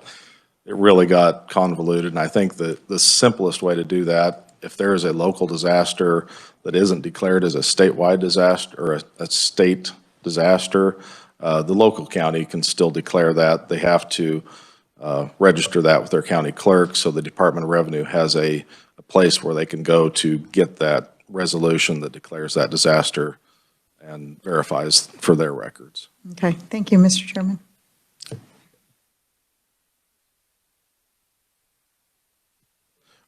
really got convoluted, and I think that the simplest way to do that, if there is a local disaster that isn't declared as a statewide disaster or a state disaster, the local county can still declare that. They have to register that with their county clerk, so the Department of Revenue has a place where they can go to get that resolution that declares that disaster and verifies for their records. Okay, thank you, Mr. Chairman.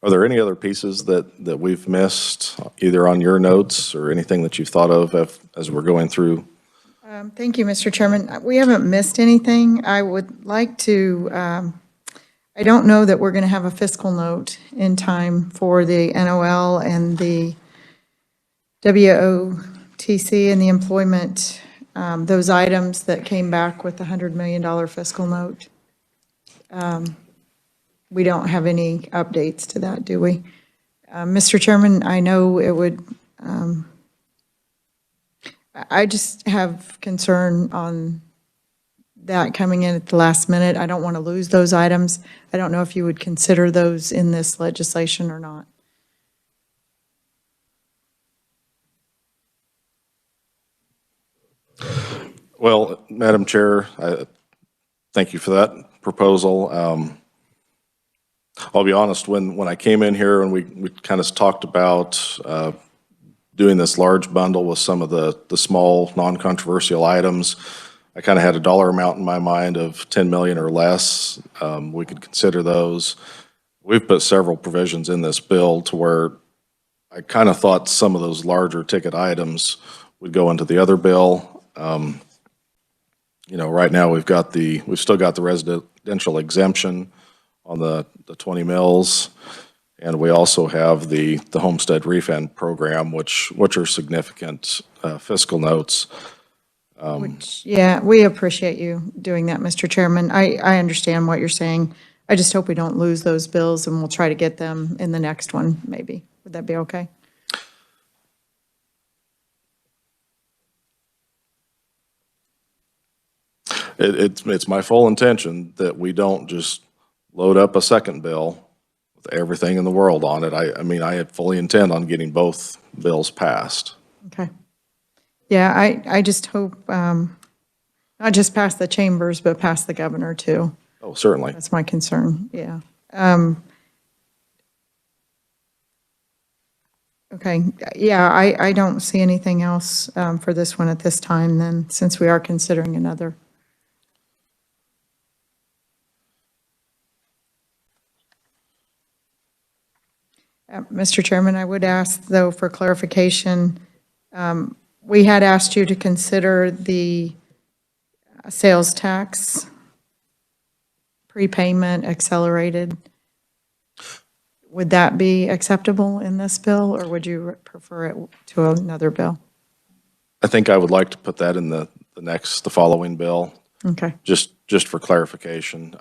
Are there any other pieces that we've missed, either on your notes or anything that you've thought of as we're going through? Thank you, Mr. Chairman. We haven't missed anything. I would like to, I don't know that we're going to have a fiscal note in time for the NOL and the WOTC and the employment, those items that came back with the $100 million fiscal note. We don't have any updates to that, do we? Mr. Chairman, I know it would, I just have concern on that coming in at the last minute. I don't want to lose those items. I don't know if you would consider those in this legislation or not. Well, Madam Chair, thank you for that proposal. I'll be honest, when I came in here and we kind of talked about doing this large bundle with some of the small non-controversial items, I kind of had a dollar amount in my mind of 10 million or less. We could consider those. We've put several provisions in this bill to where I kind of thought some of those larger ticket items would go into the other bill. You know, right now we've still got the residential exemption on the 20 mills. And we also have the Homestead Refund program, which are significant fiscal notes. Yeah, we appreciate you doing that, Mr. Chairman. I understand what you're saying. I just hope we don't lose those bills, and we'll try to get them in the next one, maybe. Would that be okay? It's my full intention that we don't just load up a second bill with everything in the world on it. I mean, I fully intend on getting both bills passed. Okay. Yeah, I just hope, not just past the chambers, but past the governor too. Oh, certainly. That's my concern, yeah. Okay, yeah, I don't see anything else for this one at this time then, since we are considering another. Mr. Chairman, I would ask, though, for clarification, we had asked you to consider the sales tax prepayment accelerated. Would that be acceptable in this bill, or would you prefer it to another bill? I think I would like to put that in the following bill, Okay, just for clarification.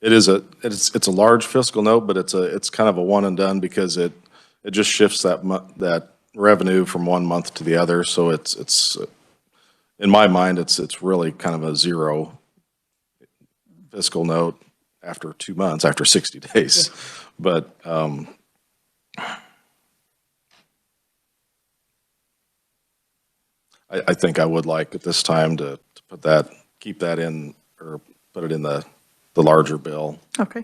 It's a large fiscal note, but it's kind of a one and done because it just shifts that revenue from one month to the other. So it's in my mind, it's really kind of a zero fiscal note after 2 months, after 60 days. But I think I would like at this time to keep that in, or put it in the larger bill. okay.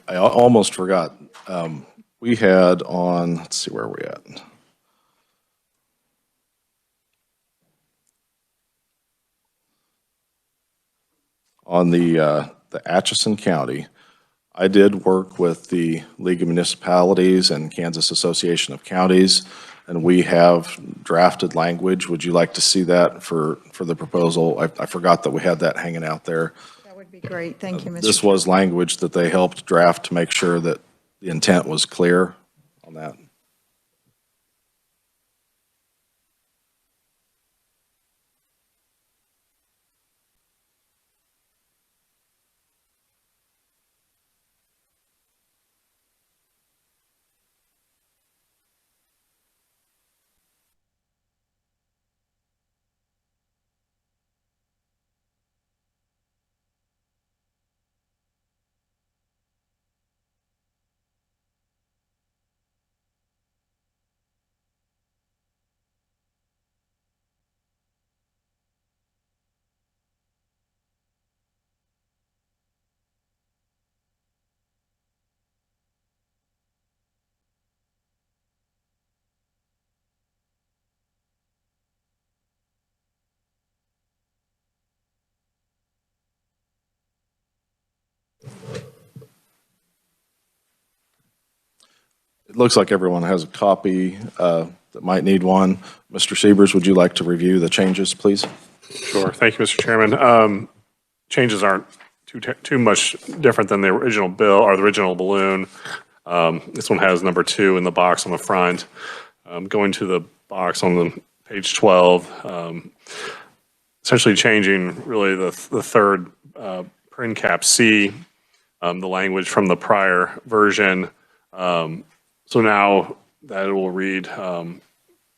I almost forgot. We had on, let's see where we're at. On the Atchison County, I did work with the League of Municipalities and Kansas Association of Counties, and we have drafted language. Would you like to see that for the proposal? I forgot that we had that hanging out there. That would be great, thank you, Mr. This was language that they helped draft to make sure that the intent was clear on that. It looks like everyone has a copy that might need one. Mr. Siebers, would you like to review the changes, please? Sure. Thank you, Mr. Chairman. Changes aren't too much different than the original bill or the original balloon. This one has number 2 in the box on the front. Going to the box on the page 12, essentially changing really the third print cap C the language from the prior version. So now that it will read,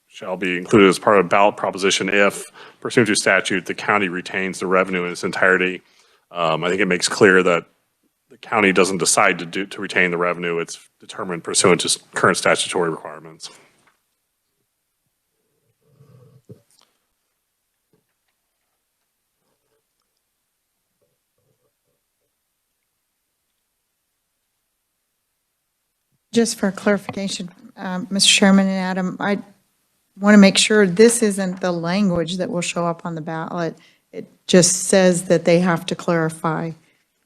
shall be included as part of ballot proposition if pursuant to statute, the county retains the revenue in its entirety. I think it makes clear that the county doesn't decide to retain the revenue. It's determined pursuant to current statutory requirements. Just for clarification, Mr. Chairman and Adam, I want to make sure this isn't the language that will show up on the ballot. It just says that they have to clarify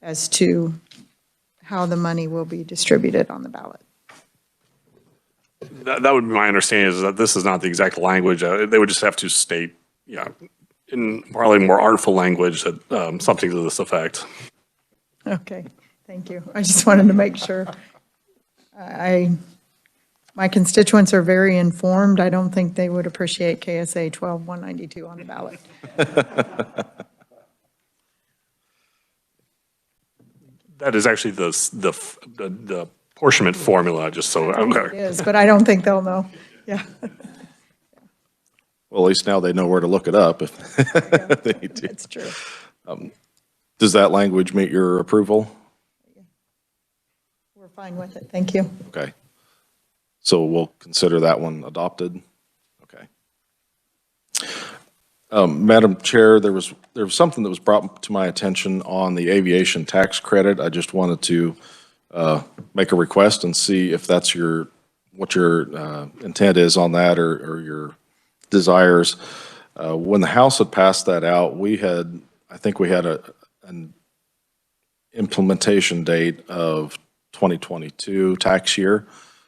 as to how the money will be distributed on the ballot. That would be my understanding, is that this is not the exact language. They would just have to state, in probably more artful language, that something to this effect. Okay, thank you. I just wanted to make sure. My constituents are very informed. I don't think they would appreciate KSA 12-192 on the ballot. That is actually the apportionment formula, just so, It okay. is, but I don't think they'll know. Yeah. Well, at least now they know where to look it up if they need to. That's true. Does that language meet your approval? We're fine with it. Thank you. Okay. So we'll consider that one adopted? Okay. Madam Chair, there was something that was brought to my attention on the aviation tax credit. I just wanted to make a request and see if that's what your intent is on that, or your desires. When the House had passed that out, I think we had an implementation date of 2022 tax year.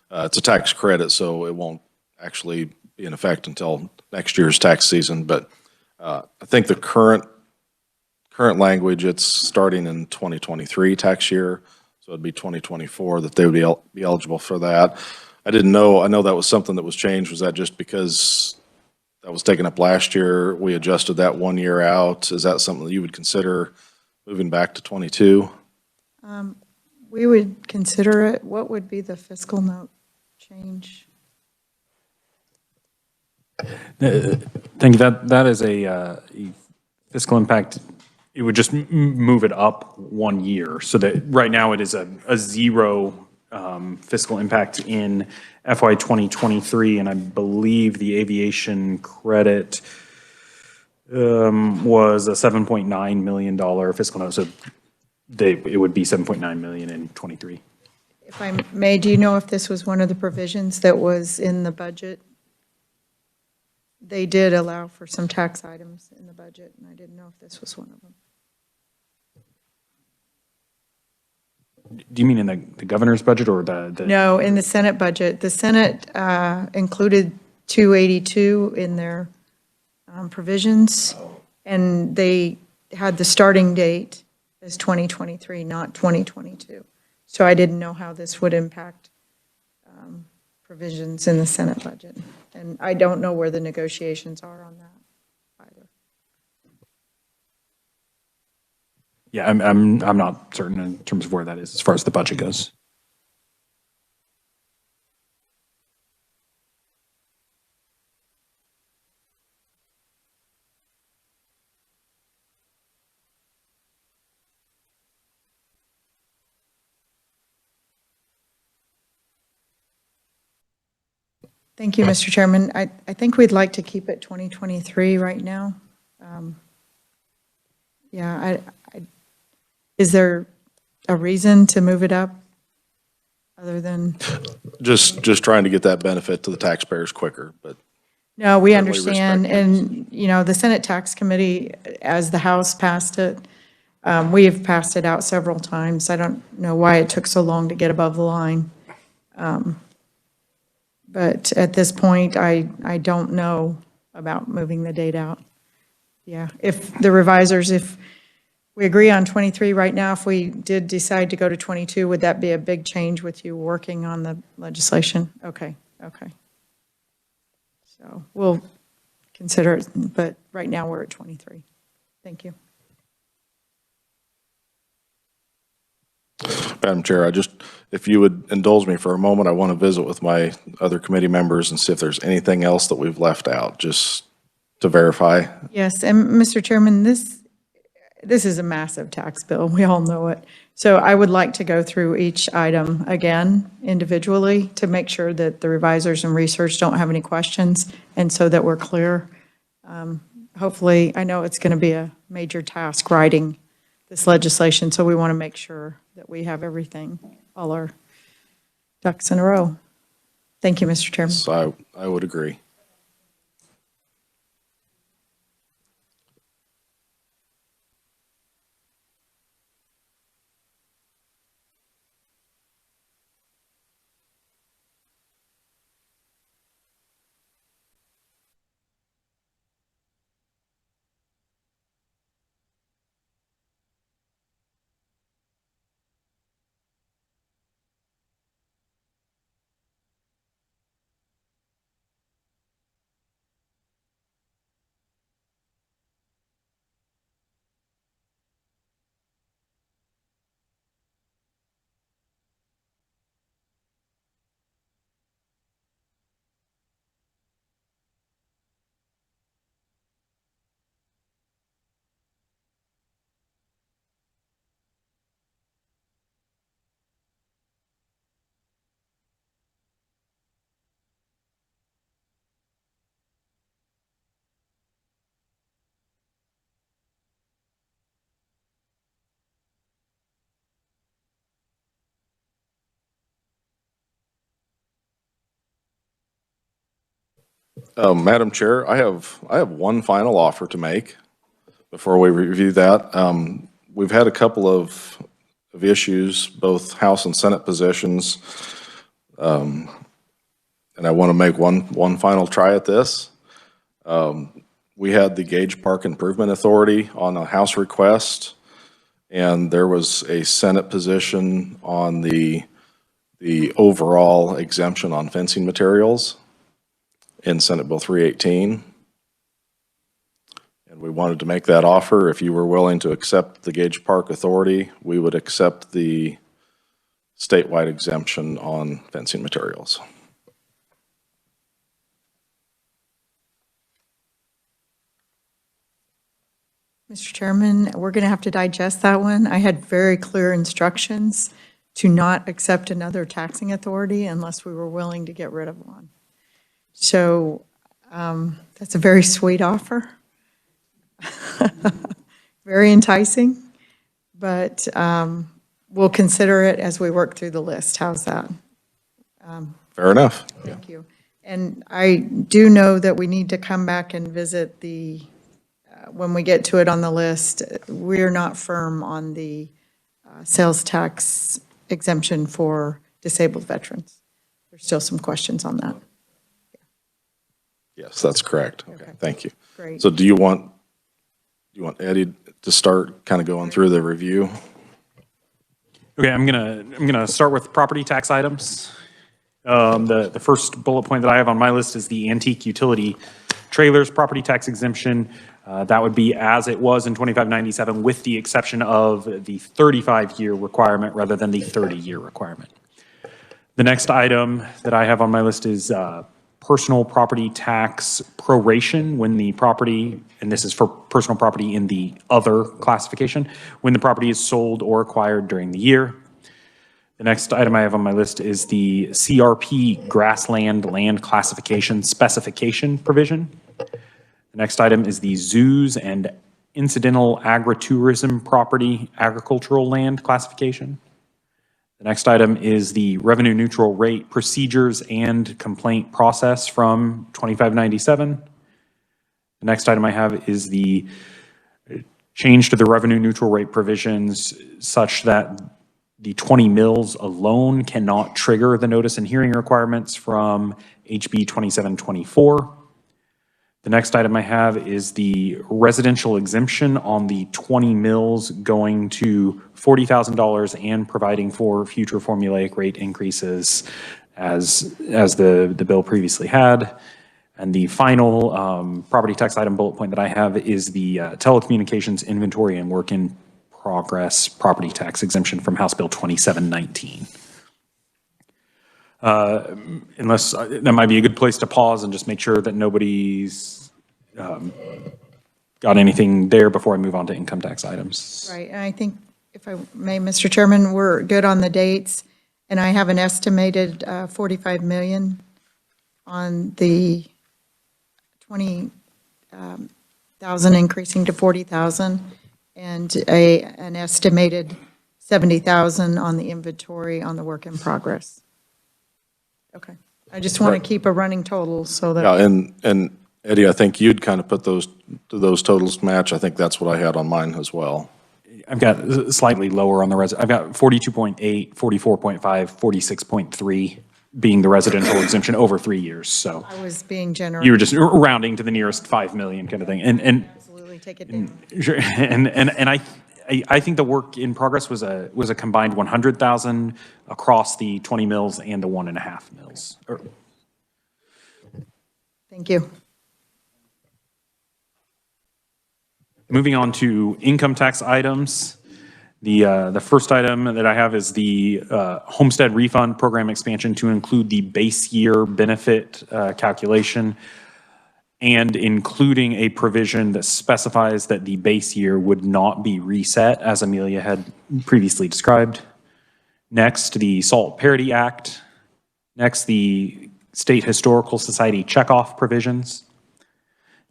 It's a tax credit, so it won't actually be in effect until next year's tax season. But I think the current language, it's starting in 2023 tax year, so it'd be 2024 that they would be eligible for that. I know that was something that was changed. Was that just because that was taken up last year? We adjusted that 1 year out. Is that something that you would consider moving back to 22? We would consider it. What would be the fiscal note change? Thank you. That is a fiscal impact. It would just move it up 1 year, so that right now it is a zero fiscal impact in FY 2023, and I believe the aviation credit was a $7.9 million fiscal note, so it would be 7.9 million in 23. If I may, do you know if this was one of the provisions that was in the budget? They did allow for some tax items in the budget, and I didn't know if this was one of them. Do you mean in the governor's budget or the? No, in the Senate budget. The Senate included 282 in their provisions, and they had the starting date as 2023, not 2022. So I didn't know how this would impact provisions in the Senate budget. And I don't know where the negotiations are on that either. Yeah, I'm not certain in terms of where that is as far as the budget goes. Thank you, Mr. Chairman. I think we'd like to keep it 2023 right now. Yeah, is there a reason to move it up other than? Just trying to get that benefit to the taxpayers quicker, but. No, we Certainly understand. respect And, the Senate Tax Committee, as the House passed it, we have passed it out several times. I don't know why it took so long to get above the line. But at this point, I don't know about moving the date out. Yeah, if the revisers, if we agree on 23 right now, if we did decide to go to 22, would that be a big change with you working on the legislation? Okay. So we'll consider it, but right now we're at 23. Thank you. Madam Chair, if you would indulge me for a moment, I want to visit with my other committee members and see if there's anything else that we've left out, just to verify. Yes, and Mr. Chairman, this is a massive tax bill. We all know it. So I would like to go through each item again individually to make sure that the revisers and research don't have any questions, and so that we're clear. Hopefully, I know it's going to be a major task writing this legislation, so we want to make sure that we have everything, all our ducks in a row. Thank you, Mr. Chairman. So I would agree. Madam Chair, I have one final offer to make before we review that. We've had a couple of issues, both House and Senate positions, and I want to make one final try at this. We had the Gage Park Improvement Authority on a House request, and there was a Senate position on the overall exemption on fencing materials in Senate Bill 318. And we wanted to make that offer. If you were willing to accept the Gage Park Authority, we would accept the statewide exemption on fencing materials. Mr. Chairman, we're going to have to digest that one. I had very clear instructions to not accept another taxing authority unless we were willing to get rid of one. So that's a very sweet offer. Very enticing, but we'll consider it as we work through the list. How's that? Fair enough. Thank you. And I do know that we need to come back and visit the, when we get to it on the list, we're not firm on the sales tax exemption for disabled veterans. There's still some questions on that. Yes, that's correct. Okay, thank you. Great. So do you want Eddie to start kind of going through the review? Okay, I'm gonna start with property tax items. The first bullet point that I have on my list is the antique utility trailers property tax exemption. That would be as it was in 2597 with the exception of the 35-year requirement rather than the 30-year requirement. The next item that I have on my list is personal property tax proration when the property, and this is for personal property in the other classification, when the property is sold or acquired during the year. The next item I have on my list is the CRP grassland land classification specification provision. The next item is the zoos and incidental agritourism property agricultural land classification. The next item is the revenue neutral rate procedures and complaint process from 2597. The next item I have is the change to the revenue neutral rate provisions such that the 20 mills alone cannot trigger the notice and hearing requirements from HB 2724. The next item I have is the residential exemption on the 20 mills going to $40,000 and providing for future formulaic rate increases as the bill previously had. And the final property tax item bullet point that I have is the telecommunications inventory and work in progress property tax exemption from House Bill 2719. Unless, that might be a good place to pause and just make sure that nobody's got anything there before I move on to income tax items. Right, and I think, if I may, Mr. Chairman, we're good on the dates, and I have an estimated 45 million on the 20,000 increasing to 40,000, and an estimated 70,000 on the inventory on the work in progress. Okay, I just want to keep a running total so that. Yeah, and Eddie, I think you'd kind of put those totals match. I think that's what I had on mine as well. I've got slightly lower on the I've got 42.8, 44.5, 46.3 being the residential exemption over 3 years, so. I was being generous. You were just rounding to the nearest 5 million kind of thing, and Absolutely, take it down. sure, and I think the work in progress was a combined 100,000 across the 20 mills and the 1.5 mills. Thank you. Moving on to income tax items. The first item that I have is the Homestead Refund Program expansion to include the base year benefit calculation, and including a provision that specifies that the base year would not be reset, as Amelia had previously described. Next, the SALT Parity Act. Next, the State Historical Society checkoff provisions.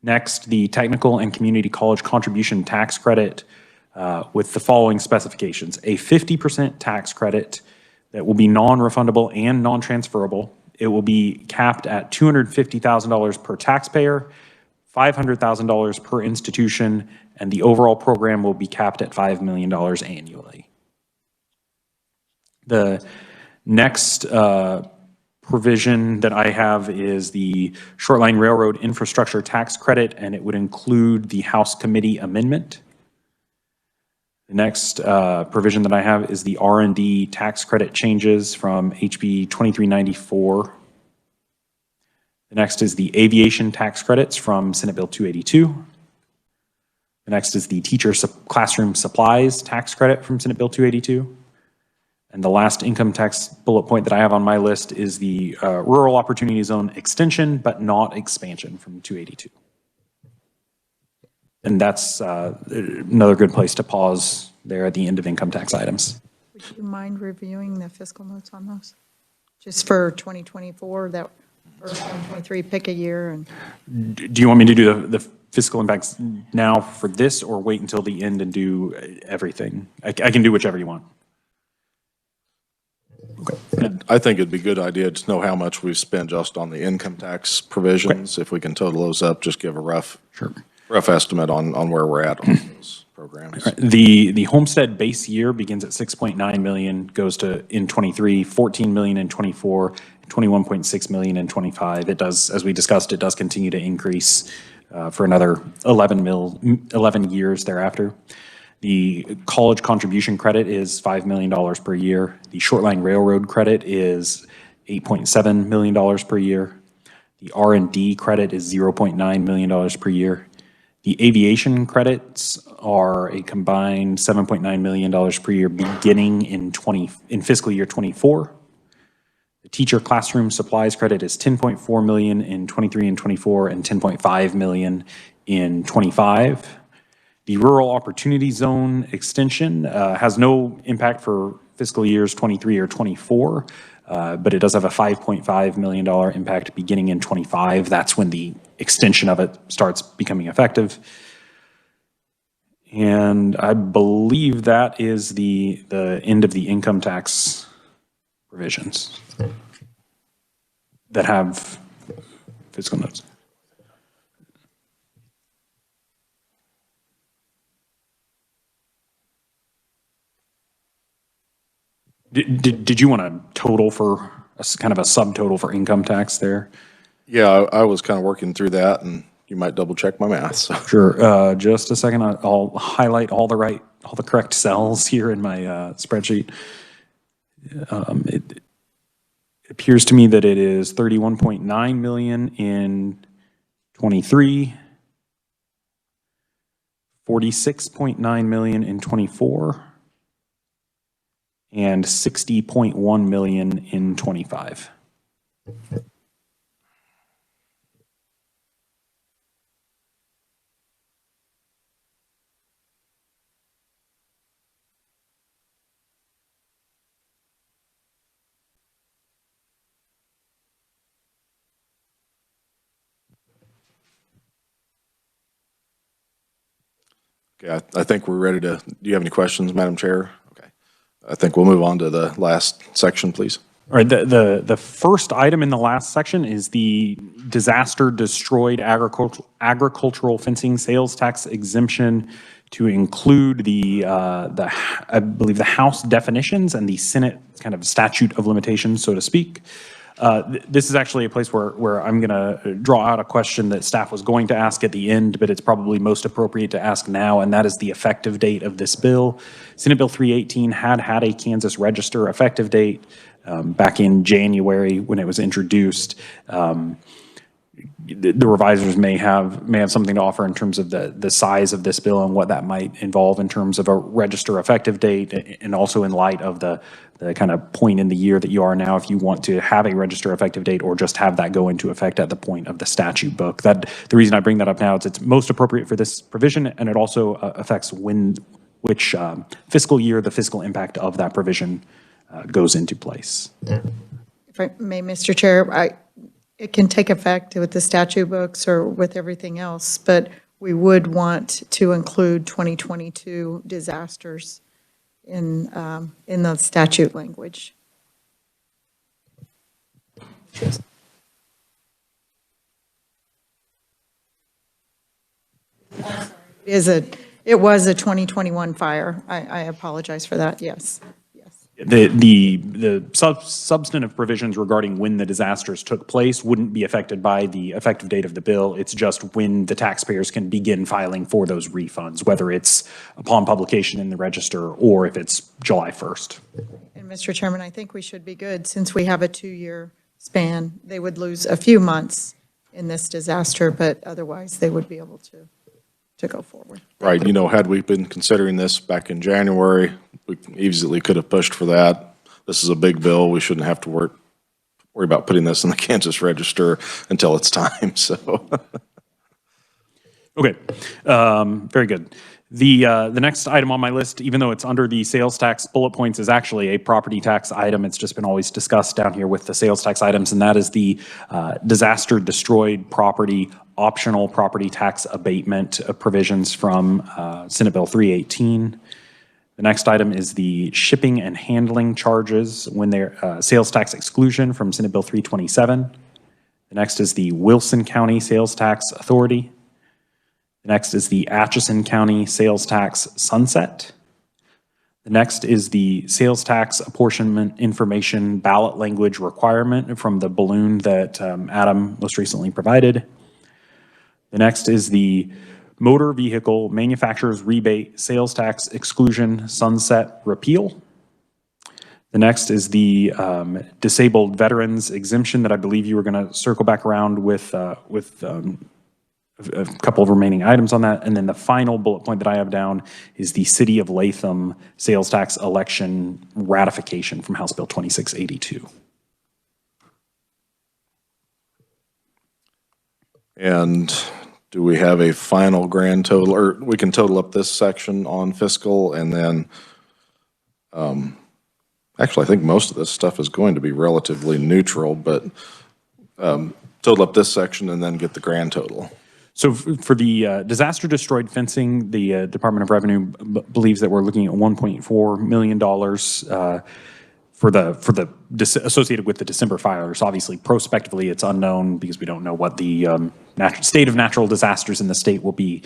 Next, the Technical and Community College Contribution Tax Credit with the following specifications. A 50% tax credit that will be non-refundable and non-transferable. It will be capped at $250,000 per taxpayer, $500,000 per institution, and the overall program will be capped at $5 million annually. The next provision that I have is the Short Line Railroad Infrastructure Tax Credit, and it would include the House Committee amendment. The next provision that I have is the R&D tax credit changes from HB 2394. The next is the Aviation Tax Credits from Senate Bill 282. The next is the Teacher Classroom Supplies Tax Credit from Senate Bill 282. And the last income tax bullet point that I have on my list is the Rural Opportunity Zone extension, but not expansion from 282. And that's another good place to pause there at the end of income tax items. Would you mind reviewing the fiscal notes on those? Just for 2024, that, or 2023, pick a year and. Do you want me to do the fiscal impacts now for this, or wait until the end and do everything? I can do whichever you want. Okay. I think it'd be a good idea to know how much we've spent just on the income tax provisions. If we can total those up, just give a rough estimate on where we're at on those programs. The homestead base year begins at 6.9 million, goes to in 23, 14 million in 24, 21.6 million in 25. It does, as we discussed, it does continue to increase for another 11 years thereafter. The college contribution credit is $5 million per year. The short line railroad credit is $8.7 million per year. The R&D credit is $0.9 million per year. The aviation credits are a combined $7.9 million per year beginning in fiscal year 24. The teacher classroom supplies credit is $10.4 million in 23 and 24 and $10.5 million in 25. The Rural Opportunity Zone extension has no impact for fiscal years 23 or 24, but it does have a $5.5 million impact beginning in 25. That's when the extension of it starts becoming effective. And I believe that is the end of the income tax provisions that have fiscal notes. Did you want a total for kind of a subtotal for income tax there? Yeah, I was kind of working through that, and you might double check my math. So. Sure. Just a second. I'll highlight all the correct cells here in my spreadsheet. It appears to me that it is 31.9 million in 23, 46.9 million in '24, and 60.1 million in '25. Okay, I think we're ready to, do you have any questions, Madam Chair? Okay. I think we'll move on to the last section, please. All right, the first item in the last section is the disaster destroyed agricultural fencing sales tax exemption to include I believe the House definitions and the Senate kind of statute of limitations, so to speak. This is actually a place where I'm going to draw out a question that staff was going to ask at the end, but it's probably most appropriate to ask now, and that is the effective date of this bill. Senate Bill 318 had a Kansas Register effective date back in January when it was introduced. The revisers may have something to offer in terms of the size of this bill and what that might involve in terms of a register effective date, and also in light of the kind of point in the year that you are now, if you want to have a register effective date or just have that go into effect at the point of the statute book. The reason I bring that up now is it's most appropriate for this provision, and it also affects which fiscal year the fiscal impact of that provision goes into place. If I may, Mr. Chair, it can take effect with the statute books or with everything else, but we would want to include 2022 disasters in the statute language. It was a 2021 fire. I apologize for that, yes. The substantive provisions regarding when the disasters took place wouldn't be affected by the effective date of the bill. It's just when the taxpayers can begin filing for those refunds, whether it's upon publication in the register or if it's July 1st. And Mr. Chairman, I think we should be good since we have a 2-year span. They would lose a few months in this disaster, but otherwise they would be able to go forward. Right, had we been considering this back in January, we easily could have pushed for that. This is a big bill. We shouldn't have to worry about putting this in the Kansas Register until it's time, so. Okay, very good. The next item on my list, even though it's under the sales tax bullet points, is actually a property tax item. It's just been always discussed down here with the sales tax items, and that is the disaster destroyed property optional property tax abatement provisions from Senate Bill 318. The next item is the shipping and handling charges when they're sales tax exclusion from Senate Bill 327. The next is the Wilson County Sales Tax Authority. The next is the Atchison County Sales Tax Sunset. The next is the sales tax apportionment information ballot language requirement from the balloon that Adam most recently provided. The next is the motor vehicle manufacturer's rebate sales tax exclusion sunset repeal. The next is the disabled veterans exemption that I believe you were going to circle back around with a couple of remaining items on that. And then the final bullet point that I have down is the City of Latham sales tax election ratification from House Bill 2682. And do we have a final grand total, or we can total up this section on fiscal and then, actually, I think most of this stuff is going to be relatively neutral, but total up this section and then get the grand total. So for the disaster destroyed fencing, the Department of Revenue believes that we're looking at $1.4 million for the associated with the December fires. Obviously, prospectively, it's unknown because we don't know what the state of natural disasters in the state will be.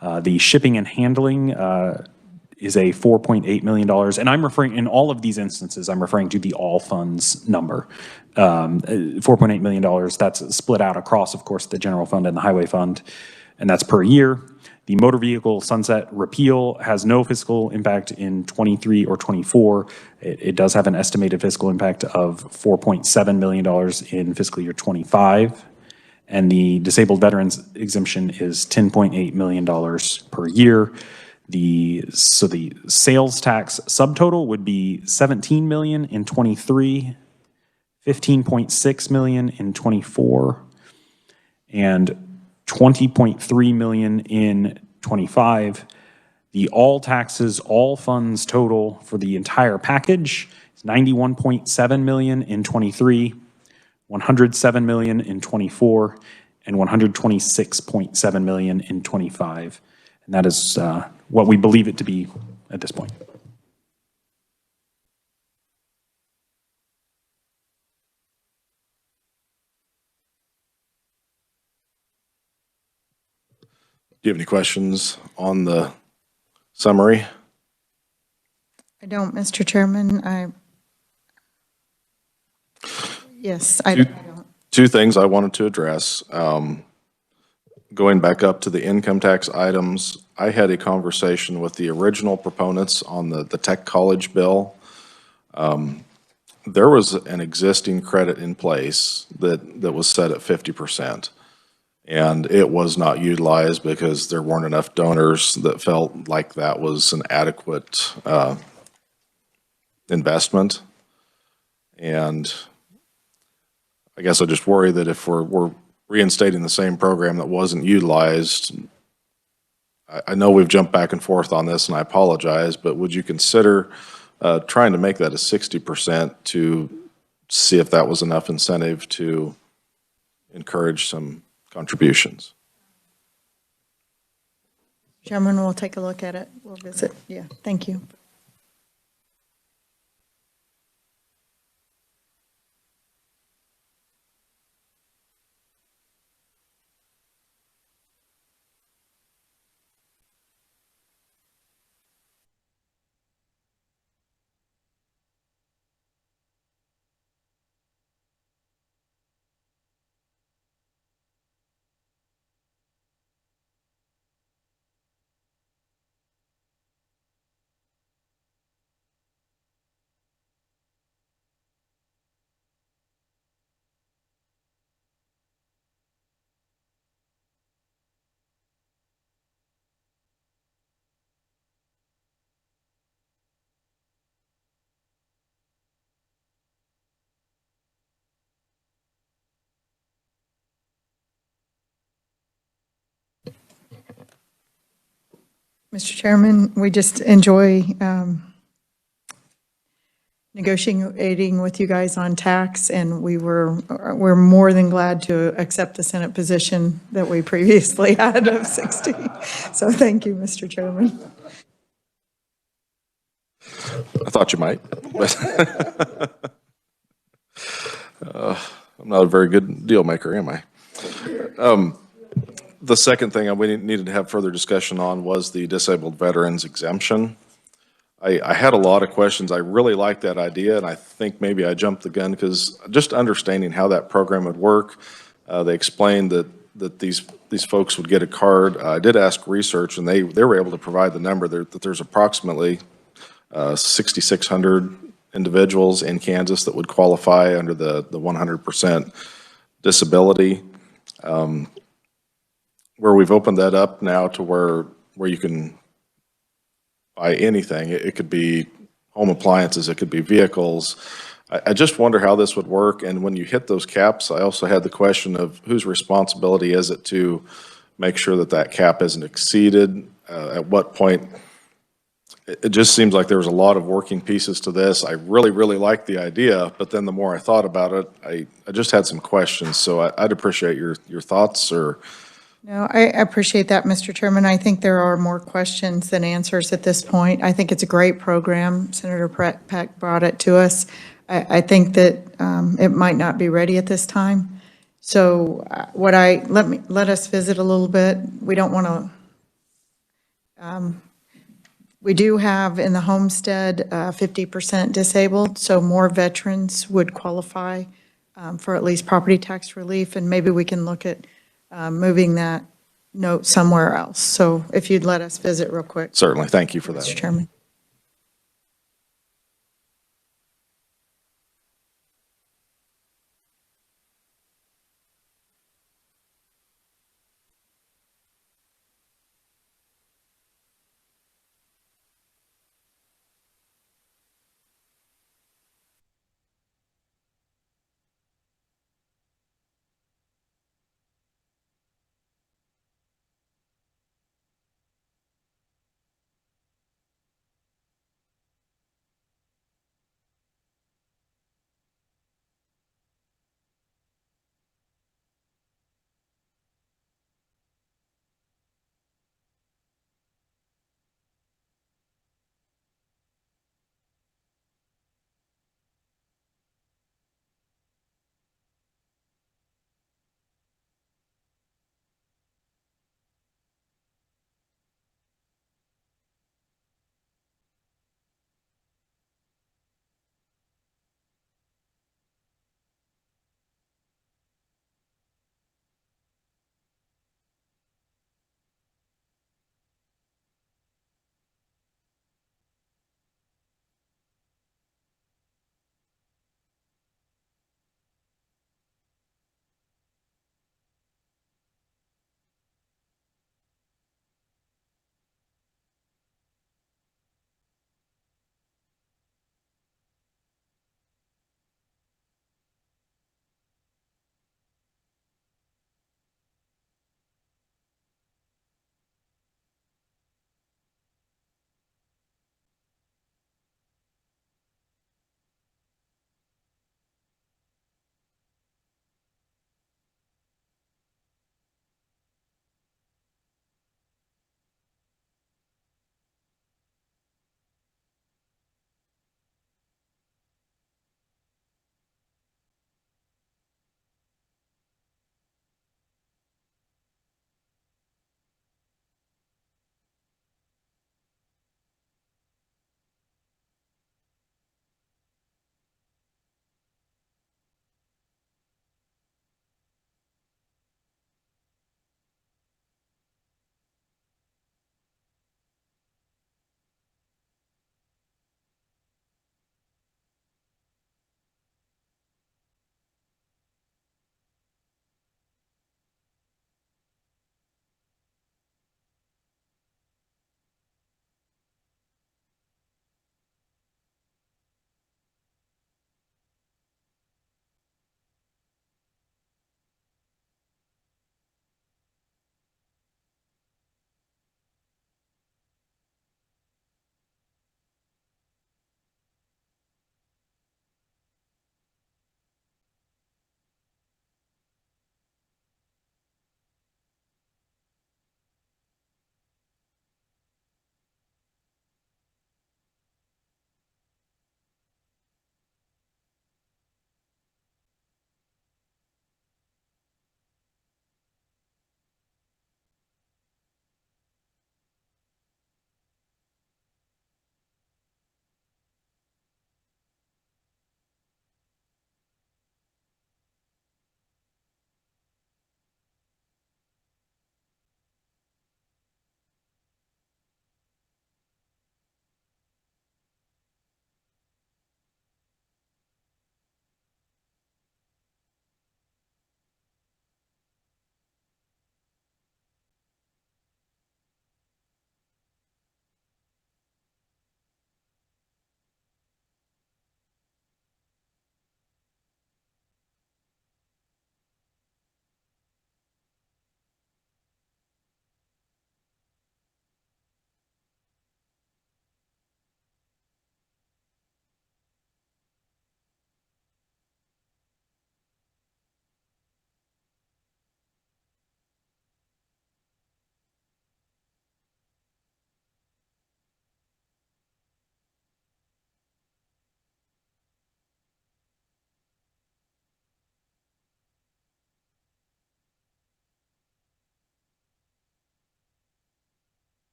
The shipping and handling is a $4.8 million. And I'm referring, in all of these instances, I'm referring to the all funds number. $4.8 million, that's split out across, of course, the general fund and the highway fund, and that's per year. The motor vehicle sunset repeal has no fiscal impact in 23 or 24. It does have an estimated fiscal impact of $4.7 million in fiscal year 25. And the disabled veterans exemption is $10.8 million per year. So the sales tax subtotal would be 17 million in '23, 15.6 million in '24, and 20.3 million in '25. The all taxes, all funds total for the entire package is 91.7 million in '23, 107 million in '24, and 126.7 million in '25. And that is what we believe it to be at this point. Do you have any questions on the summary? I don't, Mr. Chairman. Yes, I don't. Two things I wanted to address. Going back up to the income tax items, I had a conversation with the original proponents on the tech college bill. There was an existing credit in place that was set at 50%. And it was not utilized because there weren't enough donors that felt like that was an adequate investment. And I guess I just worry that if we're reinstating the same program that wasn't utilized, I know we've jumped back and forth on this, and I apologize, but would you consider trying to make that a 60% to see if that was enough incentive to encourage some contributions? Chairman, we'll take a look at it. We'll visit. Yeah, thank you. Mr. Chairman, we just enjoy negotiating with you guys on tax, and we're more than glad to accept the Senate position that we previously had of 60. So thank you, Mr. Chairman. I thought you might, but I'm not a very good deal maker, am I? The second thing we needed to have further discussion on was the disabled veterans exemption. I had a lot of questions. I really like that idea, and I think maybe I jumped the gun because just understanding how that program would work, they explained that these folks would get a card. I did ask research, and they were able to provide the number that there's approximately 6,600 individuals in Kansas that would qualify under the 100% disability. Where we've opened that up now to where you can buy anything. It could be home appliances, it could be vehicles. I just wonder how this would work, and when you hit those caps, I also had the question of whose responsibility is it to make sure that cap isn't exceeded, at what point. It just seems like there was a lot of working pieces to this. I really, really liked the idea, but then the more I thought about it, I just had some questions, so I'd appreciate your thoughts. Or No, I appreciate that, Mr. Chairman. I think there are more questions than answers at this point. I think it's a great program. Senator Peck brought it to us. I think that it might not be ready at this time. So let us visit a little bit. We don't want to, we do have in the homestead 50% disabled, so more veterans would qualify for at least property tax relief, and maybe we can look at moving that note somewhere else. So if you'd let us visit real quick. certainly, thank you for that. Mr. Chairman.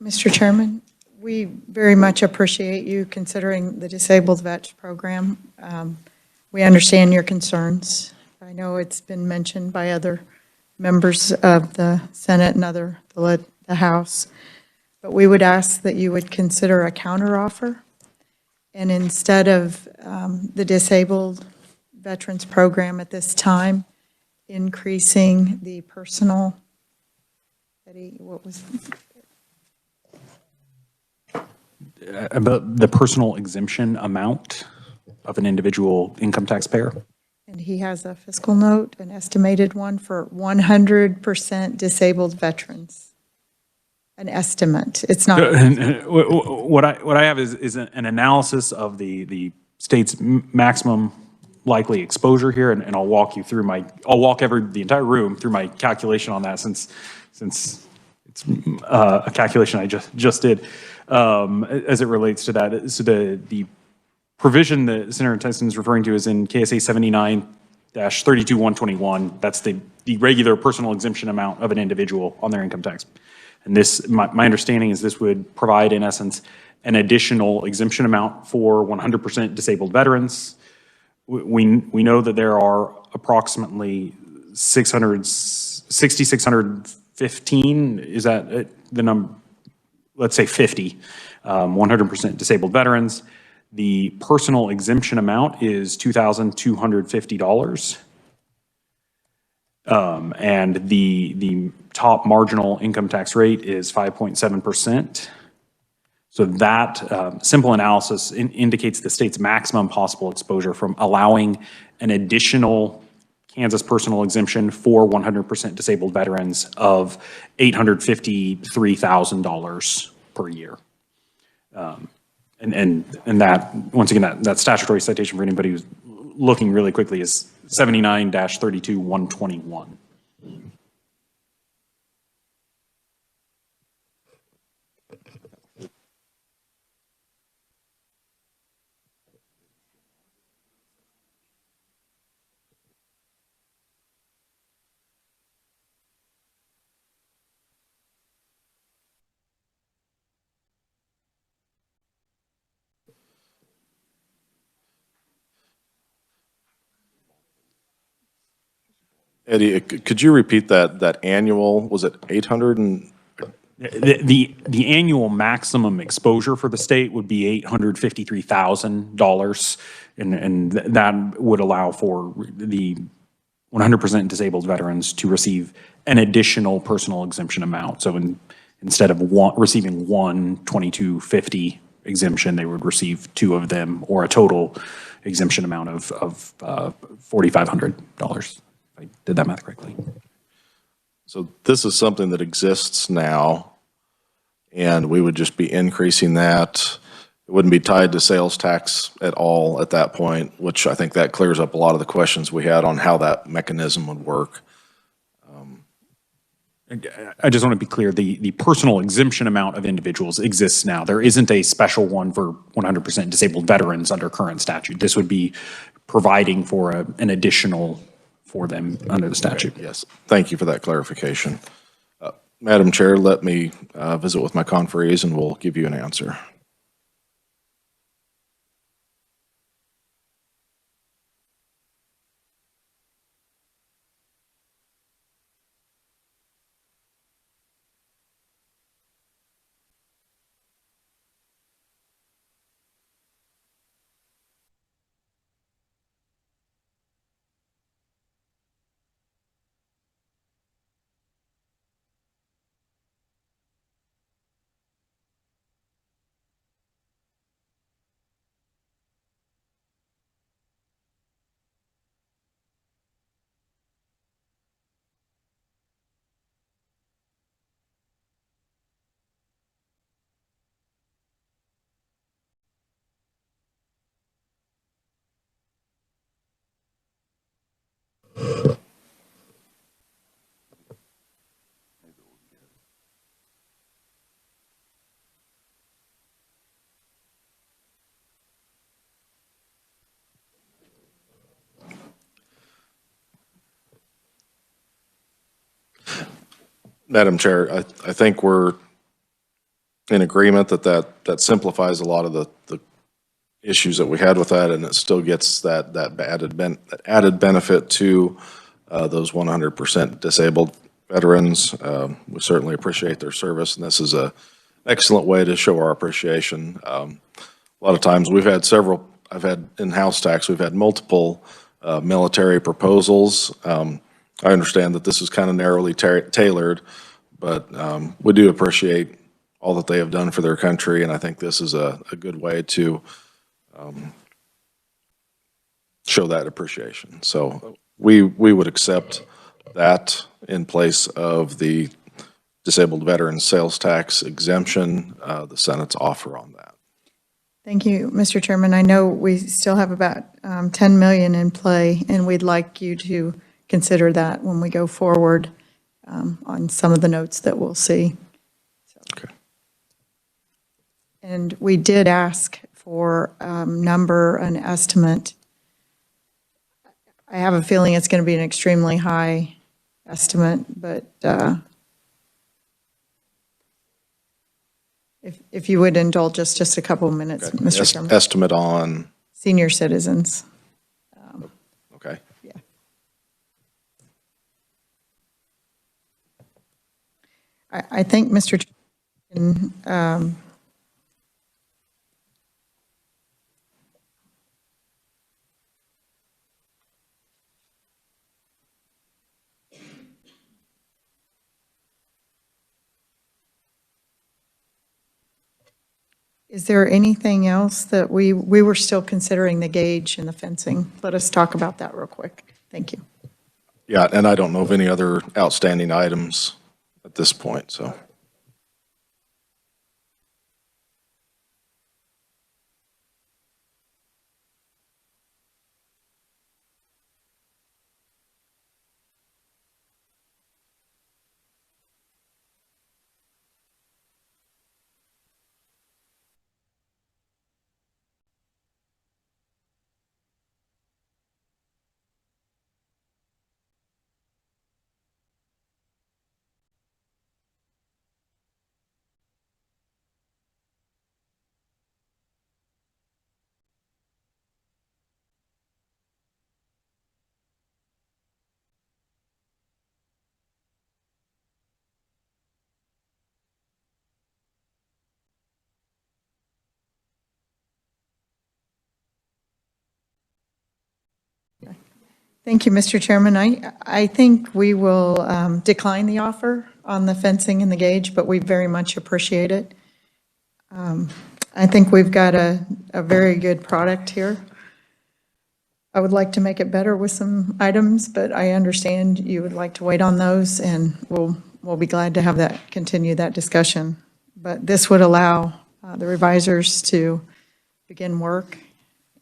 Mr. Chairman, we very much appreciate you considering the Disabled Vets Program. We understand your concerns. I know it's been mentioned by other members of the Senate and the House. But we would ask that you would consider a counteroffer. And instead of the Disabled Veterans Program at this time, increasing the personal, what was, About the personal exemption amount of an individual income taxpayer? and he has a fiscal note, an estimated one for 100% disabled veterans. An estimate. It's not. What I have is an analysis of the state's maximum likely exposure here, and I'll walk you through the entire room through my calculation on that since it's a calculation I just did as it relates to that. So the provision that Senator Tyson is referring to is in KSA 79-32121. That's the regular personal exemption amount of an individual on their income tax. And this, my understanding is this would provide, in essence, an additional exemption amount for 100% disabled veterans. We know that there are approximately 615, is that the number? Let's say 50, 100% disabled veterans. The personal exemption amount is $2,250. And the top marginal income tax rate is 5.7%. So that simple analysis indicates the state's maximum possible exposure from allowing an additional Kansas personal exemption for 100% disabled veterans of $853,000 per year. And that, once again, that statutory citation for anybody who's looking really quickly is 79-32-121. Eddie, could you repeat that annual, was it 800 and? The annual maximum exposure for the state would be $853,000, and that would allow for the 100% disabled veterans to receive an additional personal exemption amount. So instead of receiving one 2250 exemption, they would receive two of them, or a total exemption amount of $4,500. I did that math correctly. So this is something that exists now, and we would just be increasing that. It wouldn't be tied to sales tax at all at that point, which I think that clears up a lot of the questions we had on how that mechanism would work. I just want to be clear, the personal exemption amount of individuals exists now. There isn't a special one for 100% disabled veterans under current statute. This would be providing for an additional for them under the statute. Okay, yes, thank you for that clarification. Madam Chair, let me visit with my conferees and we'll give you an answer. Madam Chair, I think we're in agreement that simplifies a lot of the issues that we had with that, and it still gets that added benefit to those 100% disabled veterans. We certainly appreciate their service, and this is a excellent way to show our appreciation. A lot of times I've had in-house tax, we've had multiple military proposals. I understand that this is kind of narrowly tailored, but we do appreciate all that they have done for their country, and I think this is a good way to show that appreciation. So we would accept that in place of the disabled veterans sales tax exemption, the Senate's offer on that. Thank you, Mr. Chairman. I know we still have about 10 million in play, and we'd like you to consider that when we go forward on some of the notes that we'll see. Okay. And we did ask for an estimate. I have a feeling it's going to be an extremely high estimate, but if you would indulge us just a couple of minutes, Okay. Mr. Chairman. Estimate on, Senior citizens. okay. Yeah. I think, Mr. Chairman, is there anything else that we were still considering the gauge and the fencing? Let us talk about that real quick. Thank you. Yeah, and I don't know of any other outstanding items at this point, so. Thank you, Mr. Chairman. I think we will decline the offer on the fencing and the gauge, but we very much appreciate it. I think we've got a very good product here. I would like to make it better with some items, but I understand you would like to wait on those, and we'll be glad to have continue that discussion. But this would allow the revisers to begin work,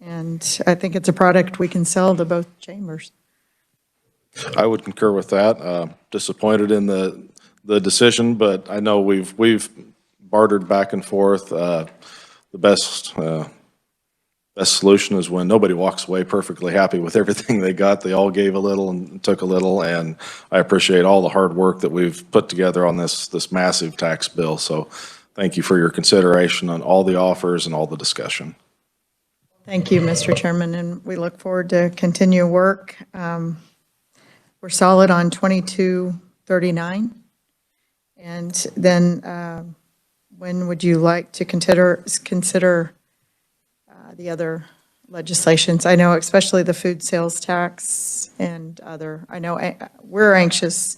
and I think it's a product we can sell to both chambers. I would concur with that. Disappointed in the decision, but I know we've bartered back and forth. The best solution is when nobody walks away perfectly happy with everything they got. They all gave a little and took a little, and I appreciate all the hard work that we've put together on this massive tax bill. So thank you for your consideration on all the offers and all the discussion. Thank you, Mr. Chairman, and we look forward to continue work. We're solid on 2239. And then when would you like to consider the other legislations? I know especially the food sales tax and other, I know we're anxious,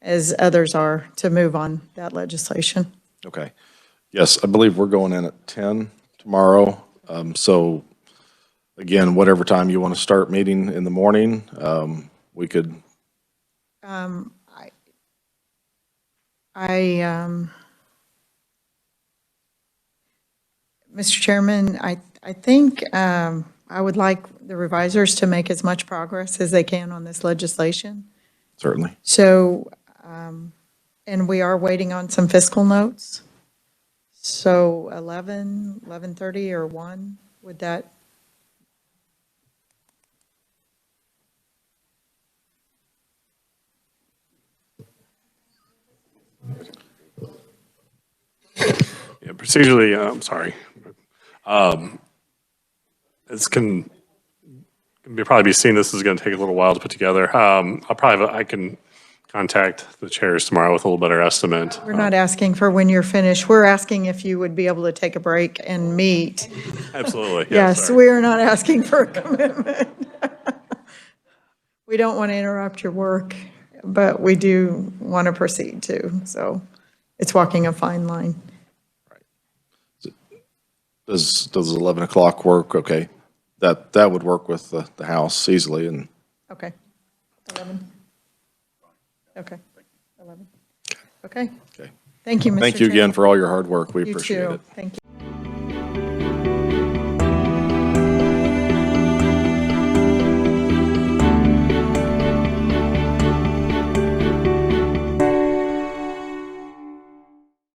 as others are, to move on that legislation. Okay. Yes, I believe we're going in at 10 tomorrow. So again, whatever time you want to start meeting in the morning, we could. Mr. Chairman, I think I would like the revisers to make as much progress as they can on this legislation. Certainly. So, and we are waiting on some fiscal notes. So 11:30 or 1, would that? Yeah, procedurally, I'm sorry. It's can probably be seen, this is going to take a little while to put together. I can contact the chairs tomorrow with a little better estimate. We're not asking for when you're finished. We're asking if you would be able to take a break and meet. Absolutely. Yeah, Yes, sorry. we are not asking for a commitment. We don't want to interrupt your work, but we do want to proceed too. So it's walking a fine line. Does 11 o'clock work? Okay. That would work with the House easily, and Okay. 11. Okay. 11. Okay. okay. Thank you, Mr. Thank you again Chairman. for all your hard work. We You appreciate too. it. Thank you.